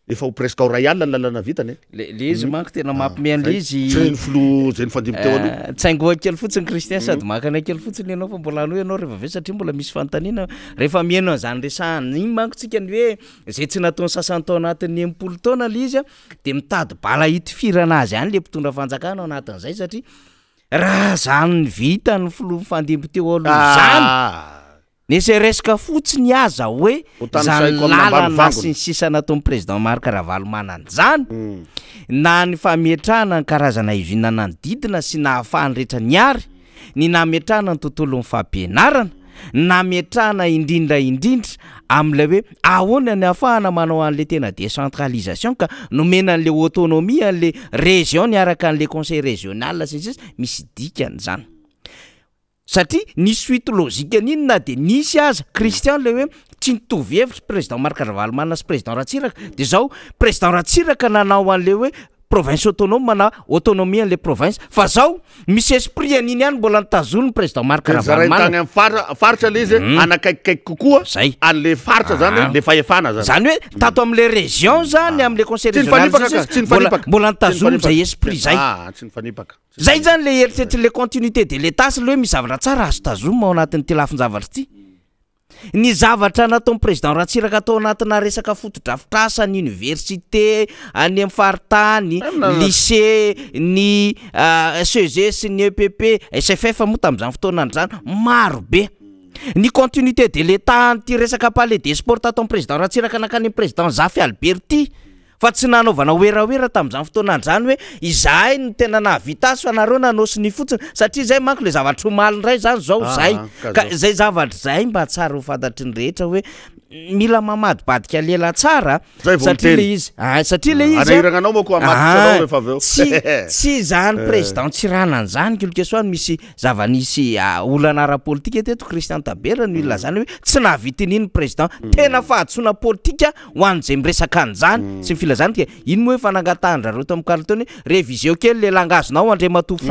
efa ho presque ao ray alina ny lalana vitany le izy manko tena mampimeana izy zay ny filoha zay ny fandimby teo aloha tsaingoha kely fotsiny Christian sady makana kely fotsiny ianao fa mbola anoy ianao rehefa ve satria mbola misy fanontaniana rehefa mihaino an'izany resahany igny manko tsika ny hoe zay tsy nataony sasany tao anatin'ny enimpolo taona le izy de mitady bala hitifirana azy ihany le mpitondra fanjakana ao anatin'izay satria raha zany vita ny filoha fandimby teo aloha zany nesy resaka fotsiny aza hoe zany lalana sy ny sisa nataon'ny président Marakaravalimanana zany na ny fametrahana ny karazana ivinana nanodidina sy nahafahany rehetra niary ny nametrahana ny tontolon'ny fampianarana nametrahana indrindra am'ilay hoe ahoana ny ahafahana manao an'le tena décentralisation ka nomena an'le autonomie an'le région niaraka an'le conseil régional sy sisa misy dikany zany satria ny suite logique n'inona de nisy aza Christian le hoe tsy nitovy hevitra président Marc Ravalomanana sy président Ratsiraka de zao président Ratsiraka nanao an'le hoe province autonome na autonomie an'le province fa zao misy esprit an'iny ihany mbola nitazony président Marc Ravalomanana faritra le izy anakaikikaiky kokoa zay an'le faritra zany le fahefana zany hoe tato am'le région zany am'le conseil régional mbola nitazony zay esprit zay tsy nifanipaka zay zany le eritreritry le continuité de l'état sy le hoe misy zavatra tsara azo tazoma ao anatin'ity lafin-javatra ity ny zavatra nataon'ny président Ratsiraka atao anatina resaka fotodrafitrasa ny université any amin'ny faritany lycée ny CEG ny EPP SFF moa tamin'izany fotoana zany maro be ny continuité de l'état ty resaka palais des sports tataon'ny président Ratsiraka nakany président Zafy Alberty fa tsy nanaovana oeraoera tamin'izany fotoana zany hoe izahay ny tena nahavita azy fa nareo nanosy ny fotsiny satria zay manko le zavatra omaly ndray zany zao zay ka zay zavatra zay mba tsara ho fantatry ny rehetra hoe mila mamadibadika lela tsara satria le izy satria le izy tsy zany président Tsiranana zany kilokessoany misy zavanisy olana ara-politika teto Christian Tabera no ilona zany hoe tsy nahavitin'iny président tena fahatsona politika ho an'izay miresaka an'izany sy mifila zany ka iny moa hoe fanangatandrareo tamin'ny karitony révision kely le langazonao andre matofo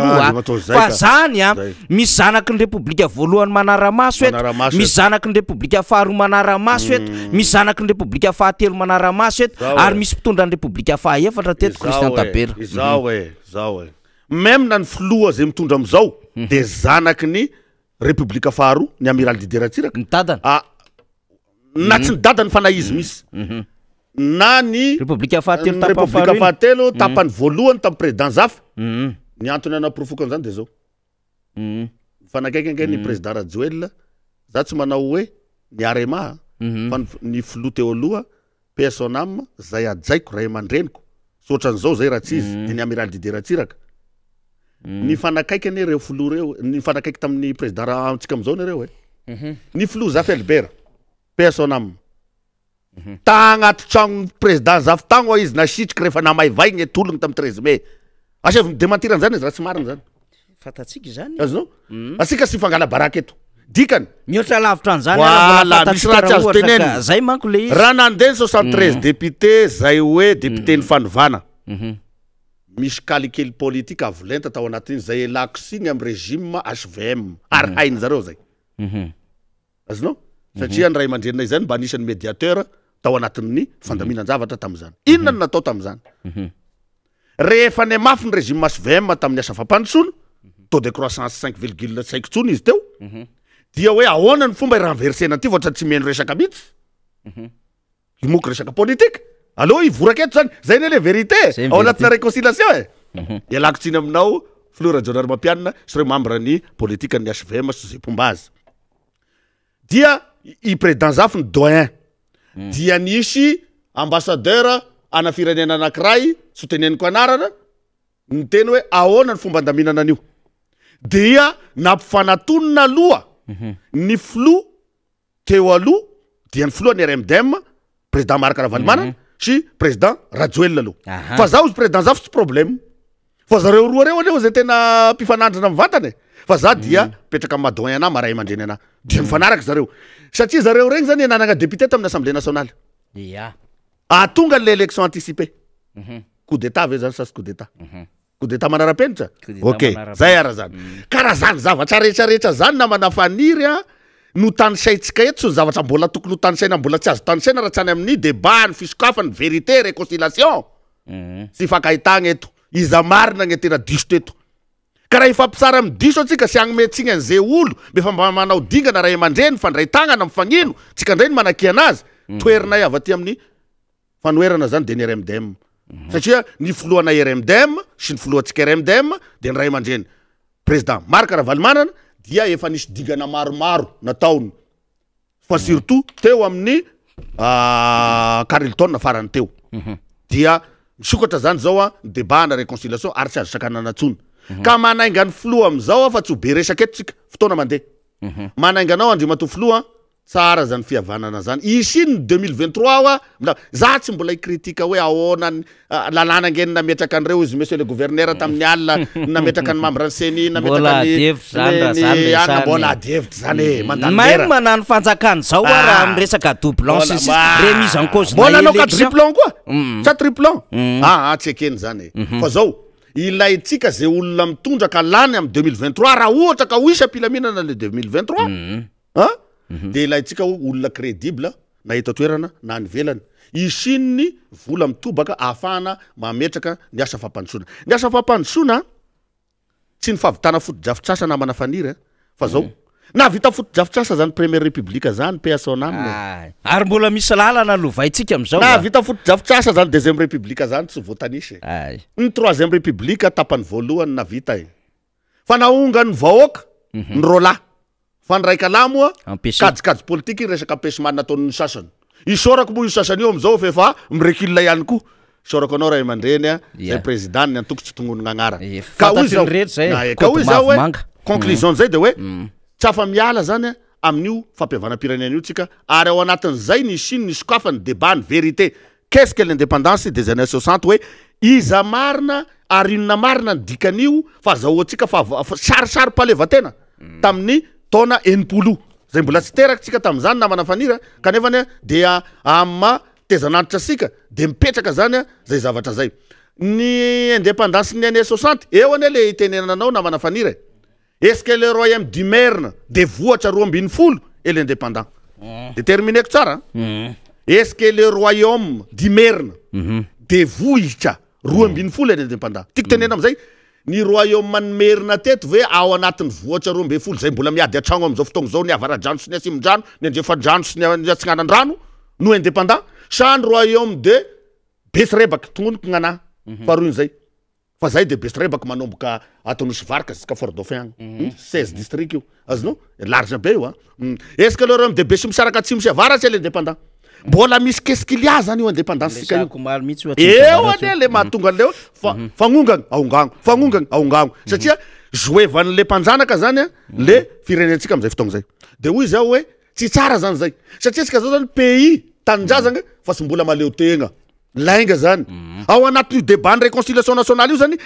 fa zany misy zanaky ny république voalohany manaramaso eto misy zanaky ny république faharoa manaramaso eto misy zanaky ny république fahatelo manaramaso eto ary misy mpitondra ny république fahaefatra teto Christian Tabera zao même na ny filoha zay mitondra am'izao de zanaky ny république faharoa ny amiral Didier Ratsiraka ny dadany na tsy ny dadany fa na izy misy na ny république fahatelo république fahatelo tapany voalohany tamin'ny président Zafy ny antony anaprofokany zany de zao fanakaiky ny président Rajoelina za tsy manao hoe ny arema fa ny filoha teo aloha personam zay ajaiko ray aman-dreniko sotran'izao zay ratsy izy de ny amiral Didier Ratsiraka ny fanakaiky any reo filoha reo ny fanakaiky tamin'ny président antsika am'izao nareo ny filoha Zafy Albert personam tagnaty tragno président Zafy tagno izy nasitriky rehefa namaivay ny tolony tamin'ny 13 mai asa demantirany zany izy raha tsy mariny zany fatatsika zany azonao asika sy fangala baraka eto dikany mihoatra lavitra an'izany misy raha tsy azo teneny zay manko le izy raha nandeha 73 député zay hoe député ny fanovana misy kalikely politique avolenta tao anatin'iny zay elako signy amin'ny régime HVM ary hainy zareo zay azonao satria ny ray aman-drenina izany mba anisan'ny médiateur tao anatin'ny fandaminan-javatra tamin'izany inona ny natao tamin'izany rehefa ny mafy ny régime HVM tamin'ny asa fampandrosoana taux de croissance 5,5 tsony izy teo dia hoe ahoana ny fomba iranversena ty voatra tsy meno resaka mihitsy imoky resaka politique allo ivoraka eto zany zay ne le vérité ao anatina réconciliation ialako tsiny aminao Flora Jonar Mampianina sy reo membre ny politique ny HVM sy zay pomba azy dia i président Zafy ny doyen dia nisy ambassadeur ana firenena anankiray soteneniko anarana ny teny hoe ahoana ny fomba andaminana an'io dia nampifanantonina aloha ny flou teo aloha dia ny flou ny RMDM président Marc Ravalomanana sy président Rajoelina aloha fa zaho izy président Zafy tsy problème fa zareo roa reo aneo zay tena mpifanandrana mivantany fa za dia petraka amin'ny madoyen ana maray aman-dreny ana dia mifanaraka zareo satria zareo regny zany nanana député tamin'ny assemblée nationale atonga le élection anticipée coup d'état ve zany sasy coup d'état coup d'état manara-penitra ok zay ara zany karaha zany zavatra rehetrarehetra zany na manafaniry no tanisaitsika eto so zavatra mbola tokony ho tanisaina mbola tsy azo tanisaina raha tsy any amin'ny débat ny fisokafany vérité réconciliation sy fankahitagna eto iza marina ny tena diso teto karaha ifampisara amin'ny diso atsika sy agnometsiny an'izay olo befa mba manao dingana ray aman-dreny fandray tagnana mifagnino tsika ndray ny manaky anazy toerinay avy aty amin'ny fanoerana zany de ny RMDM satria ny filohana RMDM sy ny filohantsika RMDM de ny ray aman-dreny président Marc Ravalomanana dia efa nisy digana maromaro nataony fa surtout teo amin'ny Carlton farany teo dia misokatra zany zao ny débat na réconciliation ary tsy azo sakanana tsony ka manainga ny filoha am'izao fa tsy ho be resaka eto tsika fotoana mandeha manainganao andrimato filoha tsara zany fihavanana zany isiny 2023 za tsy mbola ikritika hoe ahoana lalàna ngeny nametraka an'ireo izy monsieur le gouverneur tamin'ny alina nametraka ny membre seni nametraka ny mbola adevitra zany mandany manano fanjakana zao raha amin'ny resaka doublon sy remise en cause mbola anao ka triplon koa sa triplon tsy ekeny zany fa zao ilaitsika zay olona mitondra ka lany amin'ny 2023 raha ohatra ka ho isa mpilaminana le 2023 de ilaitsika olona crédible na eto toerana na nivelany isininy vola mitobaka ahafahana mametraka ny asa fampandrosoana ny asa fampandrosoana tsy ny favitana foto-drafitrasa namana faniry fa zao na vita foto-drafitrasa zany première république zany PSONA aminy ary mbola misy lalana lovaitsika am'izao na vita foto-drafitrasa zany deuxième république zany tsy voatanisy ny troisième république tapany voalohany na vita fa naonga ny vahoaka ny rola fa ny raika la moa kajikajy politique resaka ampesomany nataon'ny sasany isorako moa io sasany io am'izao fa efa mirekile ihany koa isorako anao ray aman-dreny zay président ny antoko tsy tongon'ny agnara ka hoy zao hoe conclusion zay de hoe tsy afa miala zany amin'io fampiavana-pirenena io tsika ary ao anatin'izay ny siny ny sokafany débat ny vérité qu'est-ce que l'indépendance des années 60 hoe iza marina ary inona marina ny dikan'io fa zahoantsika fa sarisary palevatena tamin'ny taona enimpolo zay mbola tsy teraka tsika tamin'izany namana fanira kanefany dia amma tezanantitra sika de mipetraka zany zay zavatra zay ny indépendance ny années 60 eo ane le itenenanao namana fanira est-ce que le royaume du Merne de voatra 12 et l'indépendant détermineko tsara est-ce que le royaume du Merne de vohitra 12 et l'indépendant tiako tenena am'izay ny royaume manmerina teto ve ao anatin'ny voatra 12 zay mbola miady atragno am'izao fotoagna zao ny avara-drano sy ny atsimondrano ny andrefa-drano sy ny atsignanan-drano no indépendant sa ny royaume de Besrebaka tongoniko gn'ana faharoin'izay fa zay de Besrebaka manomboka ataonosy varaka jusqu'à Fort Dauphin 16 district io azonao large be io est-ce que le royaume de Besy misaraka atsimo sy avaratsy l'indépendant mbola misy qu'est-ce qu'il y a zany io indépendance sika io eo ane le mahatonga an'leo fagnongana aongagno satria joevan'le mpanjanaka zany le firenentsika am'izay fotoagna zay de hoy zao hoe tsy tsara zany zay satria tsika zao zany pays tanindrazana fa sy mbola maleo tegna lainga zany ao anatin'io débat ny réconciliation nationale io zany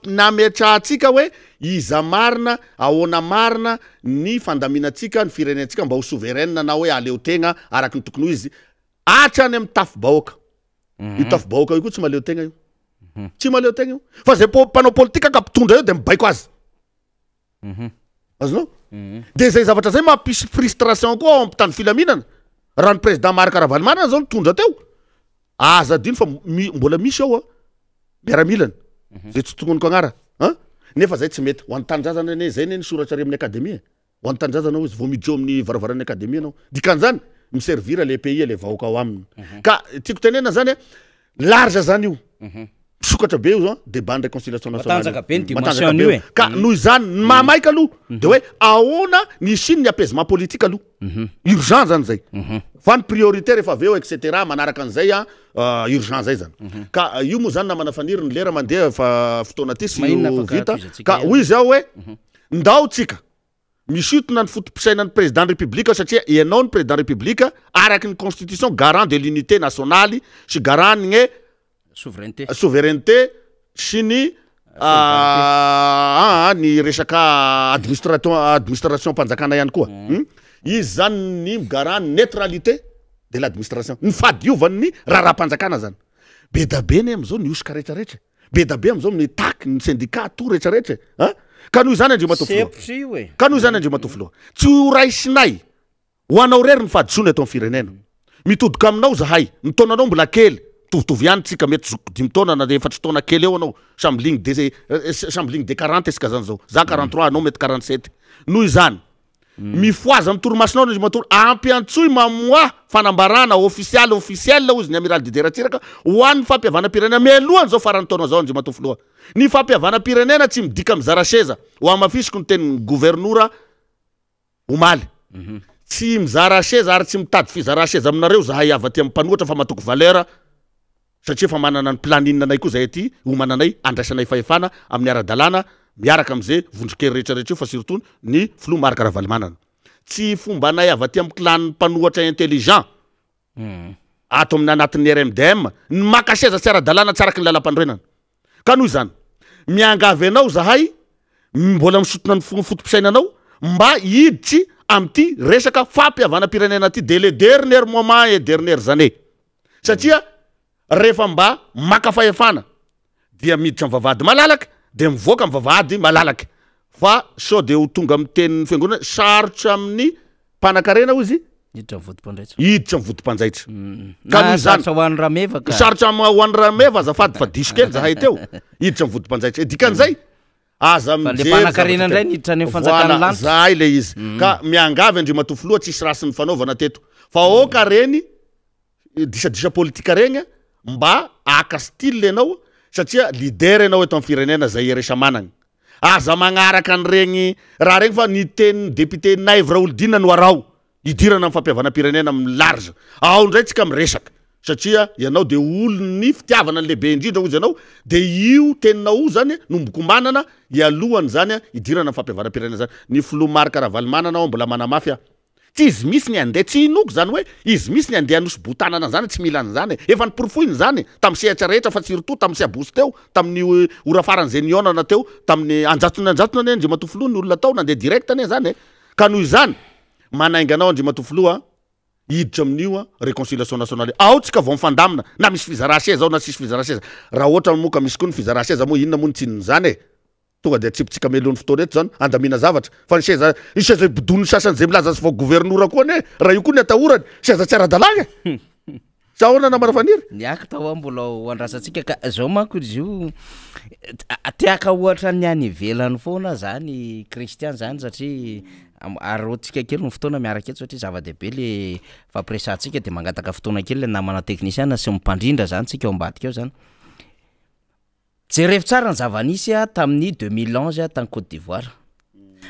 nametrahatsika hoe iza marina ahoana marina ny fandaminatsika ny firenentsika mba ho souveraine na hoe aleo tegna araky ny tokony ho izy atrany amin'ny tafo-bahoaka io tafo-bahoaka io koa tsy maleo tegna io tsy maleo tegna io fa zay mpanao politika ka mpitondra io de mibaiko azy azonao de zay zavatra zay mampisy frustration koa ao ampitany filaminana raha ny président Marc Ravalomanana zao nitondra teo azadino fa mbola misy ao miaramilana zay tsy tongoniko agnara nefa zay tsy mety ho antanindrazana ane zay ne nisoratra ary amin'ny akademie ho antanindrazana izy vao midro amin'ny varavaran'ny akademie anao dikan'izany miservira le pays le vahoaka ao aminy ka tiako tenena zany large zany io misokatra be io zao débat de réconciliation nationale ka noho izany mamaika aloha de hoe ahoana ny siny ny apaisement politique aloha urgent zany zay fa ny priorité rehefa aveo et cetera manaraka an'izay urgent zay zany ka io moa zany namana faniry ny lera mandeha fa fotoana ty sy io vita ka hoy zao hoe ndao tsika misotona ny fotom-pisaina ny président république satria ianao ny président république araky ny constitution garant de l'unité nationale sy garant ny souveraineté sy ny ny resaka administration mpanjakana ihany koa izy zany ny garant neutralité de l'administration ny fadiovan'ny raha-mpanjakana zany be da be ny am'izao ny osika rehetrarehetra be da be am'izao ny taky ny syndicat to rehetrarehetra ka noho izany andrio matofoloha ka noho izany andrio matofoloha tsy ho raisinay ho anao rery ny fadisony atao amin'ny firenena mitodika aminao zahay ny taonanao mbola kely tovitovy ihany tsika mety zoko 10 taona na efatry taona kely eo anao samby ligne de 40 esika zany zao za 43 anao mety 47 noho izany mifoaza amin'ny toromasinao ny matoro ampy antsoy mamoa fanambarana officiel ozy ny amiral dideratsiraka ho an'ny fampiavana-pirenena mialohany zao farany taona zao andrio matofoloha ny fampiavana-pirenena tsy midika mizara seza ho amafisiko ny teny gouvernora omaly tsy mizara seza ary tsy mitady fizara seza aminareo zahay avaty amin'ny mpanohatra fa matoko valeur satria fa manana ny planinanay koa zay aty homananay andraisanay fahefana amin'ny ara-dalàna miaraka am'izay vondrokely rehetrarehetra io fa surtout ny filo Marc Ravalomanana tsy fomba nay avy aty amin'ny clan mpanohatra intelligent ato amin'ny anatin'ny RMDM ny maka seza tsy ara-dalàna tsy araky ny lalam-pandroenana ka noho izany miangavy anao zahay mbola misotona ny fotom-pisainanao mba hiditry am'ty resaka fampiavana-pirenena ty de le dernier moment et dernières années satria rehefa mba maka fahefana dia miditra amin'ny vavahady malalaka de mivoaka amin'ny vavahady malalaka fa sao de ho tonga amin'ny tenin'ny fiangonana sarotra amin'ny mpanan-karena izy hiditra amin'ny vodim-panjaitra hiditra amin'ny vodim-panjaitra ka noho izany sarotra ho an'ny rameva sarotra ho an'ny rameva azafady fa diso kely zahay teo hiditra amin'ny vodim-panjaitra dikan'izay aza le mpanan-karena indray niditra any fanjakana lanitra zay le izy ka miangavy andrimatofoloha tsisy rasy ny fanaovana teto fa oka reny disadisa politika regny mba aka style anao satria leader anao eto amin'ny firenena zay eresa managny aza magnaraka an'iregny raha regny fa ny teny député Naivra Oldina no arao idirana amin'ny fampiavana-pirenena amin'ny large ao ndray tsika miresaka satria ianao de olony fitiavana ny lehibe indrindra ozy ianao de io teninao zany nomboko manana ialohany zany idirana amin'ny fampiavana-pirenena zany ny filomarika Ravalomanana ao mbola manamafy tsy izy misy ny andeha tsy inoko zany hoe izy misy ny andeha anosy botanana zany tsy mila an'izany efa niprofoiny zany tamin'ny sehatra rehetra fa surtout tamin'ny siabosy teo tamin'ny ora farany zénionana teo tamin'ny anjatony ane andrimatofoloa ny olona tao nandeha direct ane zany ka noho izany manainganao andrimatofoloa hiditra amin'io réconciliation nationale ao tsika vao mifandamina na misy fizara-seza ao na sisy fizara-seza raha ohatra moka misy koa ny fizara-seza moa inona moa ny tsinony zany tonga de atsipitsika melony fotoana eto zany andamina zavatra fa ny seza bodony sasany zay milaza sy vao gouvernora koa ne raha io koa ny atahorany seza tsy ara-dalagna sa ahoana namana faniry niaka tao mbola hoandrasantsika ka zao manko izy io tiaka ohatra ny any ivelany foana zany kristian zany satria arotsika kely ny fotoana miaraka eto satria zava-dehibe le fampiresantsika de mangataka fotoana kely le namana teknisiana sy mimpandrindra zany tsika ao ambadika eo zany jerevy tsara ny zava-nisy tamin'ny 2011 tany Côte d'Ivoire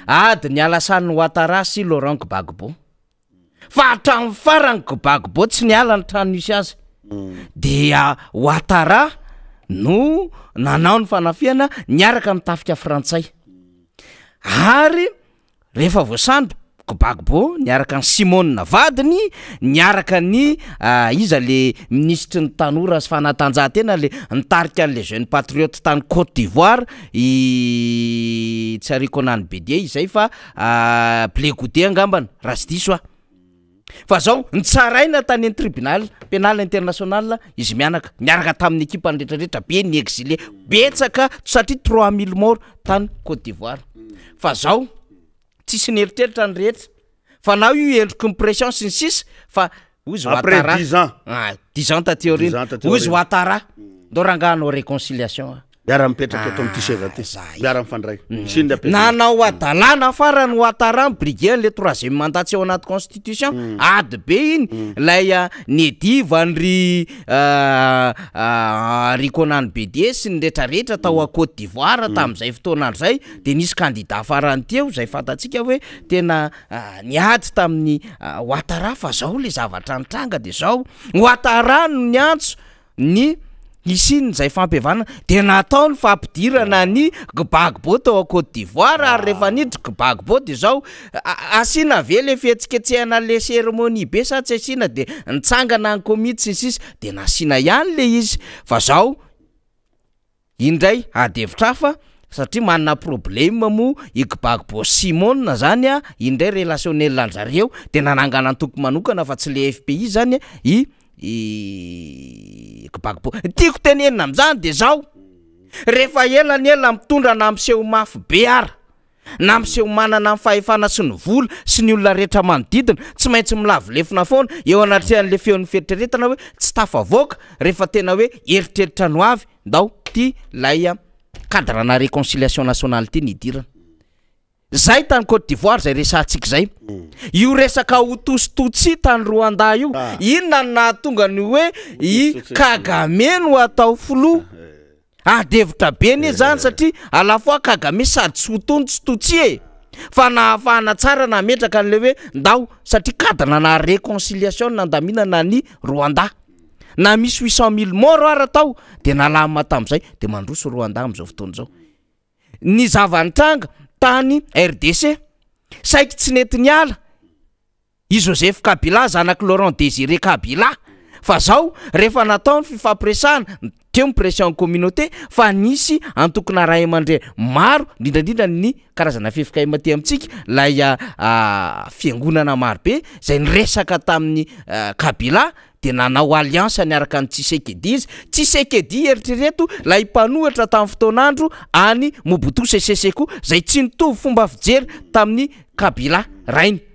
ady ny alasan'ny Ouattara sy Laurent Gbagbo fa hatramin'ny farany Gbagbo tsy niala ny trano nisy azy dia Ouattara no nanao ny fanafiana niaraka mitafika frantsay ary rehefa voasandro Gbagbo niaraka ny Simone Navadiny niaraka ny iza le ministre ny tanora sy fanatanjahantena le nitarika an'le jeune patriote tany Côte d'Ivoire tsy ariko anany Bédier izay fa Blé Goudé angambany raha sy diso fa zao nitsaraina tany amin'ny tribunal pénal international izy miaraka tamin'ny équipe rehetrarehetra be ny exilé betsaka satria 3000 mort tany Côte d'Ivoire fa zao tsisy neritreritra ny rehetra fa nao io endriko ny pression sy ny sisy fa ozy Ouattara 10 ans taty aorina ozy Ouattara ndao rangahanao réconciliation miara mipetraka eto amin'ny tiseva ty miara mifandray nanao adalàna farany Ouattara briguer le 3e mandat tsy ao anaty constitution ady be iny lay nedivandry Riconane Bédier sy ny rehetrarehetra tao a Côte d'Ivoire tamin'izay fotoana zay de nisy candidat farany teo zay fantatsika hoe tena niady tamin'ny Ouattara fa zao le zavatra nitranga de zao Ouattara no niantso ny isiny zay fampiavana de natao ny fampidirana ny Gbagbo tao a Côte d'Ivoire ary rehefa niditra Gbagbo de zao asina ve le fihetsiketsehana le cérémonie be sa tsy asina de nitsangana ny komity sisy de nasina ihany le izy fa zao indray adevitra fa satria manana problème mo i Gbagbo Simone zany indray relationnel anjareo de nanangana antoko manokana fa tsy le FPI zany Gbagbo tiako tenenina am'zany de zao rehefa ela mitondra na miseho mafy be ara na miseho manana fahefana sy ny vola sy ny olona rehetra manodidina tsy maintsy milavolefona foana eo anatrehan'le feon'ny fieritreretana hoe tsy tafavoaka rehefa tena hoe eritreritra no avy ndao ty lay cadrana réconciliation nationale ty nidirana zay tany Côte d'Ivoire zay resantsika zay io resaka hotositotsi tany Rwanda io inona nahatonga ny hoe i Kagame no atao filoha adevitra be ne zany satria à la fois Kagame sady tsy hotontsitotsi fa nahafahana tsara nametraka an'le hoe ndao satria cadre na réconciliation nandaminana ny Rwanda na misy 800 000 mort ara tao de nalama tam'izay de mandroso Rwanda am'izao fotoana zao ny zavanitranga tany RDC saiky tsy nety niala i Joseph Kabila zanaky Laurent Désiré Kabila fa zao rehefa nataony fifampiresahana teo pression communauté fa nisy antokona ray amandray maro indrindra ny karazana fifikay maty amitsika lay fiangonana maro be zay niresaka tamin'ny Kabila de nanao alliance niaraka ny Tshisekedi eritrereto lay mpanohatra tamin'ny fotoanandro any Mobutu Sese Seko zay tsy nitovy fomba fijery tamin'ny Kabila rainy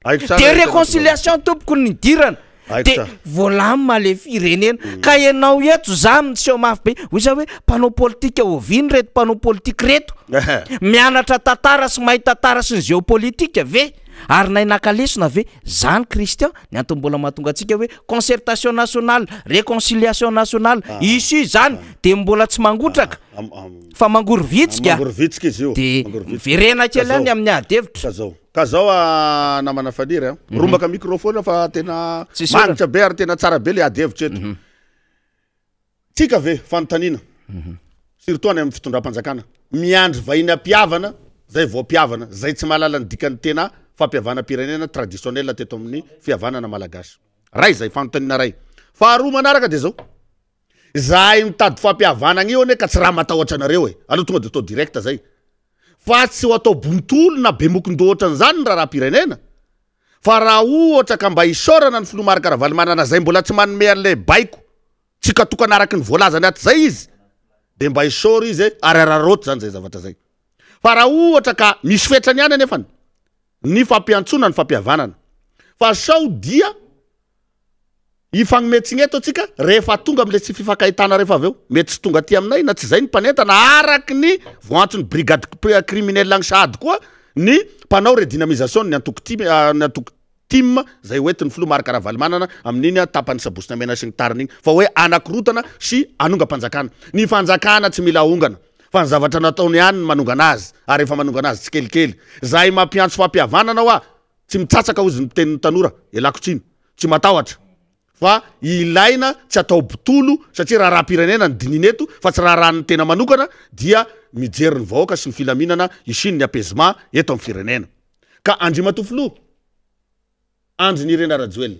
de réconciliation tompoko ny dirana de volama le firenena ka ianao eto zamy seho mafy be hoy za hoe panao politika oviny reto panao politika reto mianatra tantara sy mahay tantara sy ny géopolitika ve ary nay nakalesona ve zany Christian ny antony mbola mahatonga atsika hoe concertation nationale réconciliation nationale ici zany de mbola tsy mangotraka fa mangory vitsika izy io de virena kely any amin'ny adevitra ka zao namana faniry rombaka microphone fa tena magnitra be ary tena tsara be le adevitra eto tsika ve fanontaniana surtout any amin'ny fitondram-panjakana miandry vahiny ampiavana zay voampiavana zay tsy mahalala ny dikany tena fampiavana pirenena traditionnel teto amin'ny fihavanana malagasy ray zay fanontaniana ray faharoa manaraka de zao zahay mitady fampiavana io ane ka tsy raha matahotra anareo aloha tonga de atao direct zay fa tsy ho atao bontolo na be mokondohatra an'izany raha pirenena fa raha ohatra ka mba isorana ny filomaraka ravalimanana zay mbola tsy manome an'le baiko tsy katokana araky ny voalazany aty zay izy de mba isoro izy ary araroty zany zay zavatra zay fa raha ohatra ka misy fetrany ihany anefany ny fampiantsona ny fampihavanana fa sao dia ifagnometsiny eto atsika rehefa tonga am'le tsy fifakahitana rehefa aveo mety tsy tonga aty aminay na tsy zay ny mpanentana araky ny voantsony brigade criminel agny sady koa ny mpanao redynamisation ny antoko team zay hoetiny filomaraka ravalimanana amin'iny tapany sabosina mena sy ny tariny igny fa hoe anakorotana sy anonga-panjakana ny fanjakana tsy mila ongana fa ny zavatra nataony ihany ny manongana azy ary efa manongana azy tsy kelikely zahay mampiantso fampihavanana hoa tsy mitsatsaka ozy ny tenin'ny tanora elako tsiny tsy matahotra fa ilaina tsy atao botolo satria raha pirenena ny dinineto fa tsy raha ny tena manokana dia mijery ny vahoaka sy ny filaminana isiny ny apaisement eto amin'ny firenena ka andrimatofilo andry ny irena rajoel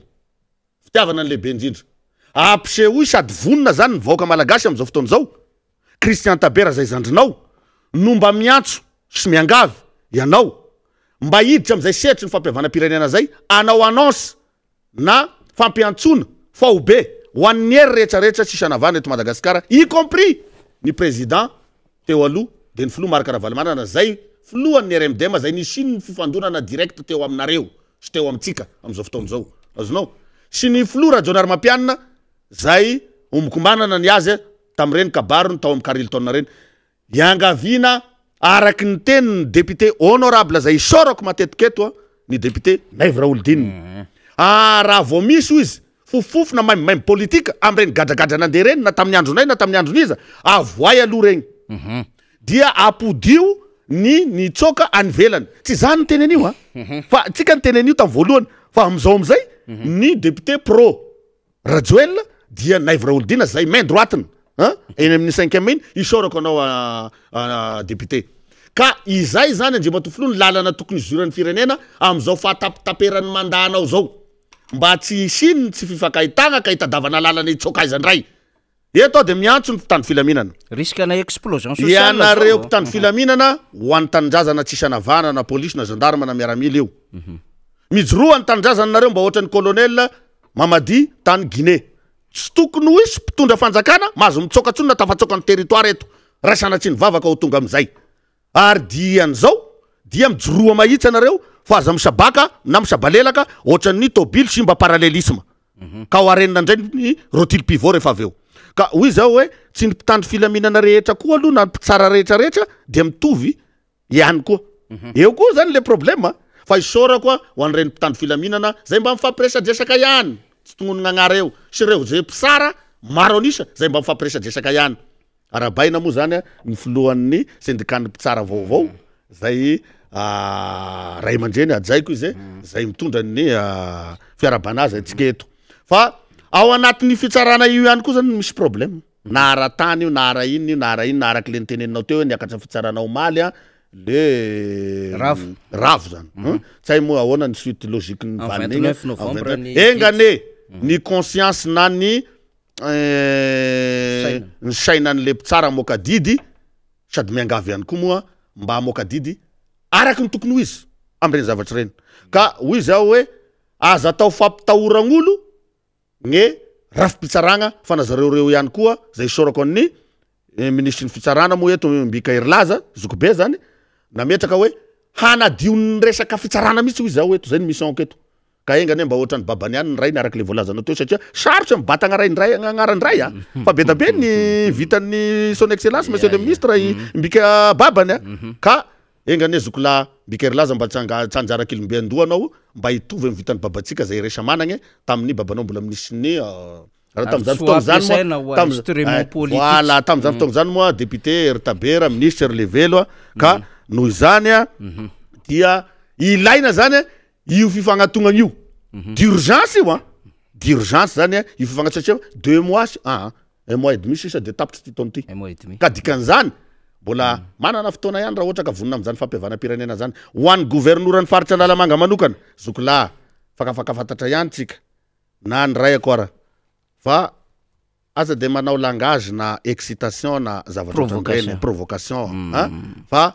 fitiavana ny lehibe indrindra ampisehoy sady vonina zany ny vahoaka malagasy am'izao fotoana zao Christian Tabera zay zandrinao no mba miantso sy miangavy ianao mba hiditra am'izay sehatry ny fampihavana pirenena zay anao annonce na fampiantsona fa ho be ho an'ny hery rehetrarehetra tsy sanavana eto Madagasikara y compris ny président teo aloha de ny filoha maraka ravalimanana zay filohan'ny RMDM zay nisiny ny fifandonana direct teo aminareo sy teo amitsika am'izao fotoana zao azonao sy ny filoha rajonary mampianina zay ombokombanana ny azy tam'ireny kabaro ny tao amin'ny Carilton reny iangavina araky ny teniny député honorable zay isorako matetika eto ny député Naiv Raoldine raha vao misy izy fofofona maimay politika am'ireny gadragadra nandeha reny na tamin'ny andronay na tamin'ny androniza avoay aloha regny dia apodio ny tsoka anivelany tsy zany ny tenen'io fa tsika ny tenen'io tamin'ny voalohany fa am'izao am'izay ny député pro Rajoel dia Naiv Raoldine zay main droitiny eny amin'ny 5e iny isorako anao député ka izay zany andrimatofilo ny lalana tokony izoran'ny firenena am'izao fahatapitaperan'ny mandanao zao mba tsy isiny tsy fifakahitana ka hitadavana lalana itsokaizany ray eto de miantso ny mpitandro filaminana risque na explosion sociale ianareo mpitandro filaminana ho an'ny tanindrazana tsy isanavana na polisy na gendarme na miaramila io mijoroa ny tanindrazana nareo mba ohatran'ny colonel Mamadi tany Guinée tsy tokony ho isy mpitondra fanjakana mahazo mitsokatsony na tafatsoka ny territoire eto raisanatsy ny vavaka ho tonga am'izay ary dian'izao dia mijoroa mahitsy anareo fa aza misabaka na misabalelaka ohatran'ny tobily sy mba parallélisme ka ho arenina indray ny rotile pivot rehefa aveo ka hoy zao hoe tsy ny mpitandro filaminana rehetra koa aloha na mpitsara rehetrarehetra dia mitovy ihany koa eo koa zany le problème fa isora koa ho an'ireny mpitandro filaminana zay mba mifampiresadresaka ihany tsy tongon'ny gn'agnara eo sy reo zay mpisara maro anisa zay mba mifampiresadresaka ihany arabaina moa zany ny filohan'ny syndicat-ny mpitsara vaovao zay ray aman-dreny ajaiko izy zay mitondra ny fiarabanazy atsika eto fa ao anatin'ny fitsarana io ihany koa zany misy problème na ara-tany io na ara iny io na ara iny na araky le niteneninao teo hoe niakatra fitsaranao maly le ravo zany tsy hay moa ahoana ny suite logique ny vanigny engane ny conscience na ny sainan'le mpitsara moka didy sady miangavy ihany koa moa mba moka didy araky ny tokony ho izy am'ireny zavatry reny ka hoy zao hoe aza atao fampitahoragn'olo gne rafi-pitsaragna fa nazareo ihany koa zay sorako ny ministry ny fitsarana moa eto mbika Irlaza zokobe zany nametraka hoe hanadio ny resaka fitsarana mihitsy hoy zao eto zay ny mission keto ka engane mba ohatrany babany any ny ray niaraky le voalazana teo satria sarotra mibatagna ray ndray agnarany ray fa be da be ny vitan'ny son excellence monsieur le ministre mbika babany ka engane zokola mbika Irlaza mba tsanjara kilombe andoa anao mba hitovy amin'ny vitan'ny babatsika zay resa managny tamin'ny babanao mbola minisy tam'izany fotoagna zany moa député Tabera ministre le velo ka noho izany dia ilaina zany io fifagnatognana io d'urgence io d'urgence zany io fifagnatsatsia 2 mois 1 mois et demi sisa de tapitry ty taona ty ka dikan'izany mbola manana fotoana ihany raha ohatra ka vonina am'izany fampiavana-pirenena zany ho an'ny gouvernoran'ny faritra Analamanga manokana zokola fakafakafantatra ihany tsika na ny ray akoara fa aza de manao langage na excitation na zavatra provocation fa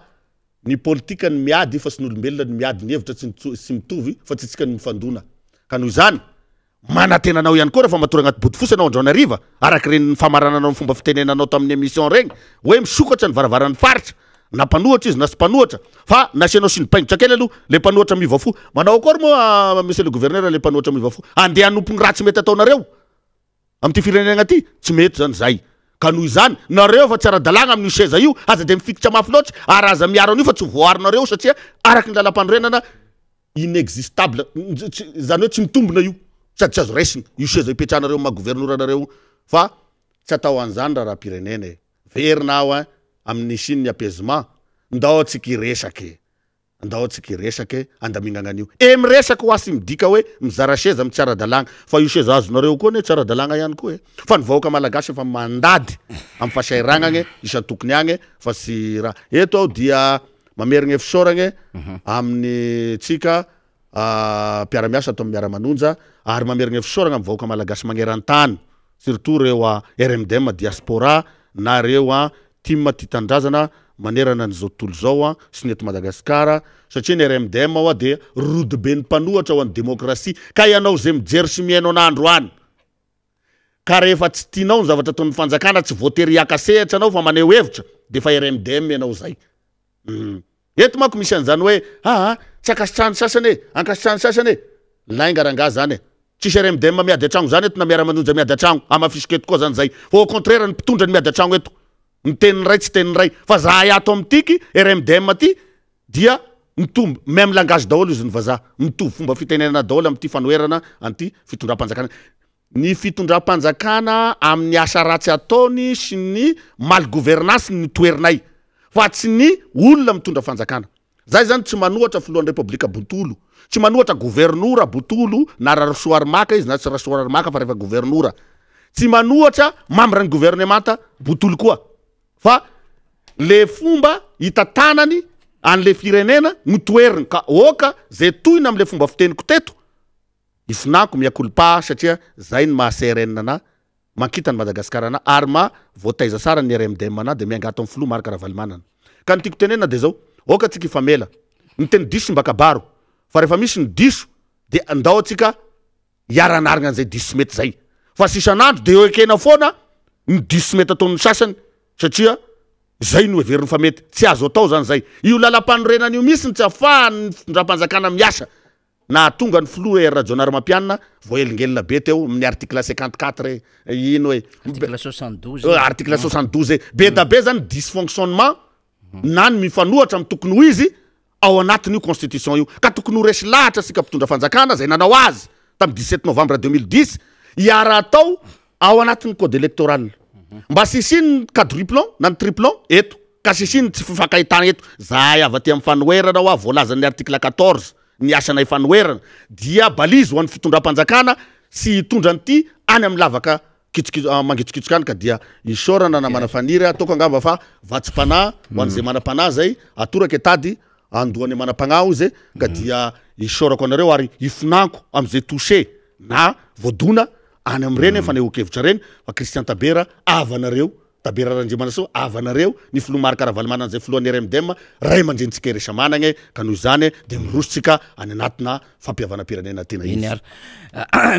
ny politika ny miady fa sy ny olombelona ny miady ny hevitra tsy mitovy fa tsy tsika ny mifandona ka noho izany manatenanao ihany koa rehefa matory agnaty body fosy anao androana riva araky reny famarananao ny fomba fitenenanao tamin'ny émission regny hoe misokatra ny varavaran'ny faritra na mpanohatra izy na sy mpanohatra fa nasianao sy ny paingitra kely aloha le mpanohatra mivafo manao akory moa monsieur le gouverneur le mpanohatra mivafo andeha hanompo ny raha tsy mety ataonareo am'ty firenena ty tsy mety zany zay ka noho izany nareo fa tsy ara-dalagna amin'io seza io aza de mifikitra mafy loatra ary aza miaro an'io fa tsy voarinareo satria araky ny lalam-panorenana inexistable zany hoe tsy mitombona io sady tsy azo raisiny io seza ipetrahanareo maha-gouvernoranareo fa tsy atao an'izany raha-pirenena verina ao amin'ny siny ny apaisement ndao atsika iresaky andamignanan'io miresaky ho asy midika hoe mizara seza amy tsy ara-dalagna fa io seza azonareo koa ne tsy ara-dalagna ihany koa fa ny vahoaka malagasy efa mandady amy fasairagnagny isantokony agny fa sy raha eto aho dia mamerigny efisoragny amin'ny tsika mpiara-miasa atao Miara Manonja ary mamerigny efisoragna amy vahoaka malagasy magneran-tany surtout reo RMDM diaspora na reo team Titandrazana manerana an'izao tontolo zao sy neto Madagasikara satria ny RMDM de rody be ny mpanohatra ho an'ny demokrasia ka ianao zay mijery sy mihaino an'andro any ka rehefa tsy tianao ny zavatra ataon'ny fanjakana tsy voatery hiakasehatra anao fa maneho hevitra de fa RMDM ianao zay eto manko misy an'izany hoe tsy akasitrahany sasany ankasitrahany sasany laingaranga zany tsisy RMDM miady atragno zany eto na Miara Manonja miady atragno amafisiketo koa zany zay fa au contraire ny mpitondra ny miady atragno eto miteniny ray tsy teniny ray fa zahay ato am'tiky RMDM ty dia mitombo même langage daholo izy ny vazaha mitovy fomba fitenenana daholo am'ty fanoherana an'ty fitondram-panjakana ny fitondram-panjakana amin'ny asa ratsy ataony sy ny mal gouvernance ny toerinay fa tsy ny olona mitondra fanjakana zay zany tsy manohatra filohan'ny repoblika Botolo tsy manohatra gouvernora Botolo na rasoarmaka izy na tsy rasoarmaka fa rehefa gouvernora tsy manohatra membre ny gouvernemanta Botolo koa fa le fomba hitatanany an'le firenena no toeriny ka oka zay tohina am'le fomba fiteniko teto ifinako miakolpa satria zay ny maha-CRN na mankita ny Madagasikara na ary voataiza sara ny RMDM na de miangato amin'ny filoha maraka ravalimanana ka ny tiako tenena de zao oka tsika ifamela ny teny diso mbakabaro fa rehefa misy ny diso de andao atsika hiaranarigna an'izay diso mety zay fa sisanandro de eo ekena foana ny diso mety ataon'ny sasany satria zay no heveriny fa mety tsy azo atao zany zay io lalam-panorenan'io misy ny tsy afahany fitondram-panjakana miasa na tonga ny filoha rajonary mampianina voahelingelina be teo amin'ny article 54 ino hoe article 72 be da be zany dysfonctionnement na ny mifanohatra amy tokony ho izy ao anatin'io constitution io ka tokony ho resy lahatra sika mpitondra fanjakana zay nanao azy tamy 17 novembre 2010 hiara atao ao anatin'ny code électoral mba sisiny quadruplon na ny triplon eto ka sisiny tsy fifankahitana eto zahay avy aty amy fanoherana ho voalazan'ny article 14 ny asanay fanoherana dia balizy ho an'ny fitondram-panjakana sy hitondra an'ity any amy lavaka mangitsikitsika any ka dia isorana na manafaniry ataoko angamba fa vatsipana ho an'izay manapana zay atoraka etady andohany manapana izy ka dia isorako anareo ary ifinako am'izay touché na voadona any am'ireny fa neokevitra reny fa Christian Tabera avanareo Tabera Randriamanasoa avanareo ny filomarika Ravalomanana an'izay filohan'ny RMDM ray mandrentsika resa managny ka noho izany de mirositsika any anatina fampiavana-pirenena tena izy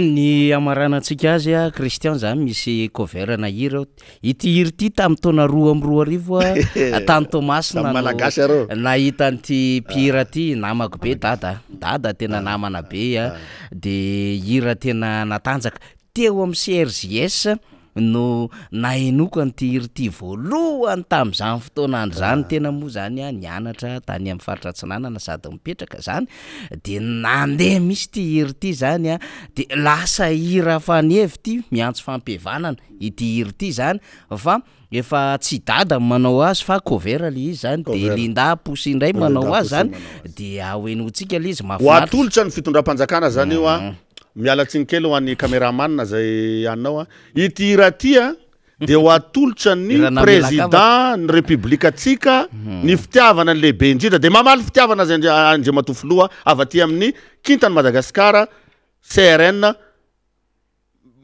ny amaranantsika azy a Christian zany misy cover na hira ity hira ity tamin'ny taona 2010 tany Tomasina malagasy arô nahita an'ity mpihira ty namako be dada tena namana be de hira tena natanjaka teo amin'ny CRJS no nahenoko an'ity hira ty voalohany tamin'izany fotoana andro zany tena moa zany nianatra tany amin'ny faritra Atsinanana sady mipetraka zany de nandeha misy ty hira ty zany de lasa hira fanevy ty miantso fampiavanana ity hira ty zany fa efa tsy dada manao azy fa cover le izy zany de Linda Posy indray manao azy zany de ahoenotsika le izy mahafinaritra atolotra ny fitondram-panjakana zany io mialatsiny kely ho an'ny cameraman zay anao ity hira ty de ho atolotra ny président ny république atsika ny fitiavana ny lehibe indrindra de mamaly fitiavana zay Andriamatofoloha avy aty amin'ny kintany Madagasikara CRN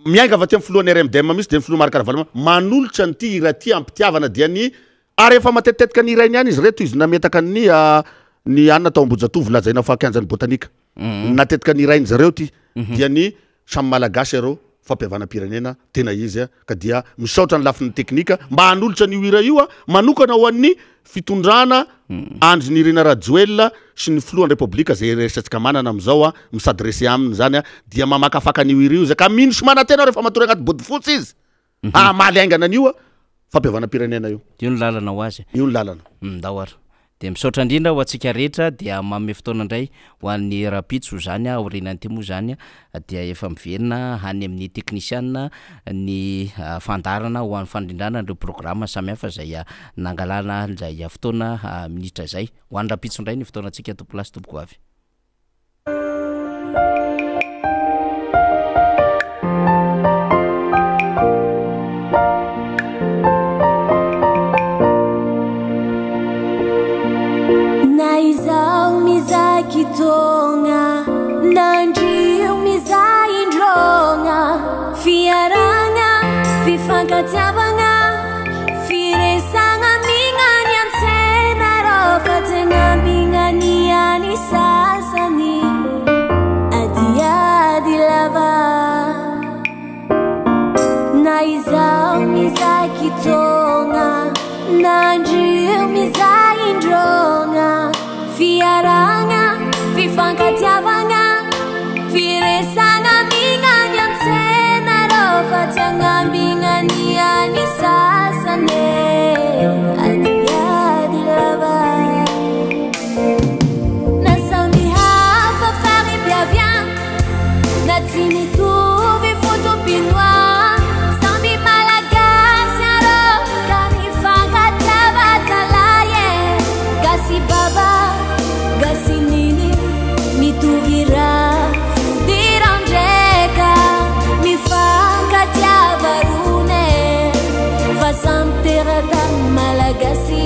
miainga avy aty amin'ny filohan'ny RMDM misy de ny filomarika Ravalomanana manolotra nyty hira ty ampitiavana dia ny ary efa matetetika ny hira ihany izy reto izy nametaka ny anona tao Ambojatovo lazaina fa kianjan'ny botanika natetika ny hira zareo ty dia ny samy malagasy arô fampiavana-pirenena tena izy ka dia misaotra ny lafiny teknika mba hanolotra ny hira io manokana ho an'ny fitondrana andry ny Irina Rajoelina sy ny filohan'ny repoblika zay resatsika manana am'izao misadresse aminy zany dia mamakafaka ny hira io zay ka mino somana tena rehefa matory agnaty body fotsy izy amaly aingana an'io fampiavana-pirenena io ny lalana ho azy io ny lalana dahoara de misaotra indrindra ho antsika rehetra dia manome fotoana indray ho an'ny rapitso zany aorinan'ity moa zany dia efa miverina hany amin'ny technicienne ny fandarana ho an'ny fandrindrana ireo programme samihafa zay nangalana zay fotoana minitra zay ho an'ny rapitso indray ny fotoana antsika tompolasy tompoko avy Kitonga nandrio mizaindronga fiaranga fifankatiavanga firesanga mingany antsena rofa tenambingany ani sasany adiadi lava naizao mizakitonga nandrio mizaindronga fiaranga fifankatiavanga firesanga mingany antsena rofa tiangambingany ani sasane adiadi lava na samby hafa faribiavian na tsy mitovy fotopinoa samby malagasy arô ka mifankatiava zalaye gasy baba gasy nini mituvira fudirandreka mifankatiava rune fasamterata malagasy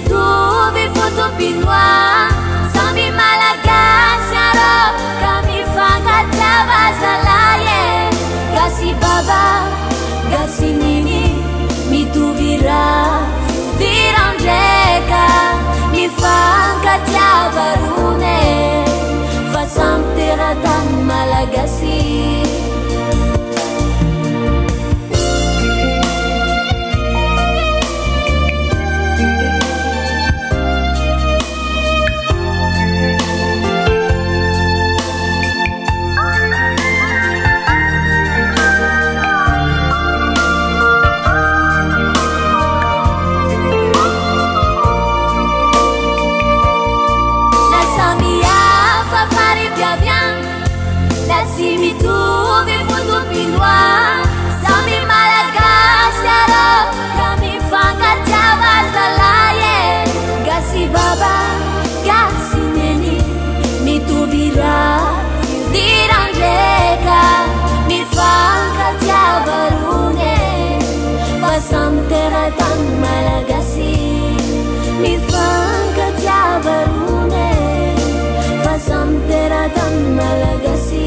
mitovy fotopinoa samby malagasy arô ka mifankatiava zalahy gasy baba gasy niny mitovy raha fidirandraika mifankatiava rone fa samby teratany malagasy si mitovy fotopinoa samby malagasy arô ka mifankatiava zalahy gasy baba gasy neny mitovy raha fidirandraika mifankatiava rone fa samby teratany malagasy mifankatiava rone fa samby teratany malagasy